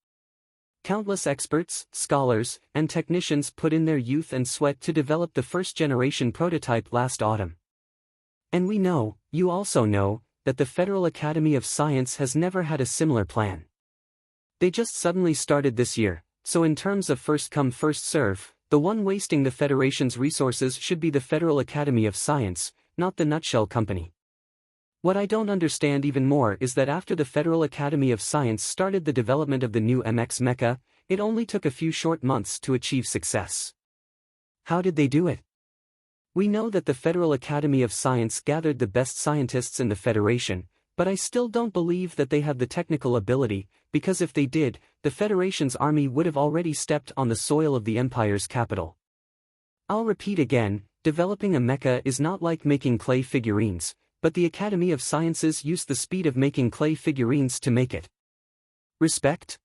[SPEAKER 1] Countless experts, scholars, and technicians put in their youth and sweat to develop the first-generation prototype last autumn. And we know, you also know, that the Federal Academy of Science has never had a similar plan. They just suddenly started this year, so in terms of first come first serve, the one wasting the Federation's resources should be the Federal Academy of Science, not the Nutshell Company. What I don't understand even more is that after the Federal Academy of Science started the development of the new MX mecha, it only took a few short months to achieve success. How did they do it? We know that the Federal Academy of Science gathered the best scientists in the Federation, but I still don't believe that they have the technical ability, because if they did, the Federation's army would have already stepped on the soil of the Empire's capital. I'll repeat again, developing a mecha is not like making clay figurines, but the Academy of Sciences used the speed of making clay figurines to make it. Respect?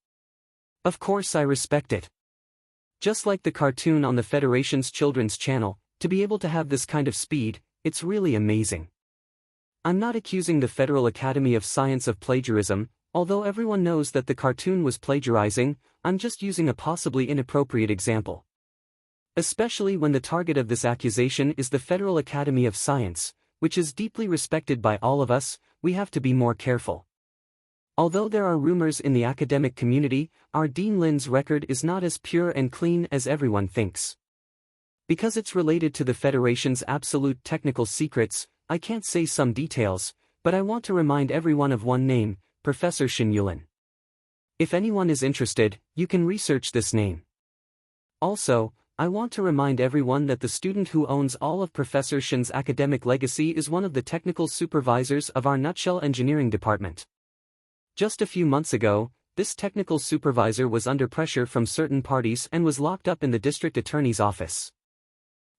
[SPEAKER 1] Of course I respect it. Just like the cartoon on the Federation's children's channel, to be able to have this kind of speed, it's really amazing. I'm not accusing the Federal Academy of Science of plagiarism, although everyone knows that the cartoon was plagiarizing. I'm just using a possibly inappropriate example. Especially when the target of this accusation is the Federal Academy of Science, which is deeply respected by all of us. We have to be more careful. Although there are rumors in the academic community, our Dean Lin's record is not as pure and clean as everyone thinks. Because it's related to the Federation's absolute technical secrets, I can't say some details, but I want to remind everyone of one name, Professor Shin Yulin. If anyone is interested, you can research this name. Also, I want to remind everyone that the student who owns all of Professor Shin's academic legacy is one of the technical supervisors of our Nutshell Engineering Department. Just a few months ago, this technical supervisor was under pressure from certain parties and was locked up in the district attorney's office.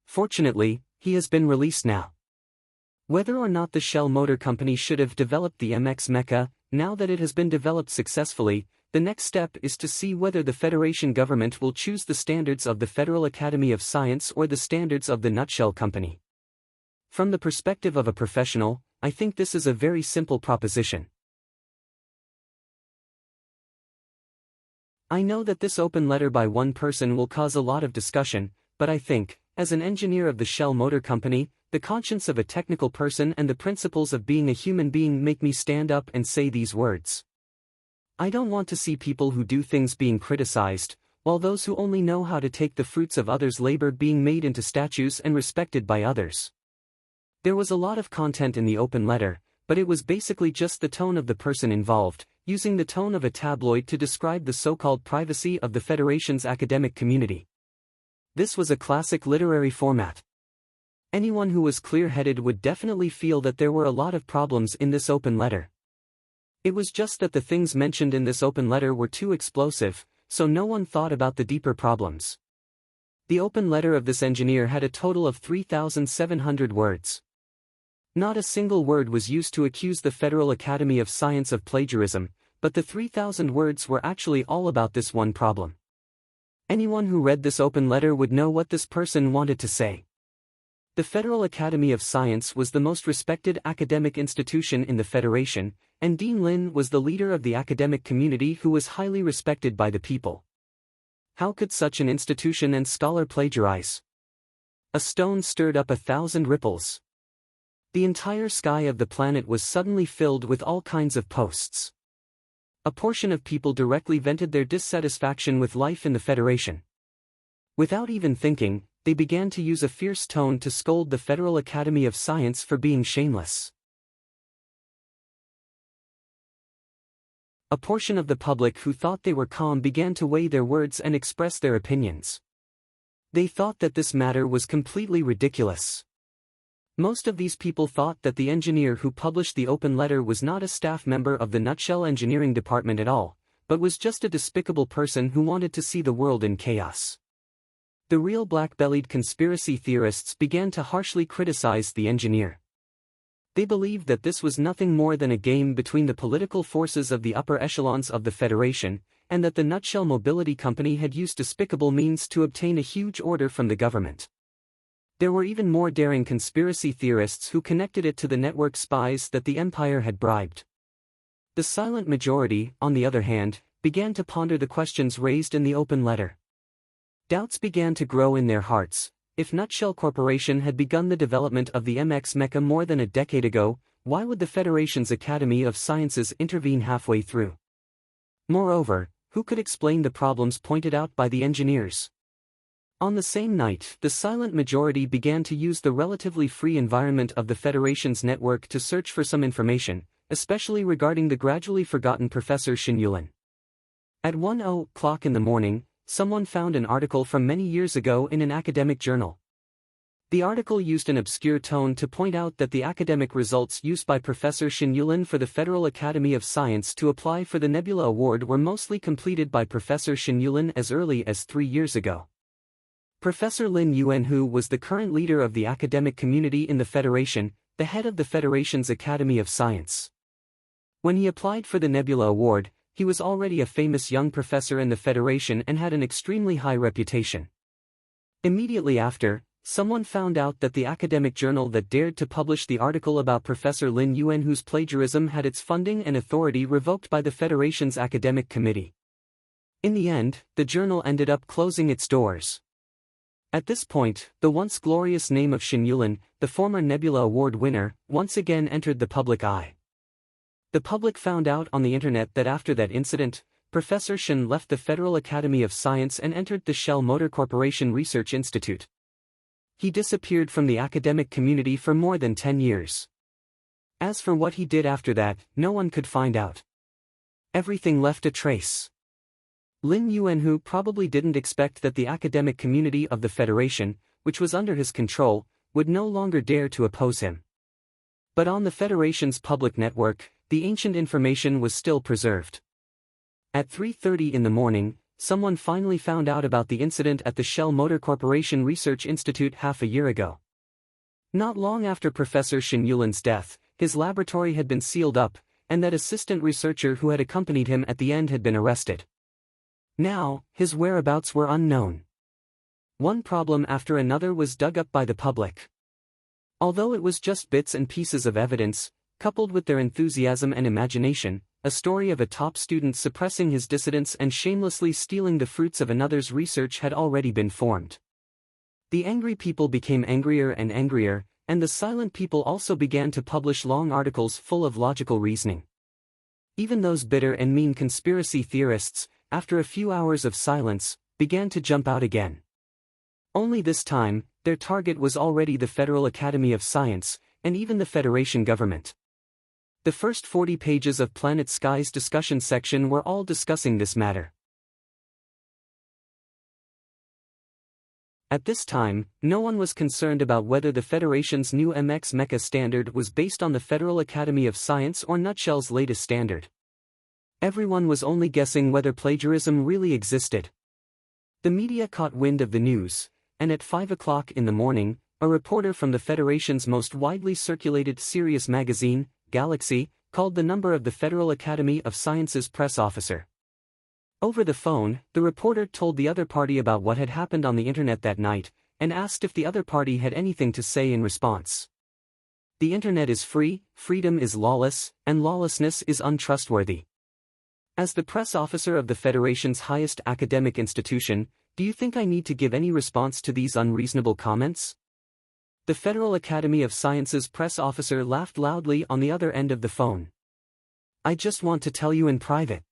[SPEAKER 1] Fortunately, he has been released now. Whether or not the Shell Motor Company should have developed the MX mecha, now that it has been developed successfully, the next step is to see whether the Federation government will choose the standards of the Federal Academy of Science or the standards of the Nutshell Company. From the perspective of a professional, I think this is a very simple proposition. I know that this open letter by one person will cause a lot of discussion, but I think, as an engineer of the Shell Motor Company, the conscience of a technical person and the principles of being a human being make me stand up and say these words. I don't want to see people who do things being criticized, while those who only know how to take the fruits of others' labor being made into statues and respected by others. There was a lot of content in the open letter, but it was basically just the tone of the person involved, using the tone of a tabloid to describe the so-called privacy of the Federation's academic community. This was a classic literary format. Anyone who was clear-headed would definitely feel that there were a lot of problems in this open letter. It was just that the things mentioned in this open letter were too explosive, so no one thought about the deeper problems. The open letter of this engineer had a total of 3,700 words. Not a single word was used to accuse the Federal Academy of Science of plagiarism, but the 3,000 words were actually all about this one problem. Anyone who read this open letter would know what this person wanted to say. The Federal Academy of Science was the most respected academic institution in the Federation, and Dean Lin was the leader of the academic community who was highly respected by the people. How could such an institution and scholar plagiarize? A stone stirred up 1,000 ripples. The entire sky of the planet was suddenly filled with all kinds of posts. A portion of people directly vented their dissatisfaction with life in the Federation. Without even thinking, they began to use a fierce tone to scold the Federal Academy of Science for being shameless. A portion of the public who thought they were calm began to weigh their words and express their opinions. They thought that this matter was completely ridiculous. Most of these people thought that the engineer who published the open letter was not a staff member of the Nutshell Engineering Department at all, but was just a despicable person who wanted to see the world in chaos. The real black-bellied conspiracy theorists began to harshly criticize the engineer. They believed that this was nothing more than a game between the political forces of the upper echelons of the Federation, and that the Nutshell Mobility Company had used despicable means to obtain a huge order from the government. There were even more daring conspiracy theorists who connected it to the network spies that the empire had bribed. The silent majority, on the other hand, began to ponder the questions raised in the open letter. Doubts began to grow in their hearts. If Nutshell Corporation had begun the development of the MX Mecha more than a decade ago, why would the Federation's Academy of Sciences intervene halfway through? Moreover, who could explain the problems pointed out by the engineers? On the same night, the silent majority began to use the relatively free environment of the Federation's network to search for some information, especially regarding the gradually forgotten Professor Shin Yulin. At 1:00 in the morning, someone found an article from many years ago in an academic journal. The article used an obscure tone to point out that the academic results used by Professor Shin Yulin for the Federal Academy of Science to apply for the Nebula Award were mostly completed by Professor Shin Yulin as early as 3 years ago. Professor Lin Yuanhu was the current leader of the academic community in the Federation, the head of the Federation's Academy of Science. When he applied for the Nebula Award, he was already a famous young professor in the Federation and had an extremely high reputation. Immediately after, someone found out that the academic journal that dared to publish the article about Professor Lin Yuanhu's plagiarism had its funding and authority revoked by the Federation's academic committee. In the end, the journal ended up closing its doors. At this point, the once glorious name of Shin Yulin, the former Nebula Award winner, once again entered the public eye. The public found out on the internet that after that incident, Professor Shin left the Federal Academy of Science and entered the Shell Motor Corporation Research Institute. He disappeared from the academic community for more than 10 years. As for what he did after that, no one could find out. Everything left a trace. Lin Yuanhu probably didn't expect that the academic community of the Federation, which was under his control, would no longer dare to oppose him. But on the Federation's public network, the ancient information was still preserved. At 3:30 in the morning, someone finally found out about the incident at the Shell Motor Corporation Research Institute half a year ago. Not long after Professor Shin Yulin's death, his laboratory had been sealed up, and that assistant researcher who had accompanied him at the end had been arrested. Now, his whereabouts were unknown. One problem after another was dug up by the public. Although it was just bits and pieces of evidence, coupled with their enthusiasm and imagination, a story of a top student suppressing his dissidence and shamelessly stealing the fruits of another's research had already been formed. The angry people became angrier, and the silent people also began to publish long articles full of logical reasoning. Even those bitter and mean conspiracy theorists, after a few hours of silence, began to jump out again. Only this time, their target was already the Federal Academy of Science, and even the Federation government. The first 40 pages of Planet Sky's discussion section were all discussing this matter. At this time, no one was concerned about whether the Federation's new MX Mecha standard was based on the Federal Academy of Science or Nutshell's latest standard. Everyone was only guessing whether plagiarism really existed. The media caught wind of the news, and at 5:00 in the morning, a reporter from the Federation's most widely circulated serious magazine, Galaxy, called the number of the Federal Academy of Sciences press officer. Over the phone, the reporter told the other party about what had happened on the internet that night, and asked if the other party had anything to say in response. The internet is free, freedom is lawless, and lawlessness is untrustworthy. As the press officer of the Federation's highest academic institution, do you think I need to give any response to these unreasonable comments? The Federal Academy of Sciences press officer laughed loudly on the other end of the phone. I just want to tell you in private.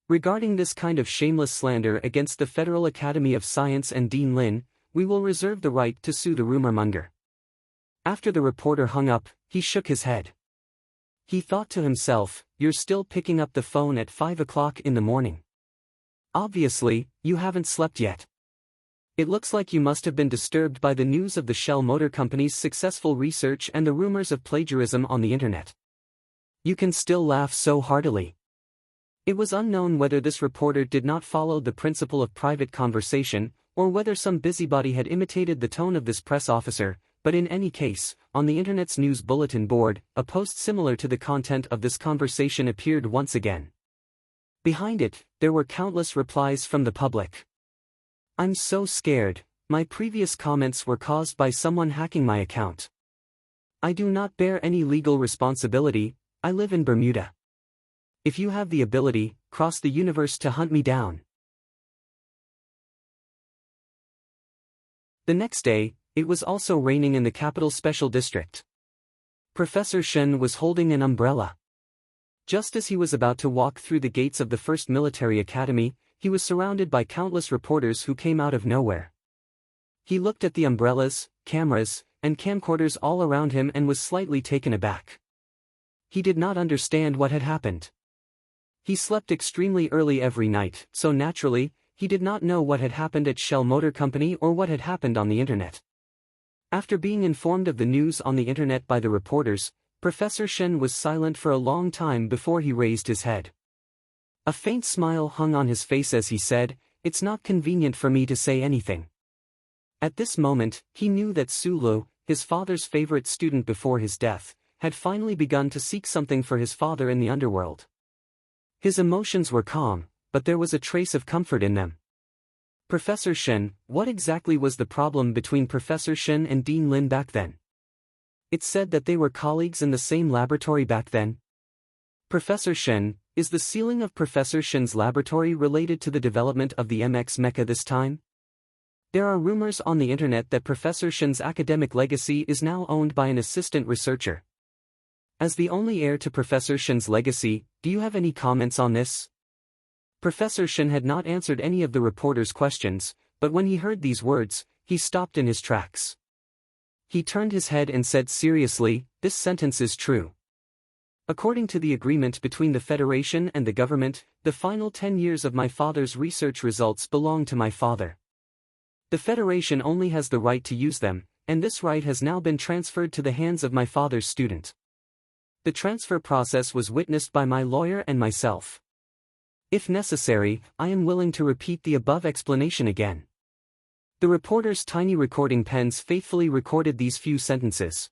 [SPEAKER 1] Regarding this kind of shameless slander against the Federal Academy of Science and Dean Lin, we will reserve the right to sue the rumor monger. After the reporter hung up, he shook his head. He thought to himself, you're still picking up the phone at 5:00 in the morning. Obviously, you haven't slept yet. It looks like you must have been disturbed by the news of the Shell Motor Company's successful research and the rumors of plagiarism on the internet. You can still laugh so heartily. It was unknown whether this reporter did not follow the principle of private conversation, or whether some busybody had imitated the tone of this press officer, but in any case, on the internet's news bulletin board, a post similar to the content of this conversation appeared once again. Behind it, there were countless replies from the public. I'm so scared, my previous comments were caused by someone hacking my account. I do not bear any legal responsibility, I live in Bermuda. If you have the ability, cross the universe to hunt me down. The next day, it was also raining in the capital special district. Professor Shen was holding an umbrella. Just as he was about to walk through the gates of the first military academy, he was surrounded by countless reporters who came out of nowhere. He looked at the umbrellas, cameras, and camcorders all around him and was slightly taken aback. He did not understand what had happened. He slept extremely early every night, so naturally, he did not know what had happened at Shell Motor Company or what had happened on the internet. After being informed of the news on the internet by the reporters, Professor Shen was silent for a long time before he raised his head. A faint smile hung on his face as he said, "It's not convenient for me to say anything." At this moment, he knew that Su Lu, his father's favorite student before his death, had finally begun to seek something for his father in the underworld. His emotions were calm, but there was a trace of comfort in them. Professor Shen, what exactly was the problem between Professor Shen and Dean Lin back then? It's said that they were colleagues in the same laboratory back then. Professor Shen, is the ceiling of Professor Shen's laboratory related to the development of the MX mecha this time? There are rumors on the internet that Professor Shen's academic legacy is now owned by an assistant researcher. As the only heir to Professor Shen's legacy, do you have any comments on this? Professor Shen had not answered any of the reporters' questions, but when he heard these words, he stopped in his tracks. He turned his head and said seriously, "This sentence is true. According to the agreement between the Federation and the government, the final 10 years of my father's research results belong to my father. The Federation only has the right to use them, and this right has now been transferred to the hands of my father's student. The transfer process was witnessed by my lawyer and myself. If necessary, I am willing to repeat the above explanation again." The reporter's tiny recording pens faithfully recorded these few sentences.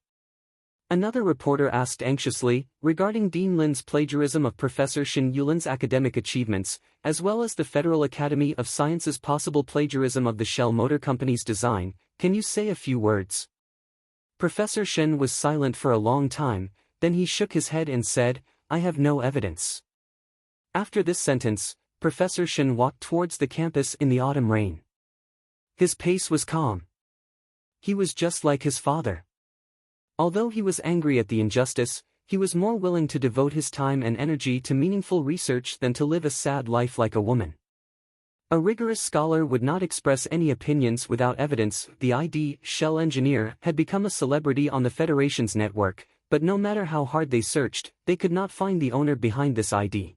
[SPEAKER 1] Another reporter asked anxiously, regarding Dean Lin's plagiarism of Professor Shen Yulin's academic achievements, as well as the Federal Academy of Sciences' possible plagiarism of the Shell Motor Company's design, can you say a few words? Professor Shen was silent for a long time, then he shook his head and said, "I have no evidence." After this sentence, Professor Shen walked towards the campus in the autumn rain. His pace was calm. He was just like his father. Although he was angry at the injustice, he was more willing to devote his time and energy to meaningful research than to live a sad life like a woman. A rigorous scholar would not express any opinions without evidence. The ID Shell engineer had become a celebrity on the Federation's network, but no matter how hard they searched, they could not find the owner behind this ID.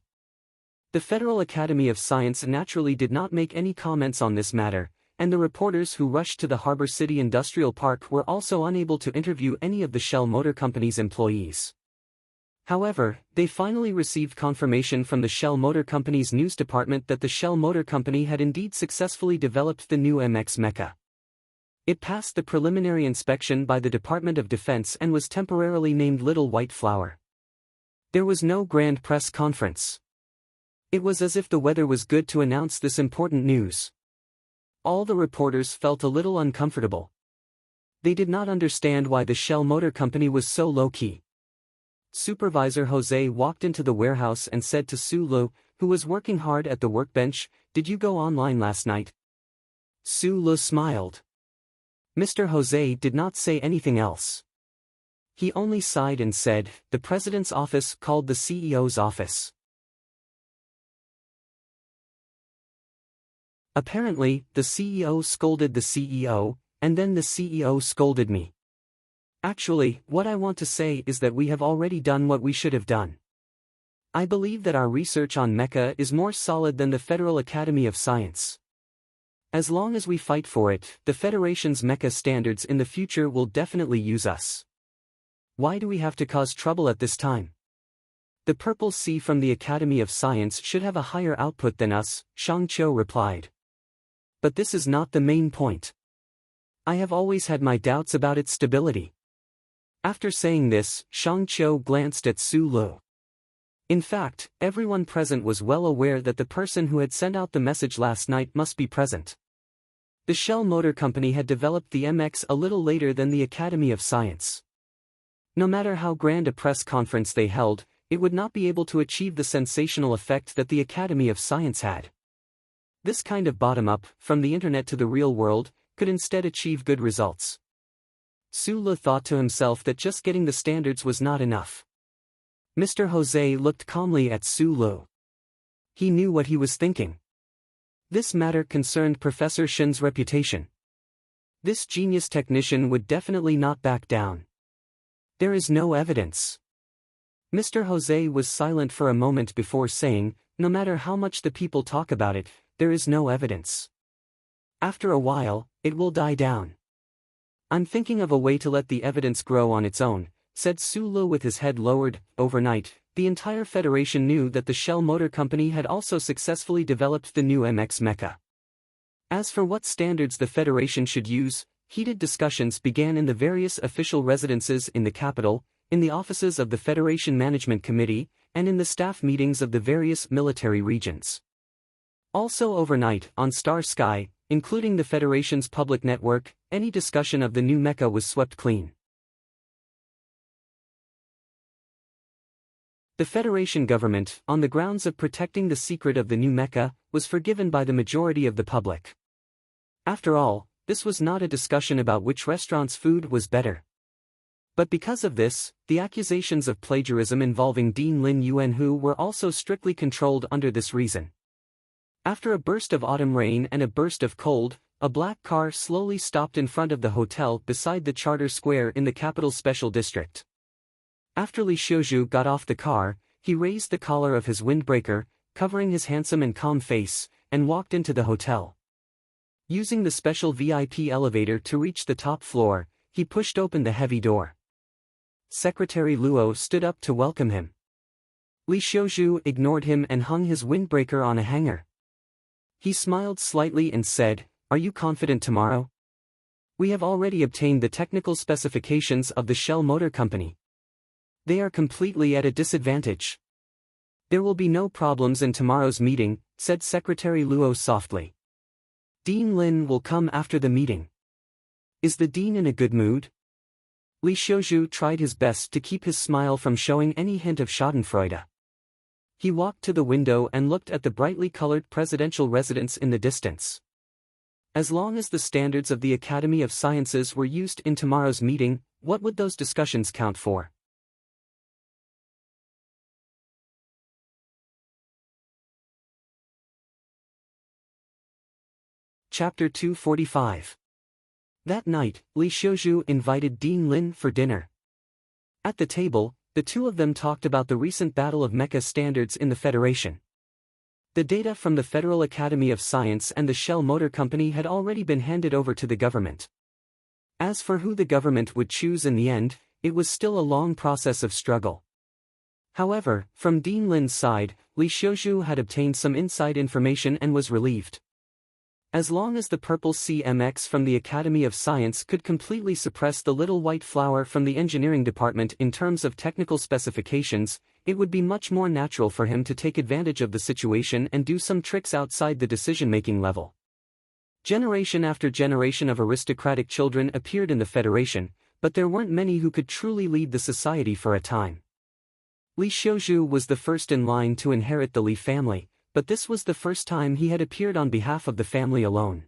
[SPEAKER 1] The Federal Academy of Science naturally did not make any comments on this matter, and the reporters who rushed to the Harbor City Industrial Park were also unable to interview any of the Shell Motor Company's employees. However, they finally received confirmation from the Shell Motor Company's news department that the Shell Motor Company had indeed successfully developed the new MX mecha. It passed the preliminary inspection by the Department of Defense and was temporarily named Little White Flower. There was no grand press conference. It was as if the weather was good to announce this important news. All the reporters felt a little uncomfortable. They did not understand why the Shell Motor Company was so low-key. Supervisor Jose walked into the warehouse and said to Su Lu, who was working hard at the workbench, "Did you go online last night?" Su Lu smiled. Mr. Jose did not say anything else. He only sighed and said, "The president's office called the CEO's office." Apparently, the CEO scolded the CEO, and then the CEO scolded me. Actually, what I want to say is that we have already done what we should have done. I believe that our research on mecha is more solid than the Federal Academy of Science. As long as we fight for it, the Federation's mecha standards in the future will definitely use us. Why do we have to cause trouble at this time? The Purple Sea from the Academy of Science should have a higher output than us, Shang Qiu replied. But this is not the main point. I have always had my doubts about its stability. After saying this, Shang Qiu glanced at Su Lu. In fact, everyone present was well aware that the person who had sent out the message last night must be present. The Shell Motor Company had developed the MX a little later than the Academy of Science. No matter how grand a press conference they held, it would not be able to achieve the sensational effect that the Academy of Science had. This kind of bottom-up, from the internet to the real world, could instead achieve good results. Su Le thought to himself that just getting the standards was not enough. Mr. Jose looked calmly at Su Le. He knew what he was thinking. This matter concerned Professor Shen's reputation. This genius technician would definitely not back down. There is no evidence. Mr. Jose was silent for a moment before saying, no matter how much the people talk about it, there is no evidence. After a while, it will die down. I'm thinking of a way to let the evidence grow on its own, said Su Le with his head lowered. Overnight, the entire Federation knew that the Shell Motor Company had also successfully developed the new MX mecha. As for what standards the Federation should use, heated discussions began in the various official residences in the capital, in the offices of the Federation Management Committee, and in the staff meetings of the various military regions. Also overnight, on Star Sky, including the Federation's public network, any discussion of the new mecha was swept clean. The Federation government, on the grounds of protecting the secret of the new mecha, was forgiven by the majority of the public. After all, this was not a discussion about which restaurant's food was better. But because of this, the accusations of plagiarism involving Dean Lin Yuanhu were also strictly controlled under this reason. After a burst of autumn rain and a burst of cold, a black car slowly stopped in front of the hotel beside the Charter Square in the capital's special district. After Li Xiuzhu got off the car, he raised the collar of his windbreaker, covering his handsome and calm face, and walked into the hotel. Using the special VIP elevator to reach the top floor, he pushed open the heavy door. Secretary Luo stood up to welcome him. Li Xiuzhu ignored him and hung his windbreaker on a hanger. He smiled slightly and said, "Are you confident tomorrow? We have already obtained the technical specifications of the Shell Motor Company. They are completely at a disadvantage. There will be no problems in tomorrow's meeting," said Secretary Luo softly. "Dean Lin will come after the meeting. Is the dean in a good mood?" Li Xiuzhu tried his best to keep his smile from showing any hint of schadenfreude. He walked to the window and looked at the brightly colored presidential residence in the distance. As long as the standards of the Academy of Sciences were used in tomorrow's meeting, what would those discussions count for? Chapter 245. That night, Li Xiuzhu invited Dean Lin for dinner. At the table, the two of them talked about the recent battle of mecha standards in the Federation. The data from the Federal Academy of Science and the Shell Motor Company had already been handed over to the government. As for who the government would choose in the end, it was still a long process of struggle. However, from Dean Lin's side, Li Xiuzhu had obtained some inside information and was relieved. As long as the purple CMX from the Academy of Science could completely suppress the little white flower from the engineering department in terms of technical specifications, it would be much more natural for him to take advantage of the situation and do some tricks outside the decision-making level. Generation after generation of aristocratic children appeared in the Federation, but there weren't many who could truly lead the society for a time. Li Xiuzhu was the first in line to inherit the Li family, but this was the first time he had appeared on behalf of the family alone.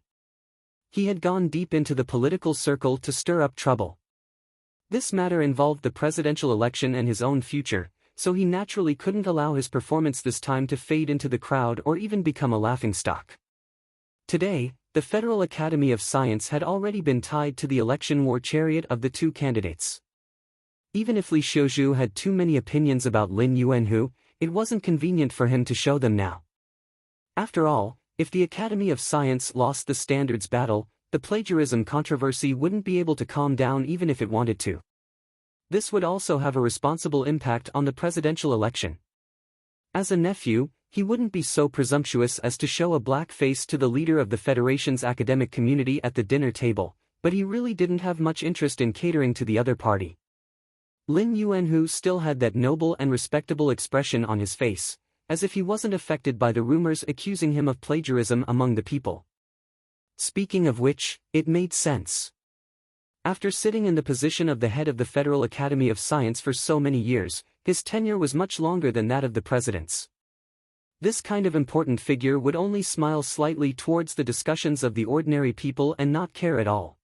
[SPEAKER 1] He had gone deep into the political circle to stir up trouble. This matter involved the presidential election and his own future, so he naturally couldn't allow his performance this time to fade into the crowd or even become a laughingstock. Today, the Federal Academy of Science had already been tied to the election war chariot of the two candidates. Even if Li Xiuzhu had too many opinions about Lin Yuanhu, it wasn't convenient for him to show them now. After all, if the Academy of Science lost the standards battle, the plagiarism controversy wouldn't be able to calm down even if it wanted to. This would also have a responsible impact on the presidential election. As a nephew, he wouldn't be so presumptuous as to show a black face to the leader of the Federation's academic community at the dinner table, but he really didn't have much interest in catering to the other party. Lin Yuanhu still had that noble and respectable expression on his face, as if he wasn't affected by the rumors accusing him of plagiarism among the people. Speaking of which, it made sense. After sitting in the position of the head of the Federal Academy of Science for so many years, his tenure was much longer than that of the president's. This kind of important figure would only smile slightly towards the discussions of the ordinary people and not care at all.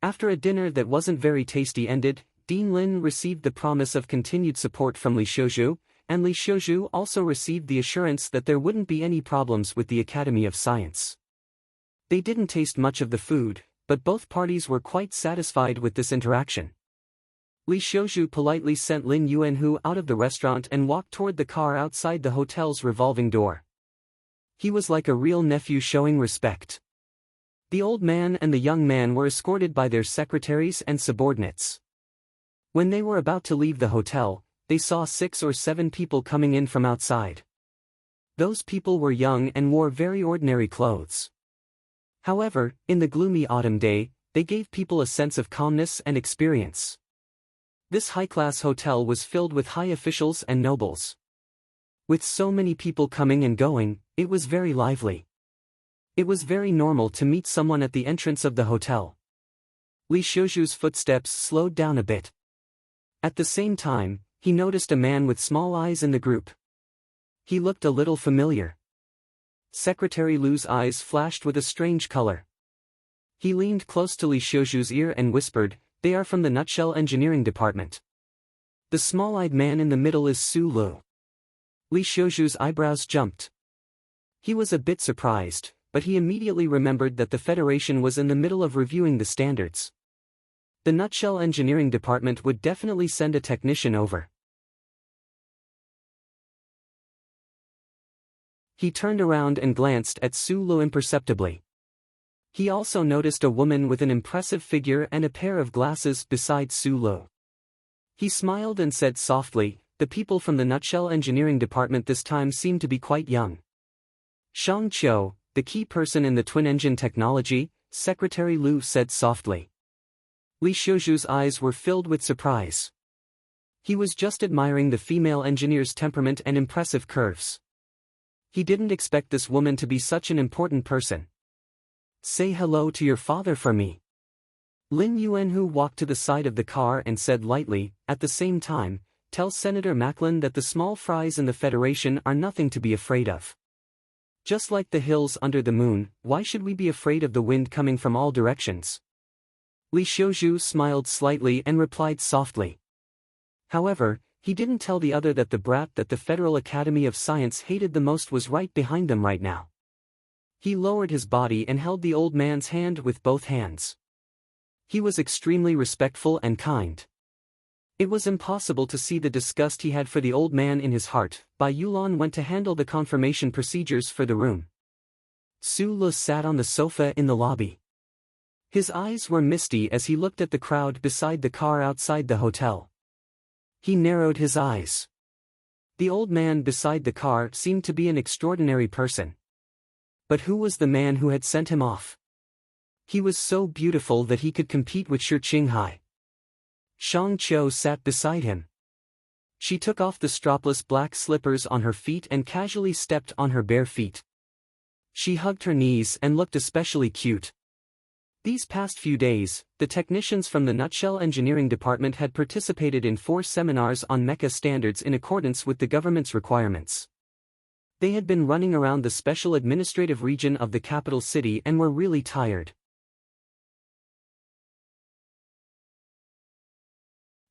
[SPEAKER 1] After a dinner that wasn't very tasty ended, Dean Lin received the promise of continued support from Li Xiuzhu, and Li Xiuzhu also received the assurance that there wouldn't be any problems with the Academy of Science. They didn't taste much of the food, but both parties were quite satisfied with this interaction. Li Xiuzhu politely sent Lin Yuanhu out of the restaurant and walked toward the car outside the hotel's revolving door. He was like a real nephew showing respect. The old man and the young man were escorted by their secretaries and subordinates. When they were about to leave the hotel, they saw 6 or 7 people coming in from outside. Those people were young and wore very ordinary clothes. However, in the gloomy autumn day, they gave people a sense of calmness and experience. This high-class hotel was filled with high officials and nobles. With so many people coming and going, it was very lively. It was very normal to meet someone at the entrance of the hotel. Li Xiuzhu's footsteps slowed down a bit. At the same time, he noticed a man with small eyes in the group. He looked a little familiar. Secretary Lu's eyes flashed with a strange color. He leaned close to Li Xiuzhu's ear and whispered, "They are from the Nutshell Engineering Department." The small-eyed man in the middle is Su Lu. Li Xiuzhu's eyebrows jumped. He was a bit surprised, but he immediately remembered that the Federation was in the middle of reviewing the standards. The Nutshell Engineering Department would definitely send a technician over. He turned around and glanced at Su Lu imperceptibly. He also noticed a woman with an impressive figure and a pair of glasses beside Su Lu. He smiled and said softly, "The people from the Nutshell Engineering Department this time seem to be quite young." "Shang Qiu, the key person in the twin-engine technology," Secretary Lu said softly. Li Xiuzhu's eyes were filled with surprise. He was just admiring the female engineer's temperament and impressive curves. He didn't expect this woman to be such an important person. "Say hello to your father for me." Lin Yuanhu walked to the side of the car and said lightly, "At the same time, tell Senator Macklin that the small fries in the Federation are nothing to be afraid of. Just like the hills under the moon, why should we be afraid of the wind coming from all directions?" Li Xiuzhu smiled slightly and replied softly. However, he didn't tell the other that the brat that the Federal Academy of Science hated the most was right behind them right now. He lowered his body and held the old man's hand with both hands. He was extremely respectful and kind. It was impossible to see the disgust he had for the old man in his heart. Bai Yulan went to handle the confirmation procedures for the room. Su Lu sat on the sofa in the lobby. His eyes were misty as he looked at the crowd beside the car outside the hotel. He narrowed his eyes. The old man beside the car seemed to be an extraordinary person. But who was the man who had sent him off? He was so beautiful that he could compete with Shi Qinghai. Shang Qiu sat beside him. She took off the strapless black slippers on her feet and casually stepped on her bare feet. She hugged her knees and looked especially cute. These past few days, the technicians from the Nutshell Engineering Department had participated in 4 seminars on mecha standards in accordance with the government's requirements. They had been running around the special administrative region of the capital city and were really tired.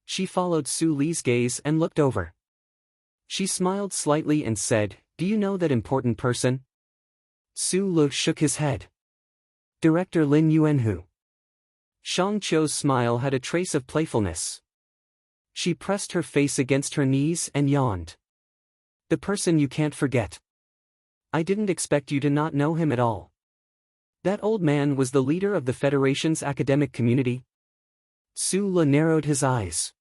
[SPEAKER 1] She followed Su Li's gaze and looked over. She smiled slightly and said, "Do you know that important person?" Su Lu shook his head. "Director Lin Yuanhu." Shang Qiu's smile had a trace of playfulness. She pressed her face against her knees and yawned. "The person you can't forget. I didn't expect you to not know him at all." That old man was the leader of the Federation's academic community. Su Lu narrowed his eyes.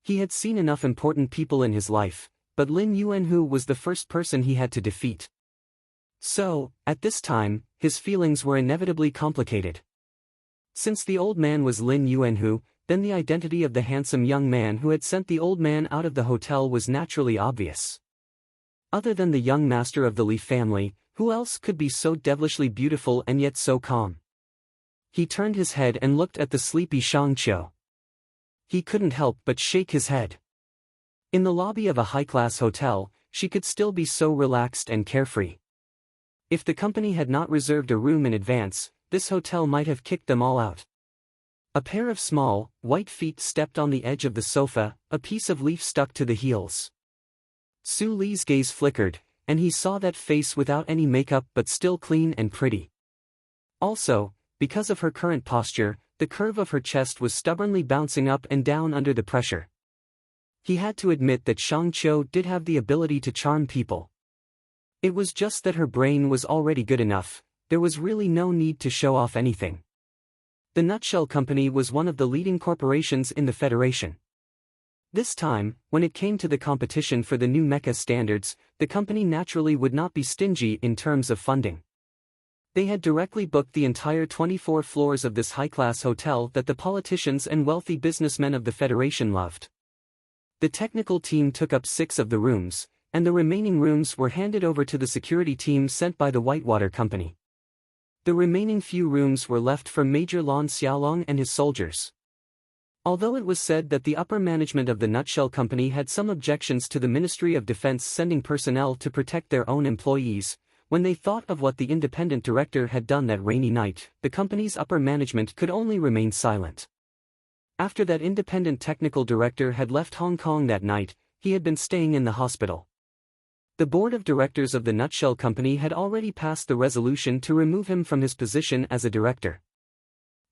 [SPEAKER 1] He had seen enough important people in his life, but Lin Yuanhu was the first person he had to defeat. So, at this time, his feelings were inevitably complicated. Since the old man was Lin Yuanhu, then the identity of the handsome young man who had sent the old man out of the hotel was naturally obvious. Other than the young master of the Li family, who else could be so devilishly beautiful and yet so calm? He turned his head and looked at the sleepy Shang Qiu. He couldn't help but shake his head. In the lobby of a high-class hotel, she could still be so relaxed and carefree. If the company had not reserved a room in advance, this hotel might have kicked them all out. A pair of small, white feet stepped on the edge of the sofa, a piece of leaf stuck to the heels. Su Li's gaze flickered, and he saw that face without any makeup but still clean and pretty. Also, because of her current posture, the curve of her chest was stubbornly bouncing up and down under the pressure. He had to admit that Shang Qiu did have the ability to charm people. It was just that her brain was already good enough, there was really no need to show off anything. The Nutshell Company was one of the leading corporations in the Federation. This time, when it came to the competition for the new mecha standards, the company naturally would not be stingy in terms of funding. They had directly booked the entire 24 floors of this high-class hotel that the politicians and wealthy businessmen of the Federation loved. The technical team took up 6 of the rooms, and the remaining rooms were handed over to the security team sent by the Whitewater Company. The remaining few rooms were left for Major Lan Xiaolong and his soldiers. Although it was said that the upper management of the Nutshell Company had some objections to the Ministry of Defense sending personnel to protect their own employees, when they thought of what the independent director had done that rainy night, the company's upper management could only remain silent. After that independent technical director had left Hong Kong that night, he had been staying in the hospital. The board of directors of the Nutshell Company had already passed the resolution to remove him from his position as a director.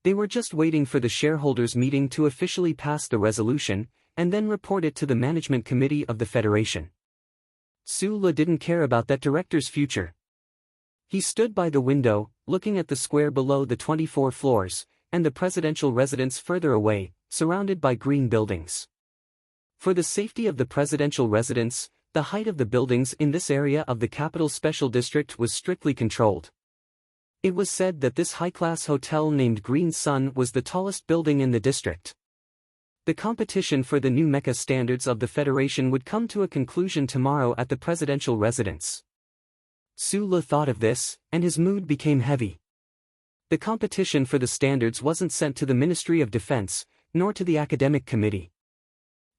[SPEAKER 1] They were just waiting for the shareholders' meeting to officially pass the resolution, and then report it to the management committee of the Federation. Su Le didn't care about that director's future. He stood by the window, looking at the square below the 24 floors, and the presidential residence further away, surrounded by green buildings. For the safety of the presidential residence, the height of the buildings in this area of the Capital Special District was strictly controlled. It was said that this high-class hotel named Green Sun was the tallest building in the district. The competition for the new mecha standards of the Federation would come to a conclusion tomorrow at the presidential residence. Su Le thought of this, and his mood became heavy. The competition for the standards wasn't sent to the Ministry of Defense, nor to the Academic Committee.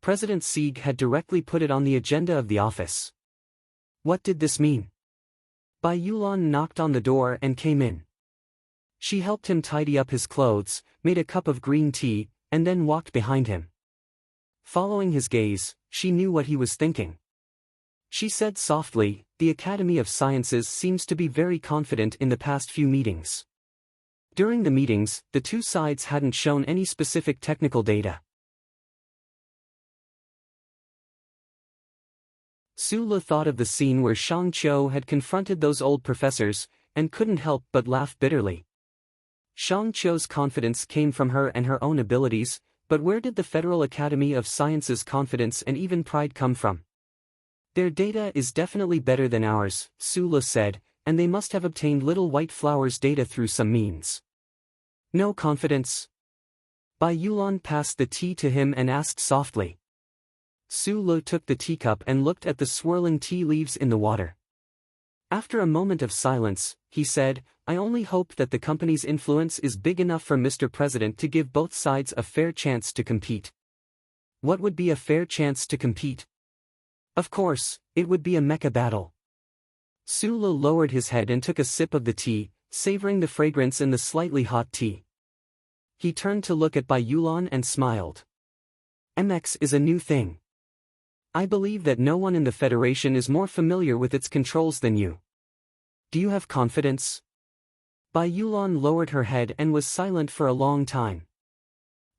[SPEAKER 1] President Sieg had directly put it on the agenda of the office. What did this mean? Bai Yulan knocked on the door and came in. She helped him tidy up his clothes, made a cup of green tea, and then walked behind him. Following his gaze, she knew what he was thinking. She said softly, "The Academy of Sciences seems to be very confident in the past few meetings." During the meetings, the two sides hadn't shown any specific technical data. Su Le thought of the scene where Shang Qiu had confronted those old professors, and couldn't help but laugh bitterly. Shang Qiu's confidence came from her and her own abilities, but where did the Federal Academy of Sciences' confidence and even pride come from? Their data is definitely better than ours, Su Le said, and they must have obtained Little White Flower's data through some means. No confidence? Bai Yulan passed the tea to him and asked softly. Su Le took the teacup and looked at the swirling tea leaves in the water. After a moment of silence, he said, "I only hope that the company's influence is big enough for Mr. President to give both sides a fair chance to compete." What would be a fair chance to compete? Of course, it would be a mecha battle. Su Le lowered his head and took a sip of the tea, savoring the fragrance in the slightly hot tea. He turned to look at Bai Yulan and smiled. "MX is a new thing. I believe that no one in the Federation is more familiar with its controls than you. Do you have confidence?" Bai Yulan lowered her head and was silent for a long time.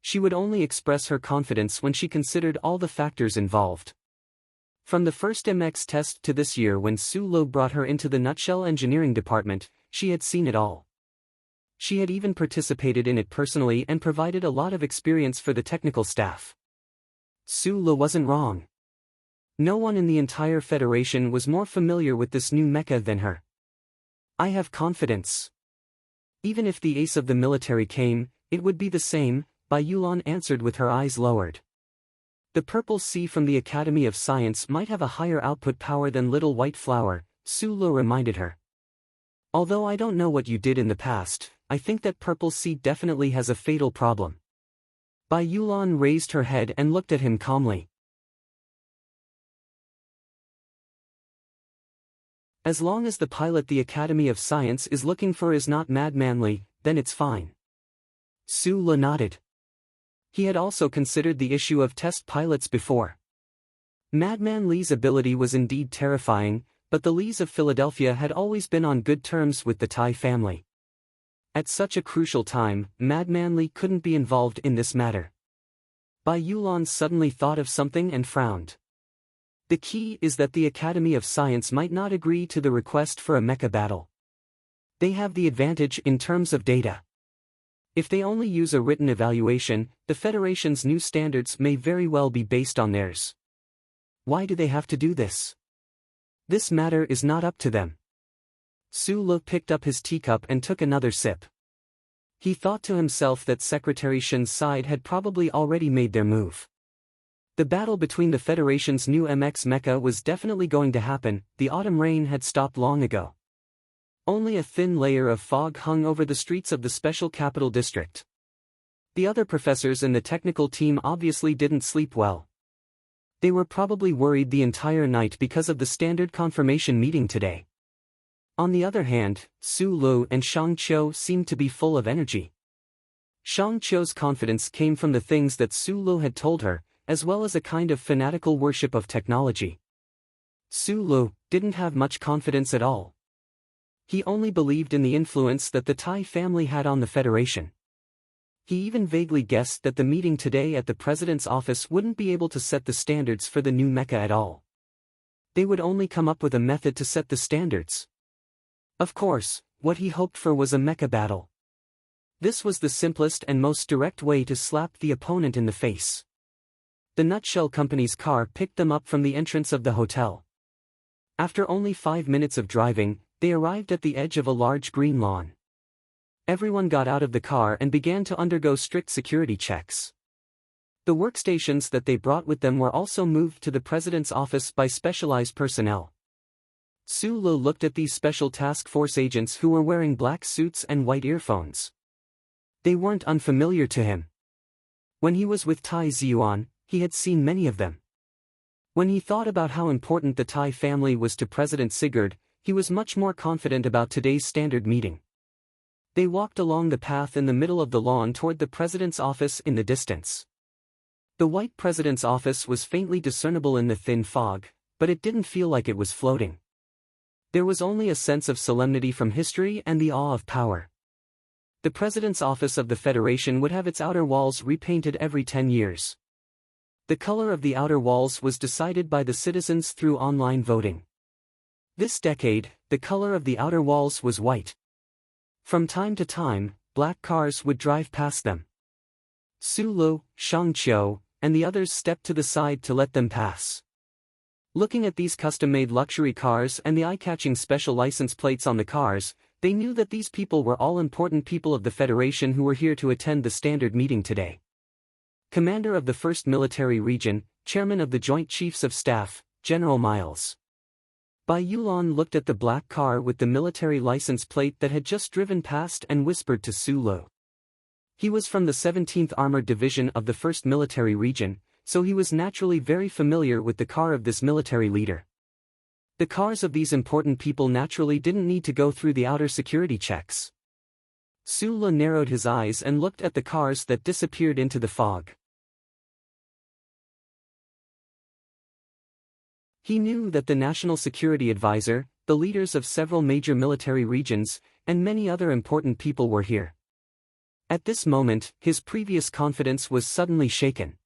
[SPEAKER 1] She would only express her confidence when she considered all the factors involved. From the first MX test to this year when Su Le brought her into the Nutshell Engineering Department, she had seen it all. She had even participated in it personally and provided a lot of experience for the technical staff. Su Le wasn't wrong. No one in the entire Federation was more familiar with this new mecha than her. "I have confidence. Even if the ace of the military came, it would be the same," Bai Yulan answered with her eyes lowered. The purple sea from the Academy of Science might have a higher output power than Little White Flower, Su Lu reminded her. Although I don't know what you did in the past, I think that purple sea definitely has a fatal problem. Bai Yulan raised her head and looked at him calmly. As long as the pilot the Academy of Science is looking for is not madmanly, then it's fine. Su Lu nodded. He had also considered the issue of test pilots before. Madman Li's ability was indeed terrifying, but the Lis of Philadelphia had always been on good terms with the Tai family. At such a crucial time, Madman Li couldn't be involved in this matter. Bai Yulan suddenly thought of something and frowned. The key is that the Academy of Science might not agree to the request for a mecha battle. They have the advantage in terms of data. If they only use a written evaluation, the Federation's new standards may very well be based on theirs. Why do they have to do this? This matter is not up to them. Su Lu picked up his teacup and took another sip. He thought to himself that Secretary Shin's side had probably already made their move. The battle between the Federation's new MX mecha was definitely going to happen. The autumn rain had stopped long ago. Only a thin layer of fog hung over the streets of the Special Capital District. The other professors in the technical team obviously didn't sleep well. They were probably worried the entire night because of the standard confirmation meeting today. On the other hand, Su Lu and Shang Qiu seemed to be full of energy. Shang Qiu's confidence came from the things that Su Lu had told her, as well as a kind of fanatical worship of technology. Su Lu didn't have much confidence at all. He only believed in the influence that the Tai family had on the Federation. He even vaguely guessed that the meeting today at the president's office wouldn't be able to set the standards for the new mecha at all. They would only come up with a method to set the standards. Of course, what he hoped for was a mecha battle. This was the simplest and most direct way to slap the opponent in the face. The Nutshell Company's car picked them up from the entrance of the hotel. After only 5 minutes of driving, they arrived at the edge of a large green lawn. Everyone got out of the car and began to undergo strict security checks. The workstations that they brought with them were also moved to the president's office by specialized personnel. Su Lu looked at these special task force agents who were wearing black suits and white earphones. They weren't unfamiliar to him. When he was with Tai Ziyuan, he had seen many of them. When he thought about how important the Tai family was to President Sigurd, he was much more confident about today's standard meeting. They walked along the path in the middle of the lawn toward the president's office in the distance. The white president's office was faintly discernible in the thin fog, but it didn't feel like it was floating. There was only a sense of solemnity from history and the awe of power. The president's office of the Federation would have its outer walls repainted every 10 years. The color of the outer walls was decided by the citizens through online voting. This decade, the color of the outer walls was white. From time to time, black cars would drive past them. Su Lu, Shang Qiu, and the others stepped to the side to let them pass. Looking at these custom-made luxury cars and the eye-catching special license plates on the cars, they knew that these people were all important people of the Federation who were here to attend the standard meeting today. Commander of the 1st Military Region, Chairman of the Joint Chiefs of Staff, General Miles. Bai Yulan looked at the black car with the military license plate that had just driven past and whispered to Su Lu. He was from the 17th Armored Division of the 1st Military Region, so he was naturally very familiar with the car of this military leader. The cars of these important people naturally didn't need to go through the outer security checks. Su Lu narrowed his eyes and looked at the cars that disappeared into the fog. He knew that the National Security Advisor, the leaders of several major military regions, and many other important people were here. At this moment, his previous confidence was suddenly shaken.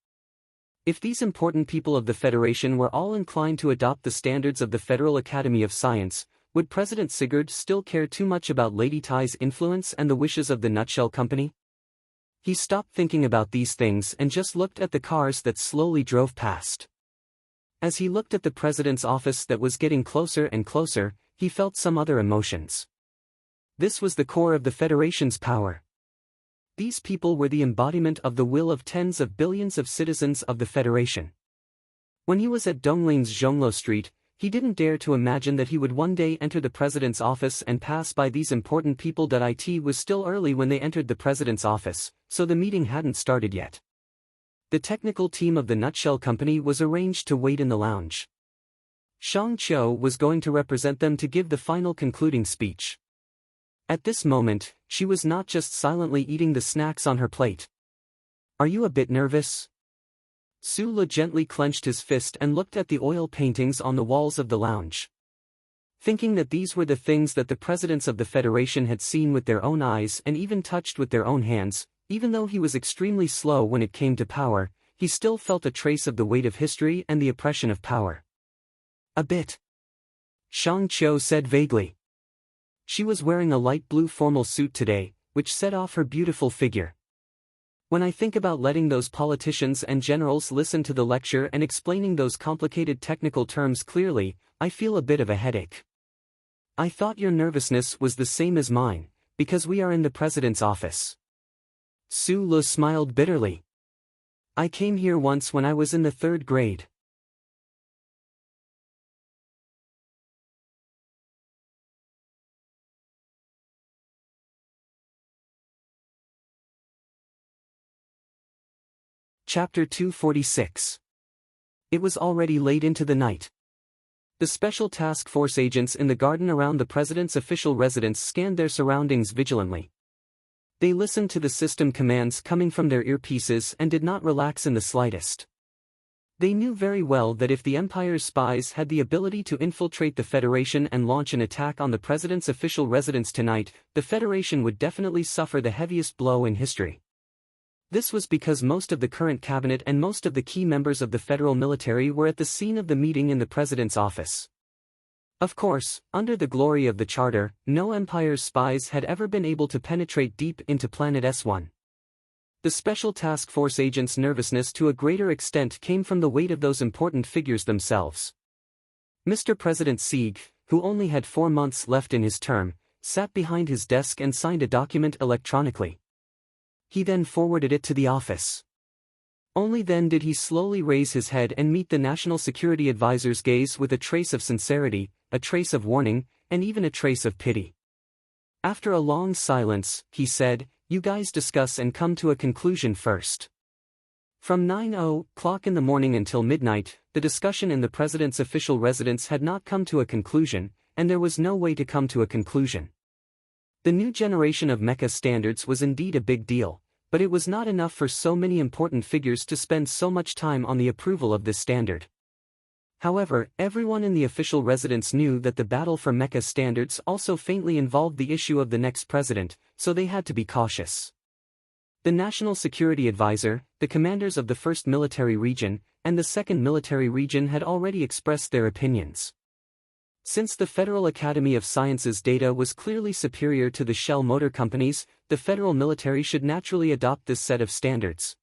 [SPEAKER 1] If these important people of the Federation were all inclined to adopt the standards of the Federal Academy of Science, would President Sigurd still care too much about Lady Tai's influence and the wishes of the Nutshell Company? He stopped thinking about these things and just looked at the cars that slowly drove past. As he looked at the president's office that was getting closer and closer, he felt some other emotions. This was the core of the Federation's power. These people were the embodiment of the will of tens of billions of citizens of the Federation. When he was at Dongling's Zhonglo Street, he didn't dare to imagine that he would one day enter the president's office and pass by these important people. It was still early when they entered the president's office, so the meeting hadn't started yet. The technical team of the Nutshell Company was arranged to wait in the lounge. Shang Qiu was going to represent them to give the final concluding speech. At this moment, she was not just silently eating the snacks on her plate. "Are you a bit nervous?" Su Le gently clenched his fist and looked at the oil paintings on the walls of the lounge. Thinking that these were the things that the presidents of the Federation had seen with their own eyes and even touched with their own hands, even though he was extremely slow when it came to power, he still felt a trace of the weight of history and the oppression of power. "A bit," Shang Qiu said vaguely. She was wearing a light blue formal suit today, which set off her beautiful figure. "When I think about letting those politicians and generals listen to the lecture and explaining those complicated technical terms clearly, I feel a bit of a headache." "I thought your nervousness was the same as mine, because we are in the president's office." Su Le smiled bitterly. "I came here once when I was in the 3rd grade. Chapter 246. It was already late into the night. The Special Task Force agents in the garden around the president's official residence scanned their surroundings vigilantly. They listened to the system commands coming from their earpieces and did not relax in the slightest. They knew very well that if the Empire's spies had the ability to infiltrate the Federation and launch an attack on the president's official residence tonight, the Federation would definitely suffer the heaviest blow in history. This was because most of the current cabinet and most of the key members of the federal military were at the scene of the meeting in the president's office. Of course, under the glory of the Charter, no Empire's spies had ever been able to penetrate deep into Planet S1. The Special Task Force agents' nervousness to a greater extent came from the weight of those important figures themselves. Mr. President Sieg, who only had 4 months left in his term, sat behind his desk and signed a document electronically. He then forwarded it to the office. Only then did he slowly raise his head and meet the National Security Advisor's gaze with a trace of sincerity, a trace of warning, and even a trace of pity. After a long silence, he said, "You guys discuss and come to a conclusion first." From 9:00 in the morning until midnight, the discussion in the president's official residence had not come to a conclusion, and there was no way to come to a conclusion. The new generation of mecha standards was indeed a big deal, but it was not enough for so many important figures to spend so much time on the approval of this standard. However, everyone in the official residence knew that the battle for mecha standards also faintly involved the issue of the next president, so they had to be cautious. The National Security Advisor, the commanders of the 1st Military Region, and the 2nd Military Region had already expressed their opinions. Since the Federal Academy of Sciences data was clearly superior to the Shell Motor Company's, the federal military should naturally adopt this set of standards.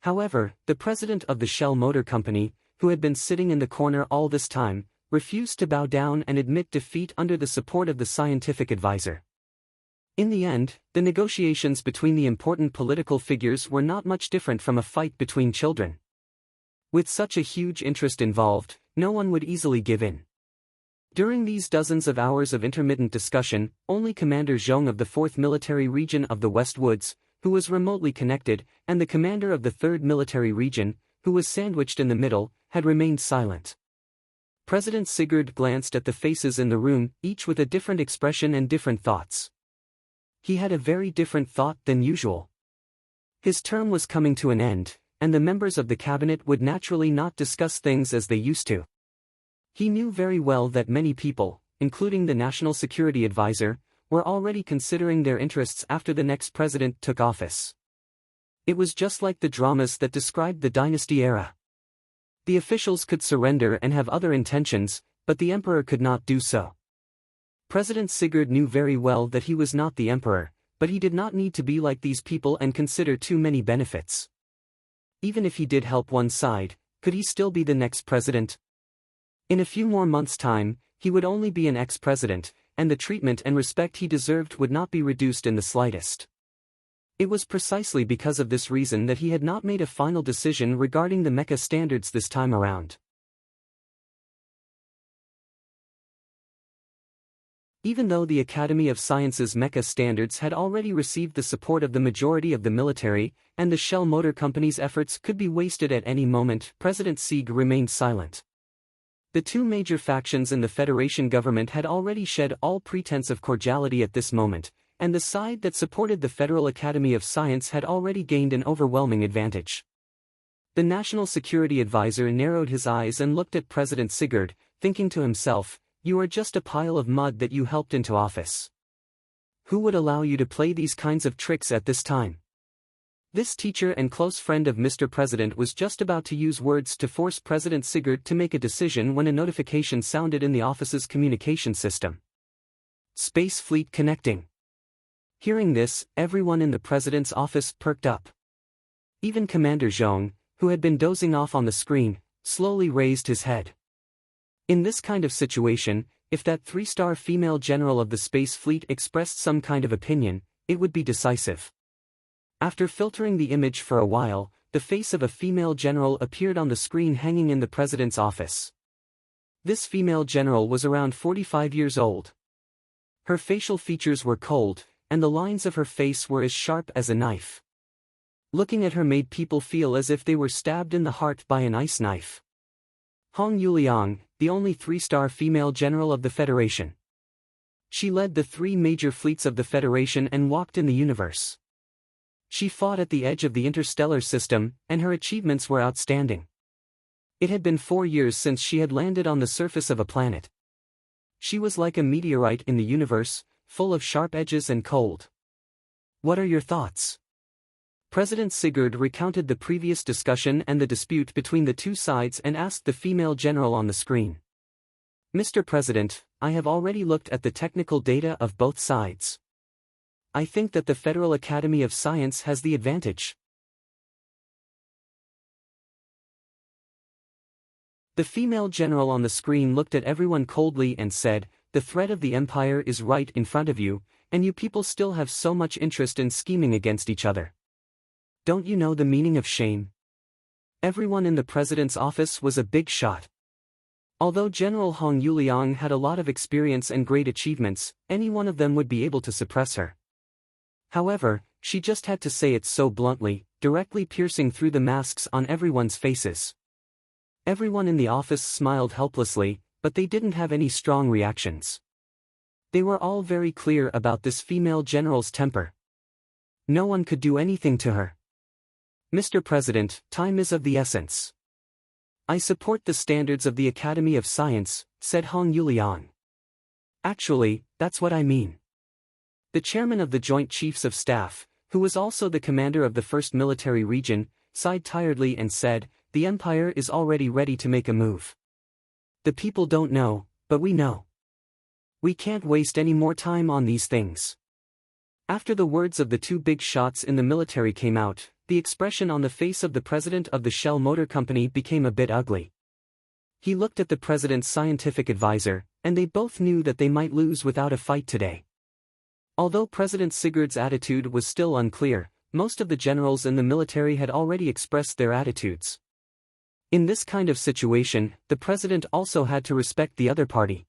[SPEAKER 1] However, the president of the Shell Motor Company, who had been sitting in the corner all this time, refused to bow down and admit defeat under the support of the scientific advisor. In the end, the negotiations between the important political figures were not much different from a fight between children. With such a huge interest involved, no one would easily give in. During these dozens of hours of intermittent discussion, only Commander Zhong of the 4th Military Region of the West Woods, who was remotely connected, and the commander of the 3rd Military Region, who was sandwiched in the middle, had remained silent. President Sigurd glanced at the faces in the room, each with a different expression and different thoughts. He had a very different thought than usual. His term was coming to an end, and the members of the cabinet would naturally not discuss things as they used to. He knew very well that many people, including the National Security Advisor, were already considering their interests after the next president took office. It was just like the dramas that described the dynasty era. The officials could surrender and have other intentions, but the emperor could not do so. President Sigurd knew very well that he was not the emperor, but he did not need to be like these people and consider too many benefits. Even if he did help one side, could he still be the next president? In a few more months' time, he would only be an ex-president, and the treatment and respect he deserved would not be reduced in the slightest. It was precisely because of this reason that he had not made a final decision regarding the mecha standards this time around. Even though the Academy of Sciences mecha standards had already received the support of the majority of the military, and the Shell Motor Company's efforts could be wasted at any moment, President Sieg remained silent. The two major factions in the Federation government had already shed all pretense of cordiality at this moment, and the side that supported the Federal Academy of Science had already gained an overwhelming advantage. The National Security Advisor narrowed his eyes and looked at President Sigurd, thinking to himself, "You are just a pile of mud that you helped into office. Who would allow you to play these kinds of tricks at this time?" This teacher and close friend of Mr. President was just about to use words to force President Sigurd to make a decision when a notification sounded in the office's communication system. Space Fleet connecting. Hearing this, everyone in the President's office perked up. Even Commander Zhong, who had been dozing off on the screen, slowly raised his head. In this kind of situation, if that three-star female general of the Space Fleet expressed some kind of opinion, it would be decisive. After filtering the image for a while, the face of a female general appeared on the screen hanging in the President's office. This female general was around 45 years old. Her facial features were cold, and the lines of her face were as sharp as a knife. Looking at her made people feel as if they were stabbed in the heart by an ice knife. Hong Yuliang, the only three-star female general of the Federation. She led the three major fleets of the Federation and walked in the universe. She fought at the edge of the interstellar system, and her achievements were outstanding. It had been 4 years since she had landed on the surface of a planet. She was like a meteorite in the universe, full of sharp edges and cold. What are your thoughts? President Sigurd recounted the previous discussion and the dispute between the two sides and asked the female general on the screen. Mr. President, I have already looked at the technical data of both sides. I think that the Federal Academy of Science has the advantage. The female general on the screen looked at everyone coldly and said, "The threat of the Empire is right in front of you, and you people still have so much interest in scheming against each other. Don't you know the meaning of shame?" Everyone in the President's office was a big shot. Although General Hong Yuliang had a lot of experience and great achievements, any one of them would be able to suppress her. However, she just had to say it so bluntly, directly piercing through the masks on everyone's faces. Everyone in the office smiled helplessly, but they didn't have any strong reactions. They were all very clear about this female general's temper. No one could do anything to her. Mr. President, time is of the essence. I support the standards of the Academy of Science, said Hong Yuliang. Actually, that's what I mean. The chairman of the Joint Chiefs of Staff, who was also the commander of the 1st Military Region, sighed tiredly and said, "The Empire is already ready to make a move. The people don't know, but we know. We can't waste any more time on these things." After the words of the two big shots in the military came out, the expression on the face of the president of the Shell Motor Company became a bit ugly. He looked at the president's scientific advisor, and they both knew that they might lose without a fight today. Although President Sigurd's attitude was still unclear, most of the generals in the military had already expressed their attitudes. In this kind of situation, the president also had to respect the other party.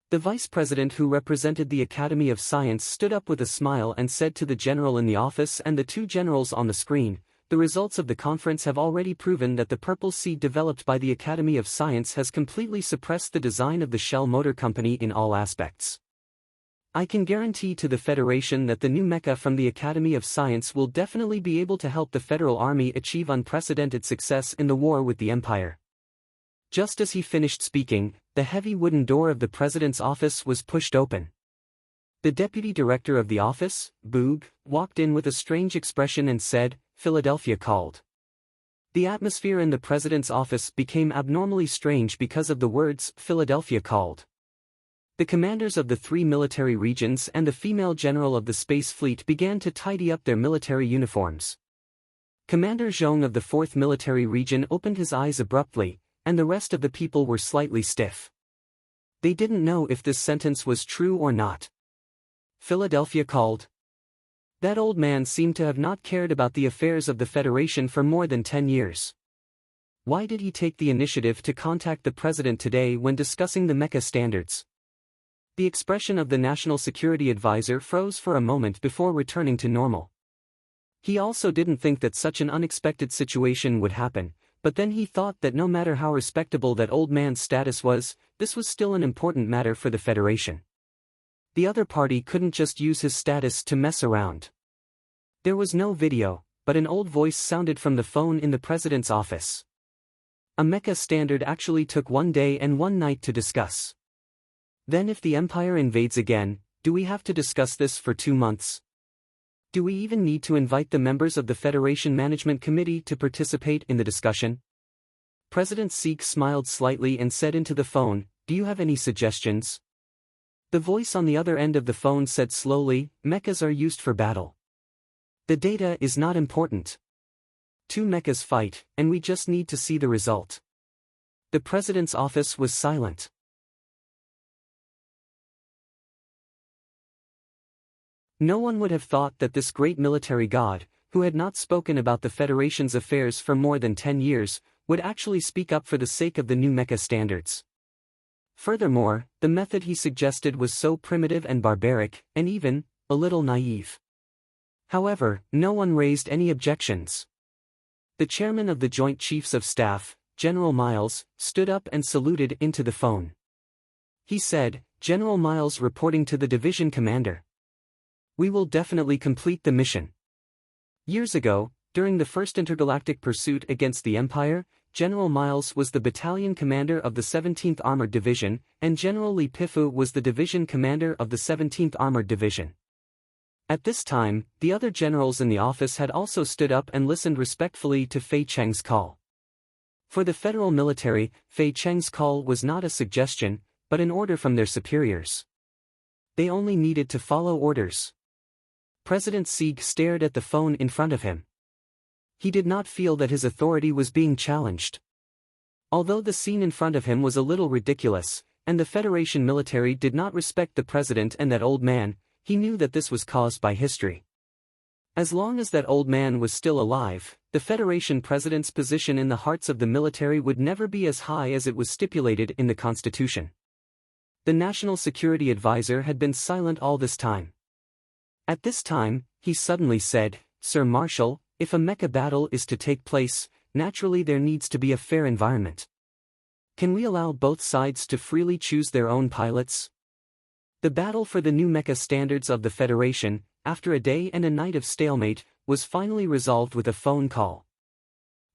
[SPEAKER 1] The vice president who represented the Academy of Science stood up with a smile and said to the general in the office and the two generals on the screen, "The results of the conference have already proven that the purple seed developed by the Academy of Science has completely suppressed the design of the Shell Motor Company in all aspects. I can guarantee to the Federation that the new mecha from the Academy of Science will definitely be able to help the Federal Army achieve unprecedented success in the war with the Empire." Just as he finished speaking, the heavy wooden door of the president's office was pushed open. The deputy director of the office, Boog, walked in with a strange expression and said, "Philadelphia called." The atmosphere in the president's office became abnormally strange because of the words, "Philadelphia called." The commanders of the three military regions and the female general of the Space Fleet began to tidy up their military uniforms. Commander Zhong of the 4th Military Region opened his eyes abruptly, and the rest of the people were slightly stiff. They didn't know if this sentence was true or not. Philadelphia called. That old man seemed to have not cared about the affairs of the Federation for more than 10 years. Why did he take the initiative to contact the president today when discussing the mecha standards? The expression of the National Security Advisor froze for a moment before returning to normal. He also didn't think that such an unexpected situation would happen, but then he thought that no matter how respectable that old man's status was, this was still an important matter for the Federation. The other party couldn't just use his status to mess around. There was no video, but an old voice sounded from the phone in the president's office. A mecha standard actually took 1 day and 1 night to discuss. Then if the Empire invades again, do we have to discuss this for 2 months? Do we even need to invite the members of the Federation Management Committee to participate in the discussion? President Seek smiled slightly and said into the phone, "Do you have any suggestions?" The voice on the other end of the phone said slowly, "Mechas are used for battle. The data is not important. 2 mechas fight, and we just need to see the result." The president's office was silent. No one would have thought that this great military god, who had not spoken about the Federation's affairs for more than 10 years, would actually speak up for the sake of the new mecha standards. Furthermore, the method he suggested was so primitive and barbaric, and even a little naive. However, no one raised any objections. The chairman of the Joint Chiefs of Staff, General Miles, stood up and saluted into the phone. He said, "General Miles reporting to the division commander. We will definitely complete the mission." Years ago, during the first intergalactic pursuit against the Empire, General Miles was the battalion commander of the 17th Armored Division, and General Li Pifu was the division commander of the 17th Armored Division. At this time, the other generals in the office had also stood up and listened respectfully to Fei Cheng's call. For the federal military, Fei Cheng's call was not a suggestion, but an order from their superiors. They only needed to follow orders. President Sieg stared at the phone in front of him. He did not feel that his authority was being challenged. Although the scene in front of him was a little ridiculous, and the Federation military did not respect the president and that old man, he knew that this was caused by history. As long as that old man was still alive, the Federation president's position in the hearts of the military would never be as high as it was stipulated in the Constitution. The National Security Advisor had been silent all this time. At this time, he suddenly said, "Sir Marshal, if a mecha battle is to take place, naturally there needs to be a fair environment. Can we allow both sides to freely choose their own pilots?" The battle for the new mecha standards of the Federation, after a day and a night of stalemate, was finally resolved with a phone call.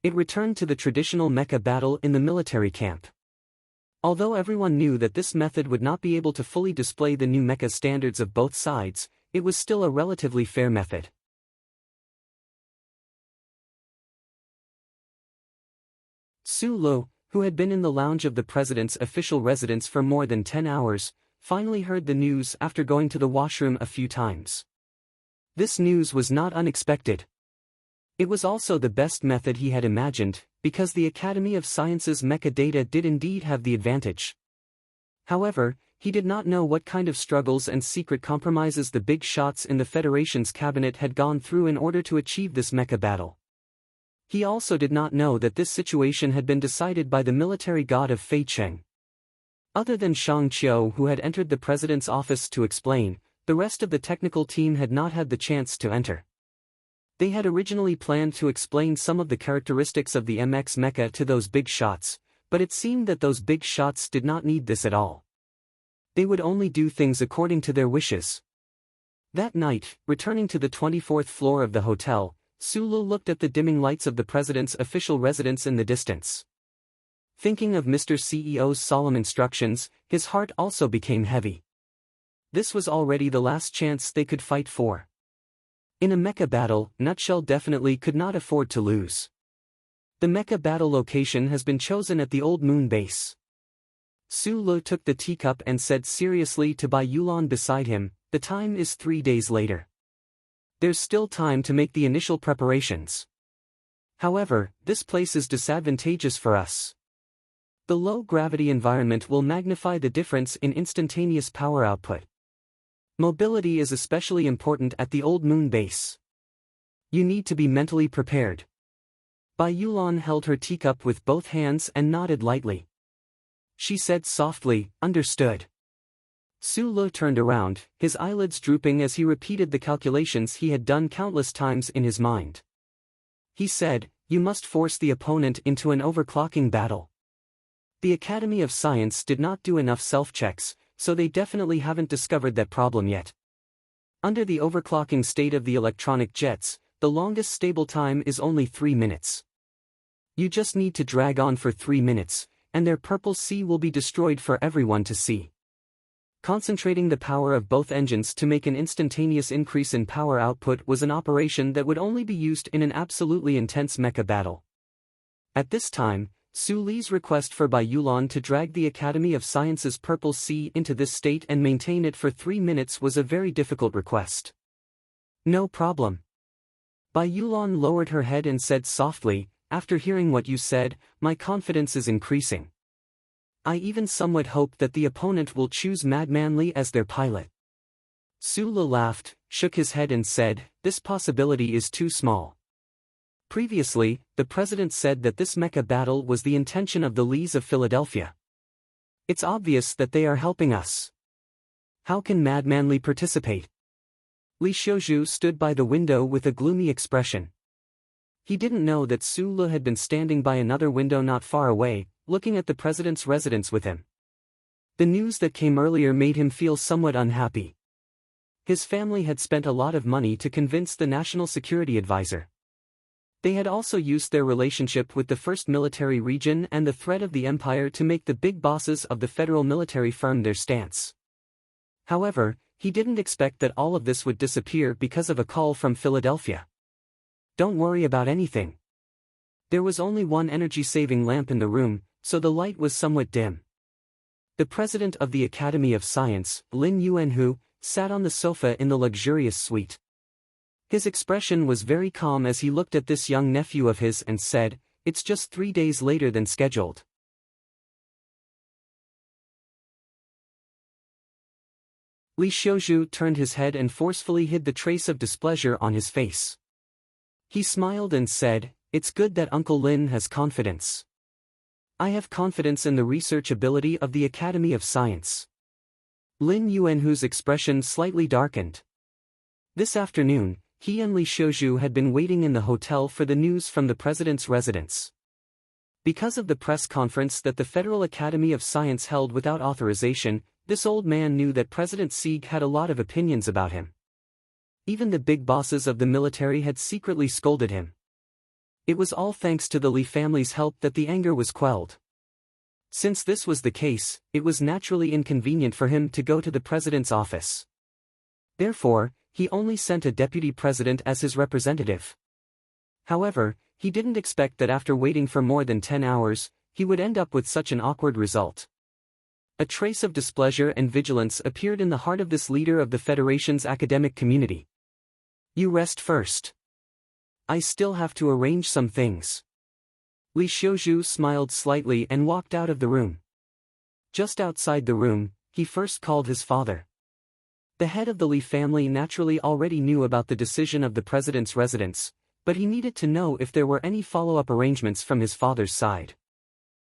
[SPEAKER 1] It returned to the traditional mecha battle in the military camp. Although everyone knew that this method would not be able to fully display the new mecha standards of both sides, it was still a relatively fair method. Su Lu, who had been in the lounge of the president's official residence for more than 10 hours, finally heard the news after going to the washroom a few times. This news was not unexpected. It was also the best method he had imagined, because the Academy of Sciences mecha data did indeed have the advantage. However, he did not know what kind of struggles and secret compromises the big shots in the Federation's cabinet had gone through in order to achieve this mecha battle. He also did not know that this situation had been decided by the military god of Fei Cheng. Other than Shang Qiu, who had entered the president's office to explain, the rest of the technical team had not had the chance to enter. They had originally planned to explain some of the characteristics of the MX mecha to those big shots, but it seemed that those big shots did not need this at all. They would only do things according to their wishes. That night, returning to the 24th floor of the hotel, Su Lu looked at the dimming lights of the president's official residence in the distance. Thinking of Mr. CEO's solemn instructions, his heart also became heavy. This was already the last chance they could fight for. In a mecha battle, Nutshell definitely could not afford to lose. The mecha battle location has been chosen at the Old Moon base. Su Lu took the teacup and said seriously to Bai Yulan beside him, "The time is 3 days later. There's still time to make the initial preparations. However, this place is disadvantageous for us. The low-gravity environment will magnify the difference in instantaneous power output. Mobility is especially important at the Old Moon base. You need to be mentally prepared. Bai Yulan held her teacup with both hands and nodded lightly. She said softly, "Understood." Su Le turned around, his eyelids drooping as he repeated the calculations he had done countless times in his mind. He said, "You must force the opponent into an overclocking battle." The Academy of Science did not do enough self-checks, so they definitely haven't discovered that problem yet. Under the overclocking state of the electronic jets, the longest stable time is only 3 minutes. You just need to drag on for 3 minutes, and their purple sea will be destroyed for everyone to see. Concentrating the power of both engines to make an instantaneous increase in power output was an operation that would only be used in an absolutely intense mecha battle. At this time, Su Li's request for Bai Yulan to drag the Academy of Science's purple sea into this state and maintain it for 3 minutes was a very difficult request. "No problem." Bai Yulan lowered her head and said softly, "After hearing what you said, my confidence is increasing. I even somewhat hope that the opponent will choose Madman Li as their pilot." Su Le laughed, shook his head and said, "This possibility is too small. Previously, the president said that this mecha battle was the intention of the Lees of Philadelphia. It's obvious that they are helping us. How can Madman Li participate?" Li Xiuzhu stood by the window with a gloomy expression. He didn't know that Su Le had been standing by another window not far away, looking at the president's residence with him. The news that came earlier made him feel somewhat unhappy. His family had spent a lot of money to convince the National Security Advisor. They had also used their relationship with the First Military Region and the threat of the Empire to make the big bosses of the federal military firm their stance. However, he didn't expect that all of this would disappear because of a call from Philadelphia. "Don't worry about anything." There was only one energy-saving lamp in the room, so the light was somewhat dim. The president of the Academy of Science, Lin Yuanhu, sat on the sofa in the luxurious suite. His expression was very calm as he looked at this young nephew of his and said, "It's just 3 days later than scheduled." Li Xiuzhu turned his head and forcefully hid the trace of displeasure on his face. He smiled and said, "It's good that Uncle Lin has confidence. I have confidence in the research ability of the Academy of Science." Lin Yuanhu's expression slightly darkened. This afternoon, he and Li Xiuzhu had been waiting in the hotel for the news from the president's residence. Because of the press conference that the Federal Academy of Science held without authorization, this old man knew that President Sieg had a lot of opinions about him. Even the big bosses of the military had secretly scolded him. It was all thanks to the Li family's help that the anger was quelled. Since this was the case, it was naturally inconvenient for him to go to the president's office. Therefore, he only sent a deputy president as his representative. However, he didn't expect that after waiting for more than 10 hours, he would end up with such an awkward result. A trace of displeasure and vigilance appeared in the heart of this leader of the Federation's academic community. "You rest first. I still have to arrange some things." Li Xiuzhu smiled slightly and walked out of the room. Just outside the room, he first called his father. The head of the Li family naturally already knew about the decision of the president's residence, but he needed to know if there were any follow-up arrangements from his father's side.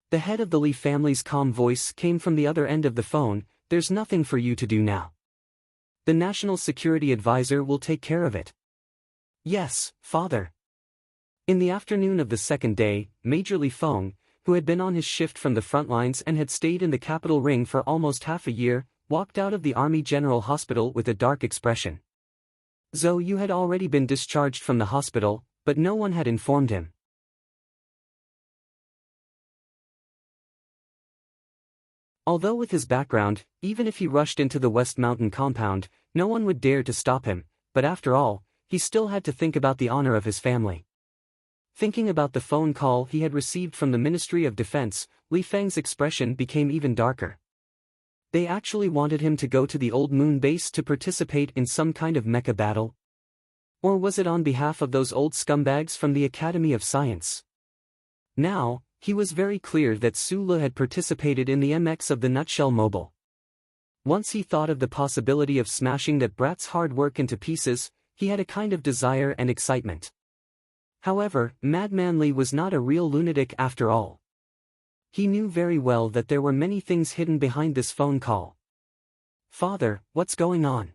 [SPEAKER 1] The head of the Li family's calm voice came from the other end of the phone, "There's nothing for you to do now. The National Security Advisor will take care of it." "Yes, father." In the afternoon of the second day, Major Li Feng, who had been on his shift from the front lines and had stayed in the capital ring for almost half a year, walked out of the Army General Hospital with a dark expression. Zhou Yu had already been discharged from the hospital, but no one had informed him. Although with his background, even if he rushed into the West Mountain compound, no one would dare to stop him, but after all, he still had to think about the honor of his family. Thinking about the phone call he had received from the Ministry of Defense, Li Feng's expression became even darker. They actually wanted him to go to the Old Moon base to participate in some kind of mecha battle? Or was it on behalf of those old scumbags from the Academy of Science? Now, he was very clear that Su Le had participated in the MX of the Nutshell Mobile. Once he thought of the possibility of smashing that brat's hard work into pieces, he had a kind of desire and excitement. However, Madman Lee was not a real lunatic after all. He knew very well that there were many things hidden behind this phone call. "Father, what's going on?"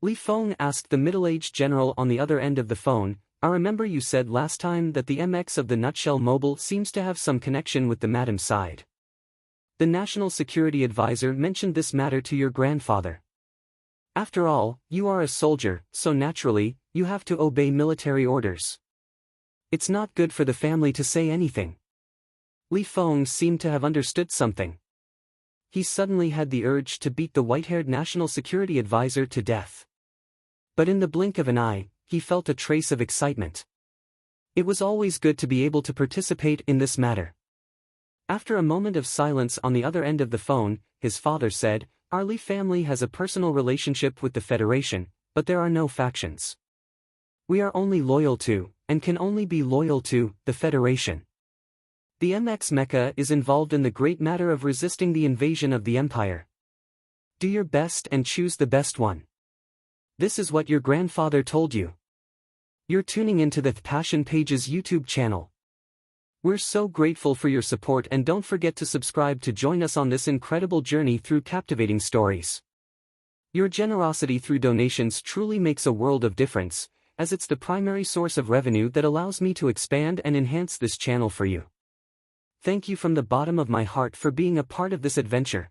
[SPEAKER 1] Li Feng asked the middle-aged general on the other end of the phone. "I remember you said last time that the MX of the Nutshell Mobile seems to have some connection with the madam side. The National Security Advisor mentioned this matter to your grandfather. After all, you are a soldier, so naturally, you have to obey military orders. It's not good for the family to say anything." Li Feng seemed to have understood something. He suddenly had the urge to beat the white-haired National Security Advisor to death. But in the blink of an eye, he felt a trace of excitement. It was always good to be able to participate in this matter. After a moment of silence on the other end of the phone, his father said, "Our Li family has a personal relationship with the Federation, but there are no factions. We are only loyal to, and can only be loyal to, the Federation. The MX Mecha is involved in the great matter of resisting the invasion of the Empire. Do your best and choose the best one. This is what your grandfather told you. You're tuning into the Passion Pages YouTube channel. We're so grateful for your support, and don't forget to subscribe to join us on this incredible journey through captivating stories. Your generosity through donations truly makes a world of difference, as it's the primary source of revenue that allows me to expand and enhance this channel for you. Thank you from the bottom of my heart for being a part of this adventure.